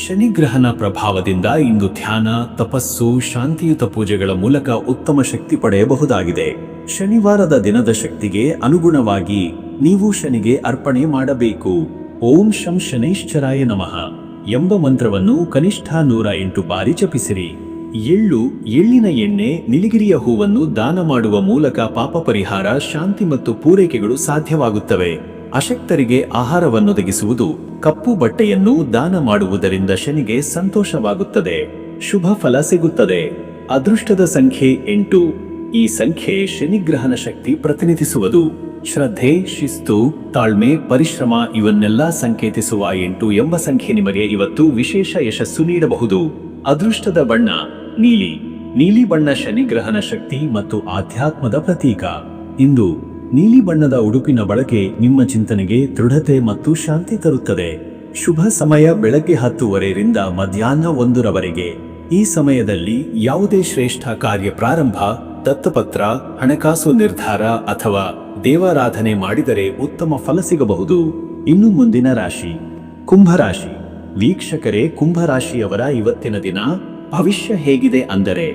ಶನಿಗ್ರಹನ ಪ್ರಭಾವದಿಂದ ಇಂದು ಧ್ಯಾನ, ತಪಸ್ಸು, ಶಾಂತಿಯುತ ಪೂಜೆಗಳ ಮೂಲಕ ಉತ್ತಮ ಶಕ್ತಿ ಪಡೆಯಬಹುದಾಗಿದೆ. ಶನಿವಾರದ ದಿನದ ಶಕ್ತಿಗೆ ಅನುಗುಣವಾಗಿ ನೀವು ಶನಿಗೆ ಅರ್ಪಣೆ ಮಾಡಬೇಕು. ಓಂ ಶಂ ಶನೈಶ್ಚರಾಯ ನಮಃ ಎಂಬ ಮಂತ್ರವನ್ನು ಕನಿಷ್ಠ 108 ಬಾರಿ ಜಪಿಸಿರಿ. ಎಳ್ಳು, ಎಳ್ಳಿನ ಎಣ್ಣೆ, ನೀಲಗಿರಿಯ ಹೂವನ್ನು ದಾನ ಮಾಡುವ ಮೂಲಕ ಪಾಪ ಪರಿಹಾರ, ಶಾಂತಿ ಮತ್ತು ಪೂರೈಕೆಗಳು ಸಾಧ್ಯವಾಗುತ್ತವೆ. ಅಶಕ್ತರಿಗೆ ಆಹಾರವನ್ನೊದಗಿಸುವುದು, ಕಪ್ಪು ಬಟ್ಟೆಯನ್ನು ದಾನ ಮಾಡುವುದರಿಂದ ಶನಿಗೆ ಸಂತೋಷವಾಗುತ್ತದೆ, ಶುಭ ಫಲ ಸಿಗುತ್ತದೆ. ಅದೃಷ್ಟದ ಸಂಖ್ಯೆ 8. ಈ ಸಂಖ್ಯೆ ಶನಿಗ್ರಹನ ಶಕ್ತಿ ಪ್ರತಿನಿಧಿಸುವುದು. ಶ್ರದ್ಧೆ, ಶಿಸ್ತು, ತಾಳ್ಮೆ, ಪರಿಶ್ರಮ ಇವನ್ನೆಲ್ಲ ಸಂಕೇತಿಸುವ 8 ಎಂಬ ಸಂಖ್ಯೆ ನಿಮಗೆ ಇವತ್ತು ವಿಶೇಷ ಯಶಸ್ಸು ನೀಡಬಹುದು. ಅದೃಷ್ಟದ ಬಣ್ಣ ನೀಲಿ. ನೀಲಿ ಬಣ್ಣ ಶನಿಗ್ರಹನ ಶಕ್ತಿ ಮತ್ತು ಆಧ್ಯಾತ್ಮದ ಪ್ರತೀಕ. ಇಂದು ನೀಲಿ ಬಣ್ಣದ ಉಡುಪಿನ ಬಳಕೆ ನಿಮ್ಮ ಚಿಂತನೆಗೆ ದೃಢತೆ ಮತ್ತು ಶಾಂತಿ ತರುತ್ತದೆ. ಶುಭ ಸಮಯ ಬೆಳಗ್ಗೆ 10:30ರಿಂದ ಮಧ್ಯಾಹ್ನ 1ರವರೆಗೆ. ಈ ಸಮಯದಲ್ಲಿ ಯಾವುದೇ ಶ್ರೇಷ್ಠ ಕಾರ್ಯ ಪ್ರಾರಂಭ, ದತ್ತಪತ್ರ, ಹಣಕಾಸು ನಿರ್ಧಾರ ಅಥವಾ ದೇವಾರಾಧನೆ ಮಾಡಿದರೆ ಉತ್ತಮ ಫಲ ಸಿಗಬಹುದು. ಇನ್ನು ಮುಂದಿನ ರಾಶಿ ಕುಂಭರಾಶಿ. ವೀಕ್ಷಕರೇ, ಕುಂಭರಾಶಿಯವರ ಇವತ್ತಿನ ದಿನ ಭವಿಷ್ಯ ಹೇಗಿದೆ ಅಂದರೆ,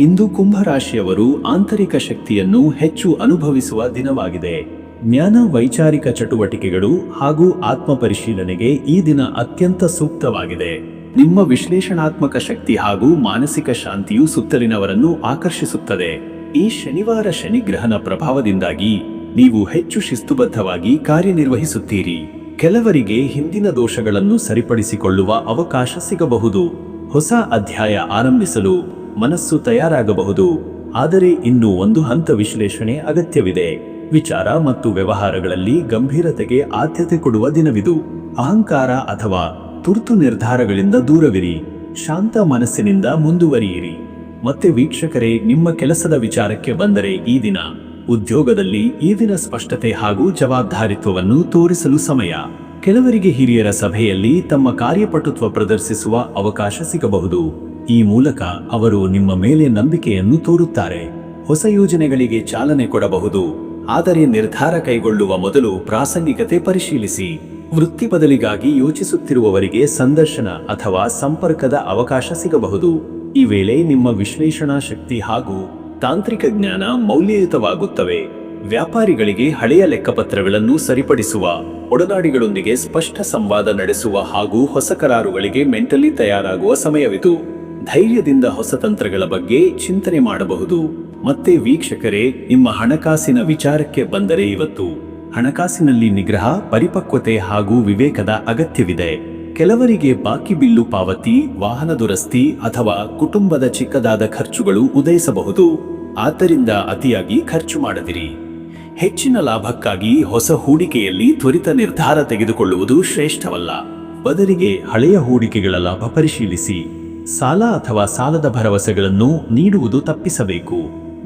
ಇಂದು ಕುಂಭರಾಶಿಯವರು ಆಂತರಿಕ ಶಕ್ತಿಯನ್ನು ಹೆಚ್ಚು ಅನುಭವಿಸುವ ದಿನವಾಗಿದೆ. ಜ್ಞಾನ, ವೈಚಾರಿಕ ಚಟುವಟಿಕೆಗಳು ಹಾಗೂ ಆತ್ಮ ಪರಿಶೀಲನೆಗೆ ಈ ದಿನ ಅತ್ಯಂತ ಸೂಕ್ತವಾಗಿದೆ. ನಿಮ್ಮ ವಿಶ್ಲೇಷಣಾತ್ಮಕ ಶಕ್ತಿ ಹಾಗೂ ಮಾನಸಿಕ ಶಾಂತಿಯು ಸುತ್ತಲಿನವರನ್ನು ಆಕರ್ಷಿಸುತ್ತದೆ. ಈ ಶನಿವಾರ ಶನಿಗ್ರಹನ ಪ್ರಭಾವದಿಂದಾಗಿ ನೀವು ಹೆಚ್ಚು ಶಿಸ್ತುಬದ್ಧವಾಗಿ ಕಾರ್ಯನಿರ್ವಹಿಸುತ್ತೀರಿ. ಕೆಲವರಿಗೆ ಹಿಂದಿನ ದೋಷಗಳನ್ನು ಸರಿಪಡಿಸಿಕೊಳ್ಳುವ ಅವಕಾಶ ಸಿಗಬಹುದು. ಹೊಸ ಅಧ್ಯಾಯ ಆರಂಭಿಸಲು ಮನಸ್ಸು ತಯಾರಾಗಬಹುದು. ಆದರೆ ಇನ್ನು ಒಂದು ಹಂತ ವಿಶ್ಲೇಷಣೆ ಅಗತ್ಯವಿದೆ. ವಿಚಾರ ಮತ್ತು ವ್ಯವಹಾರಗಳಲ್ಲಿ ಗಂಭೀರತೆಗೆ ಆದ್ಯತೆ ಕೊಡುವ ದಿನವಿದು. ಅಹಂಕಾರ ಅಥವಾ ತುರ್ತು ನಿರ್ಧಾರಗಳಿಂದ ದೂರವಿರಿ. ಶಾಂತ ಮನಸ್ಸಿನಿಂದ ಮುಂದುವರಿಯಿರಿ. ಮತ್ತೆ ವೀಕ್ಷಕರೇ, ನಿಮ್ಮ ಕೆಲಸದ ವಿಚಾರಕ್ಕೆ ಬಂದರೆ ಈ ದಿನ ಉದ್ಯೋಗದಲ್ಲಿ ಈ ದಿನ ಸ್ಪಷ್ಟತೆ ಹಾಗೂ ಜವಾಬ್ದಾರಿತ್ವವನ್ನು ತೋರಿಸಲು ಸಮಯ. ಕೆಲವರಿಗೆ ಹಿರಿಯರ ಸಭೆಯಲ್ಲಿ ತಮ್ಮ ಕಾರ್ಯಪಟುತ್ವ ಪ್ರದರ್ಶಿಸುವ ಅವಕಾಶ ಸಿಗಬಹುದು. ಈ ಮೂಲಕ ಅವರು ನಿಮ್ಮ ಮೇಲೆ ನಂಬಿಕೆಯನ್ನು ತೋರುತ್ತಾರೆ. ಹೊಸ ಯೋಜನೆಗಳಿಗೆ ಚಾಲನೆ ಕೊಡಬಹುದು. ಆದರೆ ನಿರ್ಧಾರ ಕೈಗೊಳ್ಳುವ ಮೊದಲು ಪ್ರಾಸಂಗಿಕತೆ ಪರಿಶೀಲಿಸಿ. ವೃತ್ತಿ ಬದಲಿಗಾಗಿ ಯೋಚಿಸುತ್ತಿರುವವರಿಗೆ ಸಂದರ್ಶನ ಅಥವಾ ಸಂಪರ್ಕದ ಅವಕಾಶ ಸಿಗಬಹುದು. ಈ ವೇಳೆ ನಿಮ್ಮ ವಿಶ್ಲೇಷಣಾ ಶಕ್ತಿ ಹಾಗೂ ತಾಂತ್ರಿಕ ಜ್ಞಾನ ಮೌಲ್ಯಯುತವಾಗುತ್ತವೆ. ವ್ಯಾಪಾರಿಗಳಿಗೆ ಹಳೆಯ ಲೆಕ್ಕಪತ್ರಗಳನ್ನು ಸರಿಪಡಿಸುವ, ಒಡನಾಡಿಗಳೊಂದಿಗೆ ಸ್ಪಷ್ಟ ಸಂವಾದ ನಡೆಸುವ ಹಾಗೂ ಹೊಸ ಕರಾರುಗಳಿಗೆ ಮೆಂಟಲಿ ತಯಾರಾಗುವ ಸಮಯವಿದು. ಧೈರ್ಯದಿಂದ ಹೊಸ ತಂತ್ರಗಳ ಬಗ್ಗೆ ಚಿಂತನೆ ಮಾಡಬಹುದು. ಮತ್ತೆ ವೀಕ್ಷಕರೇ, ನಿಮ್ಮ ಹಣಕಾಸಿನ ವಿಚಾರಕ್ಕೆ ಬಂದರೆ ಇವತ್ತು ಹಣಕಾಸಿನಲ್ಲಿ ನಿಗ್ರಹ, ಪರಿಪಕ್ವತೆ ಹಾಗೂ ವಿವೇಕದ ಅಗತ್ಯವಿದೆ. ಕೆಲವರಿಗೆ ಬಾಕಿ ಬಿಲ್ಲು ಪಾವತಿ, ವಾಹನ ದುರಸ್ತಿ ಅಥವಾ ಕುಟುಂಬದ ಚಿಕ್ಕದಾದ ಖರ್ಚುಗಳು ಉದಯಿಸಬಹುದು. ಆದ್ದರಿಂದ ಅತಿಯಾಗಿ ಖರ್ಚು ಮಾಡದಿರಿ. ಹೆಚ್ಚಿನ ಲಾಭಕ್ಕಾಗಿ ಹೊಸ ಹೂಡಿಕೆಯಲ್ಲಿ ತ್ವರಿತ ನಿರ್ಧಾರ ತೆಗೆದುಕೊಳ್ಳುವುದು ಶ್ರೇಷ್ಠವಲ್ಲ. ಬದಲಿಗೆ ಹಳೆಯ ಹೂಡಿಕೆಗಳ ಲಾಭ ಪರಿಶೀಲಿಸಿ. ಸಾಲ ಅಥವಾ ಸಾಲದ ಭರವಸೆಗಳನ್ನು ನೀಡುವುದು ತಪ್ಪಿಸಬೇಕು.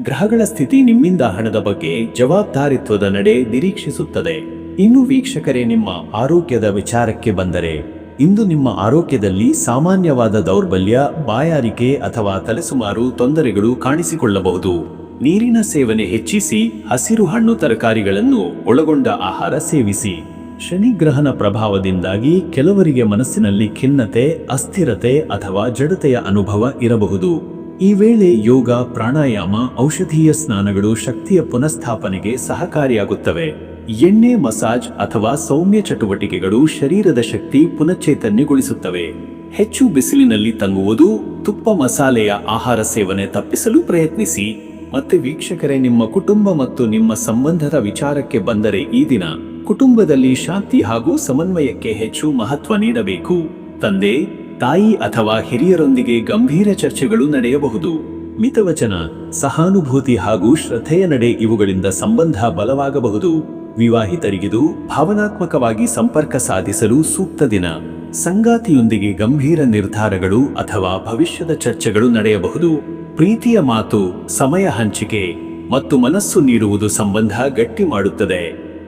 ಗ್ರಹಗಳ ಸ್ಥಿತಿ ನಿಮ್ಮಿಂದ ಹಣದ ಬಗ್ಗೆ ಜವಾಬ್ದಾರಿತ್ವದ ನಡೆ ನಿರೀಕ್ಷಿಸುತ್ತದೆ. ಇನ್ನು ವೀಕ್ಷಕರೇ, ನಿಮ್ಮ ಆರೋಗ್ಯದ ವಿಚಾರಕ್ಕೆ ಬಂದರೆ, ಇಂದು ನಿಮ್ಮ ಆರೋಗ್ಯದಲ್ಲಿ ಸಾಮಾನ್ಯವಾದ ದೌರ್ಬಲ್ಯ, ಬಾಯಾರಿಕೆ ಅಥವಾ ತಲೆಸುಮಾರು ತೊಂದರೆಗಳು ಕಾಣಿಸಿಕೊಳ್ಳಬಹುದು. ನೀರಿನ ಸೇವನೆ ಹೆಚ್ಚಿಸಿ, ಹಸಿರು ಹಣ್ಣು ತರಕಾರಿಗಳನ್ನು ಒಳಗೊಂಡ ಆಹಾರ ಸೇವಿಸಿ. ಶನಿಗ್ರಹನ ಪ್ರಭಾವದಿಂದಾಗಿ ಕೆಲವರಿಗೆ ಮನಸ್ಸಿನಲ್ಲಿ ಖಿನ್ನತೆ, ಅಸ್ಥಿರತೆ ಅಥವಾ ಜಡತೆಯ ಅನುಭವ ಇರಬಹುದು. ಈ ವೇಳೆ ಯೋಗ, ಪ್ರಾಣಾಯಾಮ, ಔಷಧೀಯ ಸ್ನಾನಗಳು ಶಕ್ತಿಯ ಪುನಃಸ್ಥಾಪನೆಗೆ ಸಹಕಾರಿಯಾಗುತ್ತವೆ. ಎಣ್ಣೆ ಮಸಾಜ್ ಅಥವಾ ಸೌಮ್ಯ ಚಟುವಟಿಕೆಗಳು ಶರೀರದ ಶಕ್ತಿ ಪುನಶ್ಚೈತನ್ಯಗೊಳಿಸುತ್ತವೆ. ಹೆಚ್ಚು ಬಿಸಿಲಿನಲ್ಲಿ ತಂಗುವುದು, ತುಪ್ಪ ಮಸಾಲೆಯ ಆಹಾರ ಸೇವನೆ ತಪ್ಪಿಸಲು ಪ್ರಯತ್ನಿಸಿ. ಮತ್ತೆ ವೀಕ್ಷಕರೇ, ನಿಮ್ಮ ಕುಟುಂಬ ಮತ್ತು ನಿಮ್ಮ ಸಂಬಂಧದ ವಿಚಾರಕ್ಕೆ ಬಂದರೆ, ಈ ದಿನ ಕುಟುಂಬದಲ್ಲಿ ಶಾಂತಿ ಹಾಗೂ ಸಮನ್ವಯಕ್ಕೆ ಹೆಚ್ಚು ಮಹತ್ವ ನೀಡಬೇಕು. ತಂದೆ, ತಾಯಿ ಅಥವಾ ಹಿರಿಯರೊಂದಿಗೆ ಗಂಭೀರ ಚರ್ಚೆಗಳು ನಡೆಯಬಹುದು. ಮಿತವಚನ, ಸಹಾನುಭೂತಿ ಹಾಗೂ ಶ್ರದ್ಧೆಯ ನಡೆ ಇವುಗಳಿಂದ ಸಂಬಂಧ ಬಲವಾಗಬಹುದು. ವಿವಾಹಿತರಿಗಿದು ಭಾವನಾತ್ಮಕವಾಗಿ ಸಂಪರ್ಕ ಸಾಧಿಸಲು ಸೂಕ್ತ ದಿನ. ಸಂಗಾತಿಯೊಂದಿಗೆ ಗಂಭೀರ ನಿರ್ಧಾರಗಳು ಅಥವಾ ಭವಿಷ್ಯದ ಚರ್ಚೆಗಳು ನಡೆಯಬಹುದು. ಪ್ರೀತಿಯ ಮಾತು, ಸಮಯ ಹಂಚಿಕೆ ಮತ್ತು ಮನಸ್ಸು ನೀಡುವುದು ಸಂಬಂಧ ಗಟ್ಟಿ ಮಾಡುತ್ತದೆ.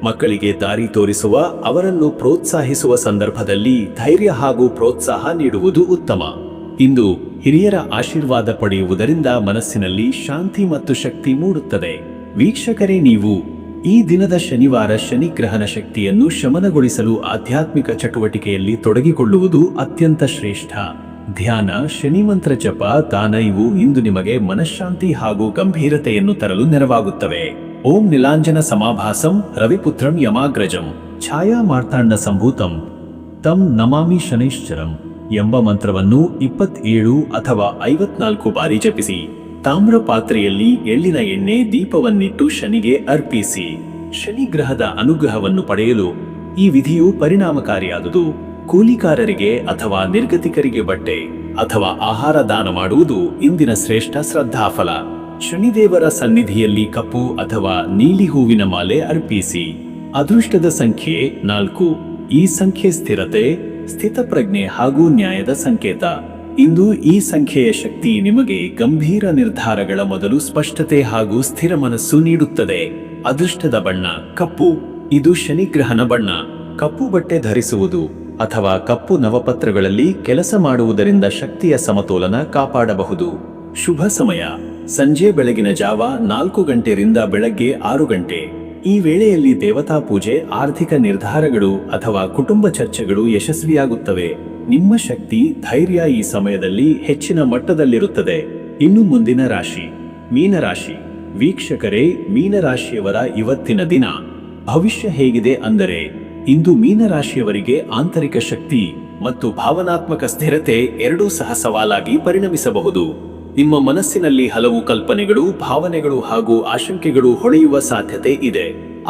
ಮಕ್ಕಳಿಗೆ ದಾರಿ ತೋರಿಸುವ, ಅವರನ್ನು ಪ್ರೋತ್ಸಾಹಿಸುವ ಸಂದರ್ಭದಲ್ಲಿ ಧೈರ್ಯ ಹಾಗೂ ಪ್ರೋತ್ಸಾಹ ನೀಡುವುದು ಉತ್ತಮ. ಇಂದು ಹಿರಿಯರ ಆಶೀರ್ವಾದ ಪಡೆಯುವುದರಿಂದ ಮನಸ್ಸಿನಲ್ಲಿ ಶಾಂತಿ ಮತ್ತು ಶಕ್ತಿ ಮೂಡುತ್ತದೆ. ವೀಕ್ಷಕರೇ, ನೀವು ಈ ದಿನದ ಶನಿವಾರ ಶನಿಗ್ರಹನ ಶಕ್ತಿಯನ್ನು ಶಮನಗೊಳಿಸಲು ಆಧ್ಯಾತ್ಮಿಕ ಚಟುವಟಿಕೆಯಲ್ಲಿ ತೊಡಗಿಕೊಳ್ಳುವುದು ಅತ್ಯಂತ ಶ್ರೇಷ್ಠ. ಧ್ಯಾನ, ಶನಿಮಂತ್ರ ಜಪ, ದಾನ ಇವು ಇಂದು ನಿಮಗೆ ಮನಃಶಾಂತಿ ಹಾಗೂ ಗಂಭೀರತೆಯನ್ನು ತರಲು ನೆರವಾಗುತ್ತವೆ. ಓಂ ನೀಲಾಂಜನ ಸಮಾಭಾಸಂ ರವಿಪುತ್ರಂ ಯಮಾಗ್ರಜಂ ಛಾಯಾ ಮಾರ್ತಾಂಡ ಸಂಭೂತಂ ತಂ ನಮಾಮಿ ಶನೈಶ್ಚರಂ ಎಂಬ ಮಂತ್ರವನ್ನು 27 ಅಥವಾ 54 ಬಾರಿ ಜಪಿಸಿ. ತಾಮ್ರ ಪಾತ್ರೆಯಲ್ಲಿ ಎಳ್ಳಿನ ಎಣ್ಣೆ ದೀಪವನ್ನಿಟ್ಟು ಶನಿಗೆ ಅರ್ಪಿಸಿ. ಶನಿಗ್ರಹದ ಅನುಗ್ರಹವನ್ನು ಪಡೆಯಲು ಈ ವಿಧಿಯು ಪರಿಣಾಮಕಾರಿಯಾದುದು. ಕೂಲಿಕಾರರಿಗೆ ಅಥವಾ ನಿರ್ಗತಿಕರಿಗೆ ಬಟ್ಟೆ ಅಥವಾ ಆಹಾರ ದಾನ ಮಾಡುವುದು ಇಂದಿನ ಶ್ರೇಷ್ಠ ಶ್ರದ್ಧಾಫಲ. ಶನಿದೇವರ ಸನ್ನಿಧಿಯಲ್ಲಿ ಕಪ್ಪು ಅಥವಾ ನೀಲಿ ಹೂವಿನ ಮಾಲೆ ಅರ್ಪಿಸಿ. ಅದೃಷ್ಟದ ಸಂಖ್ಯೆ 4. ಈ ಸಂಖ್ಯೆ ಸ್ಥಿರತೆ, ಸ್ಥಿತಪ್ರಜ್ಞೆ ಹಾಗೂ ನ್ಯಾಯದ ಸಂಕೇತ. ಇಂದು ಈ ಸಂಖ್ಯೆಯ ಶಕ್ತಿ ನಿಮಗೆ ಗಂಭೀರ ನಿರ್ಧಾರಗಳ ಮೊದಲು ಸ್ಪಷ್ಟತೆ ಹಾಗೂ ಸ್ಥಿರ ಮನಸ್ಸು ನೀಡುತ್ತದೆ. ಅದೃಷ್ಟದ ಬಣ್ಣ ಕಪ್ಪು. ಇದು ಶನಿಗ್ರಹನ ಬಣ್ಣ. ಕಪ್ಪು ಬಟ್ಟೆ ಧರಿಸುವುದು ಅಥವಾ ಕಪ್ಪು ನವಪತ್ರಗಳಲ್ಲಿ ಕೆಲಸ ಮಾಡುವುದರಿಂದ ಶಕ್ತಿಯ ಸಮತೋಲನ ಕಾಪಾಡಬಹುದು. ಶುಭ ಸಮಯ ಸಂಜೆ ಬೆಳಗಿನ ಜಾವ 4 ಗಂಟೆಯಿಂದ ಬೆಳಗ್ಗೆ 6 ಗಂಟೆ. ಈ ವೇಳೆಯಲ್ಲಿ ದೇವತಾ ಪೂಜೆ, ಆರ್ಥಿಕ ನಿರ್ಧಾರಗಳು ಅಥವಾ ಕುಟುಂಬ ಚರ್ಚೆಗಳು ಯಶಸ್ವಿಯಾಗುತ್ತವೆ. ನಿಮ್ಮ ಶಕ್ತಿ, ಧೈರ್ಯ ಈ ಸಮಯದಲ್ಲಿ ಹೆಚ್ಚಿನ ಮಟ್ಟದಲ್ಲಿರುತ್ತದೆ. ಇನ್ನು ಮುಂದಿನ ರಾಶಿ ಮೀನರಾಶಿ. ವೀಕ್ಷಕರೇ, ಮೀನರಾಶಿಯವರ ಇವತ್ತಿನ ದಿನ ಭವಿಷ್ಯ ಹೇಗಿದೆ ಅಂದರೆ, ಇಂದು ಮೀನರಾಶಿಯವರಿಗೆ ಆಂತರಿಕ ಶಕ್ತಿ ಮತ್ತು ಭಾವನಾತ್ಮಕ ಸ್ಥಿರತೆ ಎರಡೂ ಸಹ ಸವಾಲಾಗಿ ಪರಿಣಮಿಸಬಹುದು. ನಿಮ್ಮ ಮನಸ್ಸಿನಲ್ಲಿ ಹಲವು ಕಲ್ಪನೆಗಳು, ಭಾವನೆಗಳು ಹಾಗೂ ಆಶಂಕೆಗಳು ಹೊಳೆಯುವ ಸಾಧ್ಯತೆ ಇದೆ.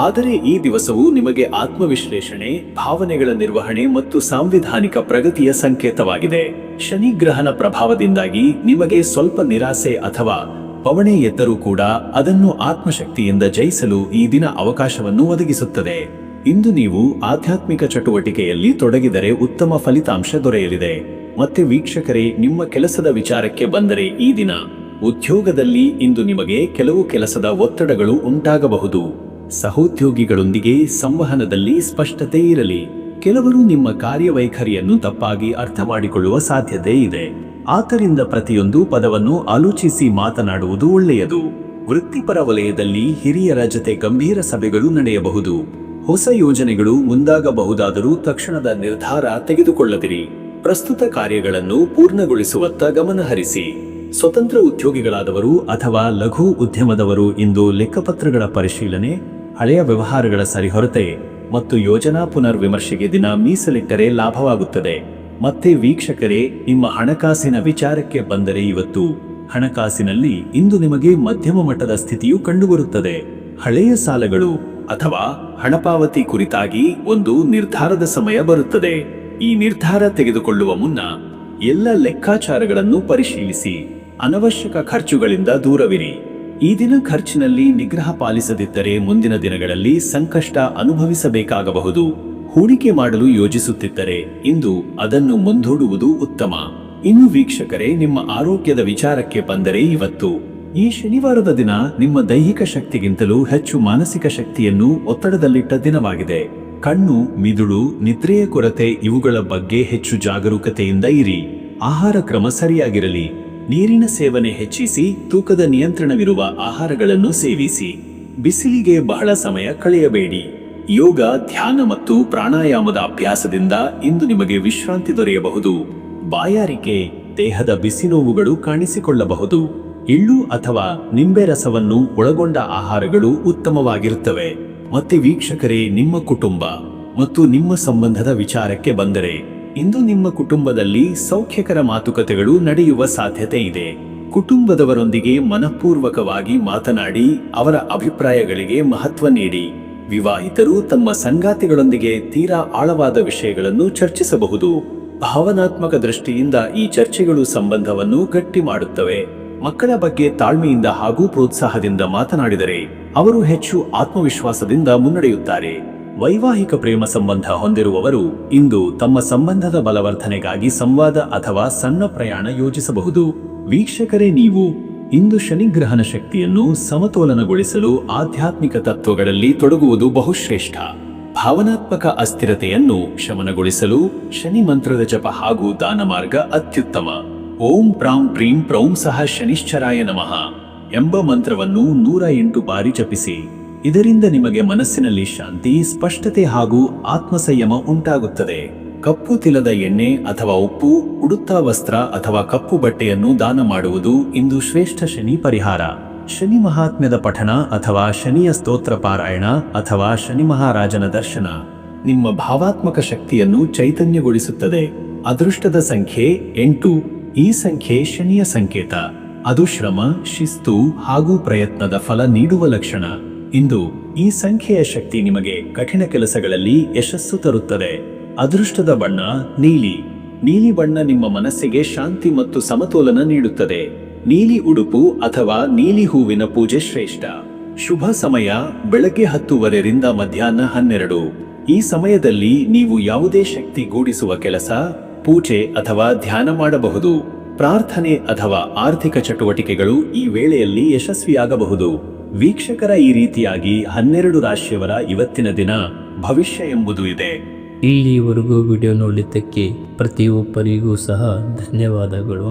ಆದರೆ ಈ ದಿವಸವು ನಿಮಗೆ ಆತ್ಮವಿಶ್ಲೇಷಣೆ, ಭಾವನೆಗಳ ನಿರ್ವಹಣೆ ಮತ್ತು ಸಾಂವಿಧಾನಿಕ ಪ್ರಗತಿಯ ಸಂಕೇತವಾಗಿದೆ. ಶನಿಗ್ರಹನ ಪ್ರಭಾವದಿಂದಾಗಿ ನಿಮಗೆ ಸ್ವಲ್ಪ ನಿರಾಸೆ ಅಥವಾ ಪವಣೆ ಎದ್ದರೂ ಕೂಡ ಅದನ್ನು ಆತ್ಮಶಕ್ತಿಯಿಂದ ಜಯಿಸಲು ಈ ದಿನ ಅವಕಾಶವನ್ನು ಒದಗಿಸುತ್ತದೆ. ಇಂದು ನೀವು ಆಧ್ಯಾತ್ಮಿಕ ಚಟುವಟಿಕೆಯಲ್ಲಿ ತೊಡಗಿದರೆ ಉತ್ತಮ ಫಲಿತಾಂಶ ದೊರೆಯಲಿದೆ. ಮತ್ತೆ ವೀಕ್ಷಕರೇ, ನಿಮ್ಮ ಕೆಲಸದ ವಿಚಾರಕ್ಕೆ ಬಂದರೆ, ಈ ದಿನ ಉದ್ಯೋಗದಲ್ಲಿ ಇಂದು ನಿಮಗೆ ಕೆಲವು ಕೆಲಸದ ಒತ್ತಡಗಳು ಉಂಟಾಗಬಹುದು. ಸಹೋದ್ಯೋಗಿಗಳೊಂದಿಗೆ ಸಂವಹನದಲ್ಲಿ ಸ್ಪಷ್ಟತೆ ಇರಲಿ. ಕೆಲವರು ನಿಮ್ಮ ಕಾರ್ಯವೈಖರಿಯನ್ನು ತಪ್ಪಾಗಿ ಅರ್ಥ ಮಾಡಿಕೊಳ್ಳುವ ಸಾಧ್ಯತೆ ಇದೆ. ಆದ್ದರಿಂದ ಪ್ರತಿಯೊಂದು ಪದವನ್ನು ಆಲೋಚಿಸಿ ಮಾತನಾಡುವುದು ಒಳ್ಳೆಯದು. ವೃತ್ತಿಪರ ವಲಯದಲ್ಲಿ ಹಿರಿಯರ ಜೊತೆ ಗಂಭೀರ ಸಭೆಗಳು ನಡೆಯಬಹುದು. ಹೊಸ ಯೋಜನೆಗಳು ಮುಂದಾಗಬಹುದಾದರೂ ತಕ್ಷಣದ ನಿರ್ಧಾರ ತೆಗೆದುಕೊಳ್ಳದಿರಿ. ಪ್ರಸ್ತುತ ಕಾರ್ಯಗಳನ್ನು ಪೂರ್ಣಗೊಳಿಸುವತ್ತ ಗಮನಹರಿಸಿ. ಸ್ವತಂತ್ರ ಉದ್ಯೋಗಿಗಳಾದವರು ಅಥವಾ ಲಘು ಉದ್ಯಮದವರು ಇಂದು ಲೆಕ್ಕಪತ್ರಗಳ ಪರಿಶೀಲನೆ, ಹಳೆಯ ವ್ಯವಹಾರಗಳ ಸರಿಹೊರತೆ ಮತ್ತು ಯೋಜನಾ ಪುನರ್ವಿಮರ್ಶೆಗೆ ದಿನ ಮೀಸಲಿಟ್ಟರೆ ಲಾಭವಾಗುತ್ತದೆ. ಮತ್ತೆ ವೀಕ್ಷಕರೇ, ನಿಮ್ಮ ಹಣಕಾಸಿನ ವಿಚಾರಕ್ಕೆ ಬಂದರೆ, ಇವತ್ತು ಹಣಕಾಸಿನಲ್ಲಿ ಇಂದು ನಿಮಗೆ ಮಧ್ಯಮ ಮಟ್ಟದ ಸ್ಥಿತಿಯು ಕಂಡುಬರುತ್ತದೆ. ಹಳೆಯ ಸಾಲಗಳು ಅಥವಾ ಹಣಪಾವತಿ ಕುರಿತಾಗಿ ಒಂದು ನಿರ್ಧಾರದ ಸಮಯ ಬರುತ್ತದೆ. ಈ ನಿರ್ಧಾರ ತೆಗೆದುಕೊಳ್ಳುವ ಮುನ್ನ ಎಲ್ಲ ಲೆಕ್ಕಾಚಾರಗಳನ್ನು ಪರಿಶೀಲಿಸಿ. ಅನವಶ್ಯಕ ಖರ್ಚುಗಳಿಂದ ದೂರವಿರಿ. ಈ ದಿನ ಖರ್ಚಿನಲ್ಲಿ ನಿಗ್ರಹ ಪಾಲಿಸದಿದ್ದರೆ ಮುಂದಿನ ದಿನಗಳಲ್ಲಿ ಸಂಕಷ್ಟ ಅನುಭವಿಸಬೇಕಾಗಬಹುದು. ಹೂಡಿಕೆ ಮಾಡಲು ಯೋಜಿಸುತ್ತಿದ್ದರೆ ಇಂದು ಅದನ್ನು ಮುಂದೂಡುವುದು ಉತ್ತಮ. ಇನ್ನು ವೀಕ್ಷಕರೇ, ನಿಮ್ಮ ಆರೋಗ್ಯದ ವಿಚಾರಕ್ಕೆ ಬಂದರೆ ಇವತ್ತು ಈ ಶನಿವಾರದ ದಿನ ನಿಮ್ಮ ದೈಹಿಕ ಶಕ್ತಿಗಿಂತಲೂ ಹೆಚ್ಚು ಮಾನಸಿಕ ಶಕ್ತಿಯನ್ನು ಒತ್ತಡದಲ್ಲಿಟ್ಟ ದಿನವಾಗಿದೆ. ಕಣ್ಣು, ಮಿದುಳು, ನಿದ್ರೆಯ ಕೊರತೆ ಇವುಗಳ ಬಗ್ಗೆ ಹೆಚ್ಚು ಜಾಗರೂಕತೆಯಿಂದ ಇರಿ. ಆಹಾರ ಕ್ರಮ ಸರಿಯಾಗಿರಲಿ. ನೀರಿನ ಸೇವನೆ ಹೆಚ್ಚಿಸಿ, ತೂಕದ ನಿಯಂತ್ರಣವಿರುವ ಆಹಾರಗಳನ್ನು ಸೇವಿಸಿ. ಬಿಸಿಲಿಗೆ ಬಹಳ ಸಮಯ ಕಳೆಯಬೇಡಿ. ಯೋಗ, ಧ್ಯಾನ ಮತ್ತು ಪ್ರಾಣಾಯಾಮದ ಅಭ್ಯಾಸದಿಂದ ಇಂದು ನಿಮಗೆ ವಿಶ್ರಾಂತಿ ದೊರೆಯಬಹುದು. ಬಾಯಾರಿಕೆ, ದೇಹದ ಬಿಸಿ ನೋವುಗಳು ಕಾಣಿಸಿಕೊಳ್ಳಬಹುದು. ಎಳ್ಳು ಅಥವಾ ನಿಂಬೆ ರಸವನ್ನು ಒಳಗೊಂಡ ಆಹಾರಗಳು ಉತ್ತಮವಾಗಿರುತ್ತವೆ. ಮತ್ತೆ ವೀಕ್ಷಕರೇ, ನಿಮ್ಮ ಕುಟುಂಬ ಮತ್ತು ನಿಮ್ಮ ಸಂಬಂಧದ ವಿಚಾರಕ್ಕೆ ಬಂದರೆ ಇಂದು ನಿಮ್ಮ ಕುಟುಂಬದಲ್ಲಿ ಸೌಖ್ಯಕರ ಮಾತುಕತೆಗಳು ನಡೆಯುವ ಸಾಧ್ಯತೆ ಇದೆ. ಕುಟುಂಬದವರೊಂದಿಗೆ ಮನಪೂರ್ವಕವಾಗಿ ಮಾತನಾಡಿ ಅವರ ಅಭಿಪ್ರಾಯಗಳಿಗೆ ಮಹತ್ವ ನೀಡಿ. ವಿವಾಹಿತರು ತಮ್ಮ ಸಂಗಾತಿಗಳೊಂದಿಗೆ ತೀರಾ ಆಳವಾದ ವಿಷಯಗಳನ್ನು ಚರ್ಚಿಸಬಹುದು. ಭಾವನಾತ್ಮಕ ದೃಷ್ಟಿಯಿಂದ ಈ ಚರ್ಚೆಗಳು ಸಂಬಂಧವನ್ನು ಗಟ್ಟಿ ಮಾಡುತ್ತವೆ. ಮಕ್ಕಳ ಬಗ್ಗೆ ತಾಳ್ಮೆಯಿಂದ ಹಾಗೂ ಪ್ರೋತ್ಸಾಹದಿಂದ ಮಾತನಾಡಿದರೆ ಅವರು ಹೆಚ್ಚು ಆತ್ಮವಿಶ್ವಾಸದಿಂದ ಮುನ್ನಡೆಯುತ್ತಾರೆ. ವೈವಾಹಿಕ ಪ್ರೇಮ ಸಂಬಂಧ ಹೊಂದಿರುವವರು ಇಂದು ತಮ್ಮ ಸಂಬಂಧದ ಬಲವರ್ಧನೆಗಾಗಿ ಸಂವಾದ ಅಥವಾ ಸಣ್ಣ ಪ್ರಯಾಣ ಯೋಜಿಸಬಹುದು. ವೀಕ್ಷಕರೇ, ನೀವು ಇಂದು ಶನಿಗ್ರಹನ ಶಕ್ತಿಯನ್ನು ಸಮತೋಲನಗೊಳಿಸಲು ಆಧ್ಯಾತ್ಮಿಕ ತತ್ವಗಳಲ್ಲಿ ತೊಡಗುವುದು ಬಹುಶ್ರೇಷ್ಠ. ಭಾವನಾತ್ಮಕ ಅಸ್ಥಿರತೆಯನ್ನು ಶಮನಗೊಳಿಸಲು ಶನಿ ಮಂತ್ರದ ಜಪ ಹಾಗೂ ದಾನ ಮಾರ್ಗ ಅತ್ಯುತ್ತಮ. ಓಂ ಪ್ರಾಂ ಪ್ರೀಂ ಪ್ರೌಂ ಸಹ ಶನಿಶ್ಚರಾಯ ನಮಃ ಎಂಬ ಮಂತ್ರವನ್ನು 108 ಬಾರಿ ಜಪಿಸಿ. ಇದರಿಂದ ನಿಮಗೆ ಮನಸ್ಸಿನಲ್ಲಿ ಶಾಂತಿ, ಸ್ಪಷ್ಟತೆ ಹಾಗೂ ಆತ್ಮಸಂಯಮ ಉಂಟಾಗುತ್ತದೆ. ಕಪ್ಪು ತಿಲದ ಎಣ್ಣೆ ಅಥವಾ ಉಪ್ಪು, ಉಡುತ್ತಾ ವಸ್ತ್ರ ಅಥವಾ ಕಪ್ಪು ಬಟ್ಟೆಯನ್ನು ದಾನ ಮಾಡುವುದು ಇಂದು ಶ್ರೇಷ್ಠ ಶನಿ ಪರಿಹಾರ. ಶನಿ ಮಹಾತ್ಮ್ಯದ ಪಠಣ ಅಥವಾ ಶನಿಯ ಸ್ತೋತ್ರ ಪಾರಾಯಣ ಅಥವಾ ಶನಿ ಮಹಾರಾಜನ ದರ್ಶನ ನಿಮ್ಮ ಭಾವಾತ್ಮಕ ಶಕ್ತಿಯನ್ನು ಚೈತನ್ಯಗೊಳಿಸುತ್ತದೆ. ಅದೃಷ್ಟದ ಸಂಖ್ಯೆ 8. ಈ ಸಂಖ್ಯೆ ಶನಿಯ ಸಂಕೇತ. ಅದು ಶ್ರಮ, ಶಿಸ್ತು ಹಾಗೂ ಪ್ರಯತ್ನದ ಫಲ ನೀಡುವ ಲಕ್ಷಣ. ಇಂದು ಈ ಸಂಖ್ಯೆಯ ಶಕ್ತಿ ನಿಮಗೆ ಕಠಿಣ ಕೆಲಸಗಳಲ್ಲಿ ಯಶಸ್ಸು ತರುತ್ತದೆ. ಅದೃಷ್ಟದ ಬಣ್ಣ ನೀಲಿ. ನೀಲಿ ಬಣ್ಣ ನಿಮ್ಮ ಮನಸ್ಸಿಗೆ ಶಾಂತಿ ಮತ್ತು ಸಮತೋಲನ ನೀಡುತ್ತದೆ. ನೀಲಿ ಉಡುಪು ಅಥವಾ ನೀಲಿ ಹೂವಿನ ಪೂಜೆ ಶ್ರೇಷ್ಠ. ಶುಭ ಸಮಯ ಬೆಳಗ್ಗೆ 10:30 ಮಧ್ಯಾಹ್ನ 12. ಈ ಸಮಯದಲ್ಲಿ ನೀವು ಯಾವುದೇ ಶಕ್ತಿಗೂಡಿಸುವ ಕೆಲಸ, ಪೂಜೆ ಅಥವಾ ಧ್ಯಾನ ಮಾಡಬಹುದು. ಪ್ರಾರ್ಥನೆ ಅಥವಾ ಆರ್ಥಿಕ ಚಟುವಟಿಕೆಗಳು ಈ ವೇಳೆಯಲ್ಲಿ ಯಶಸ್ವಿಯಾಗಬಹುದು. ವೀಕ್ಷಕರ, ಈ ರೀತಿಯಾಗಿ 12 ರಾಶಿಯವರ ಇವತ್ತಿನ ದಿನ ಭವಿಷ್ಯ ಎಂಬುದು ಇದೆ. ಇಲ್ಲಿವರೆಗೂ ವಿಡಿಯೋ ನೋಡಿದ್ದಕ್ಕೆ ಪ್ರತಿಯೊಬ್ಬರಿಗೂ ಸಹ ಧನ್ಯವಾದಗಳು.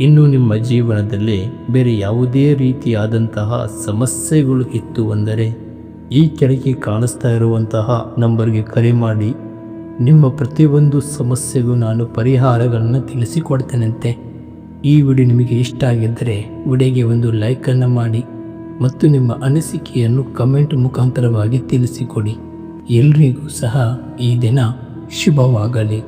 ಇನ್ನು ನಿಮ್ಮ ಜೀವನದಲ್ಲಿ ಬೇರೆ ಯಾವುದೇ ರೀತಿಯಾದಂತಹ ಸಮಸ್ಯೆಗಳು ಇತ್ತು ಅಂದರೆ ಈ ಕೆಳಗೆ ಕಾಣಿಸ್ತಾ ಇರುವಂತಹ ನಂಬರ್ಗೆ ಕರೆ ಮಾಡಿ. ನಿಮ್ಮ ಪ್ರತಿಯೊಂದು ಸಮಸ್ಯೆಗೂ ನಾನು ಪರಿಹಾರಗಳನ್ನು ತಿಳಿಸಿಕೊಡ್ತೇನಂತೆ. ಈ ವಿಡಿಯೋ ನಿಮಗೆ ಇಷ್ಟ ಆಗಿದ್ದರೆ ವಿಡಿಯೋಗೆ ಒಂದು ಲೈಕನ್ನು ಮಾಡಿ ಮತ್ತು ನಿಮ್ಮ ಅನಿಸಿಕೆಯನ್ನು ಕಮೆಂಟ್ ಮುಖಾಂತರವಾಗಿ ತಿಳಿಸಿಕೊಡಿ. ಎಲ್ರಿಗೂ ಸಹ ಈ ದಿನ ಶುಭವಾಗಲಿ.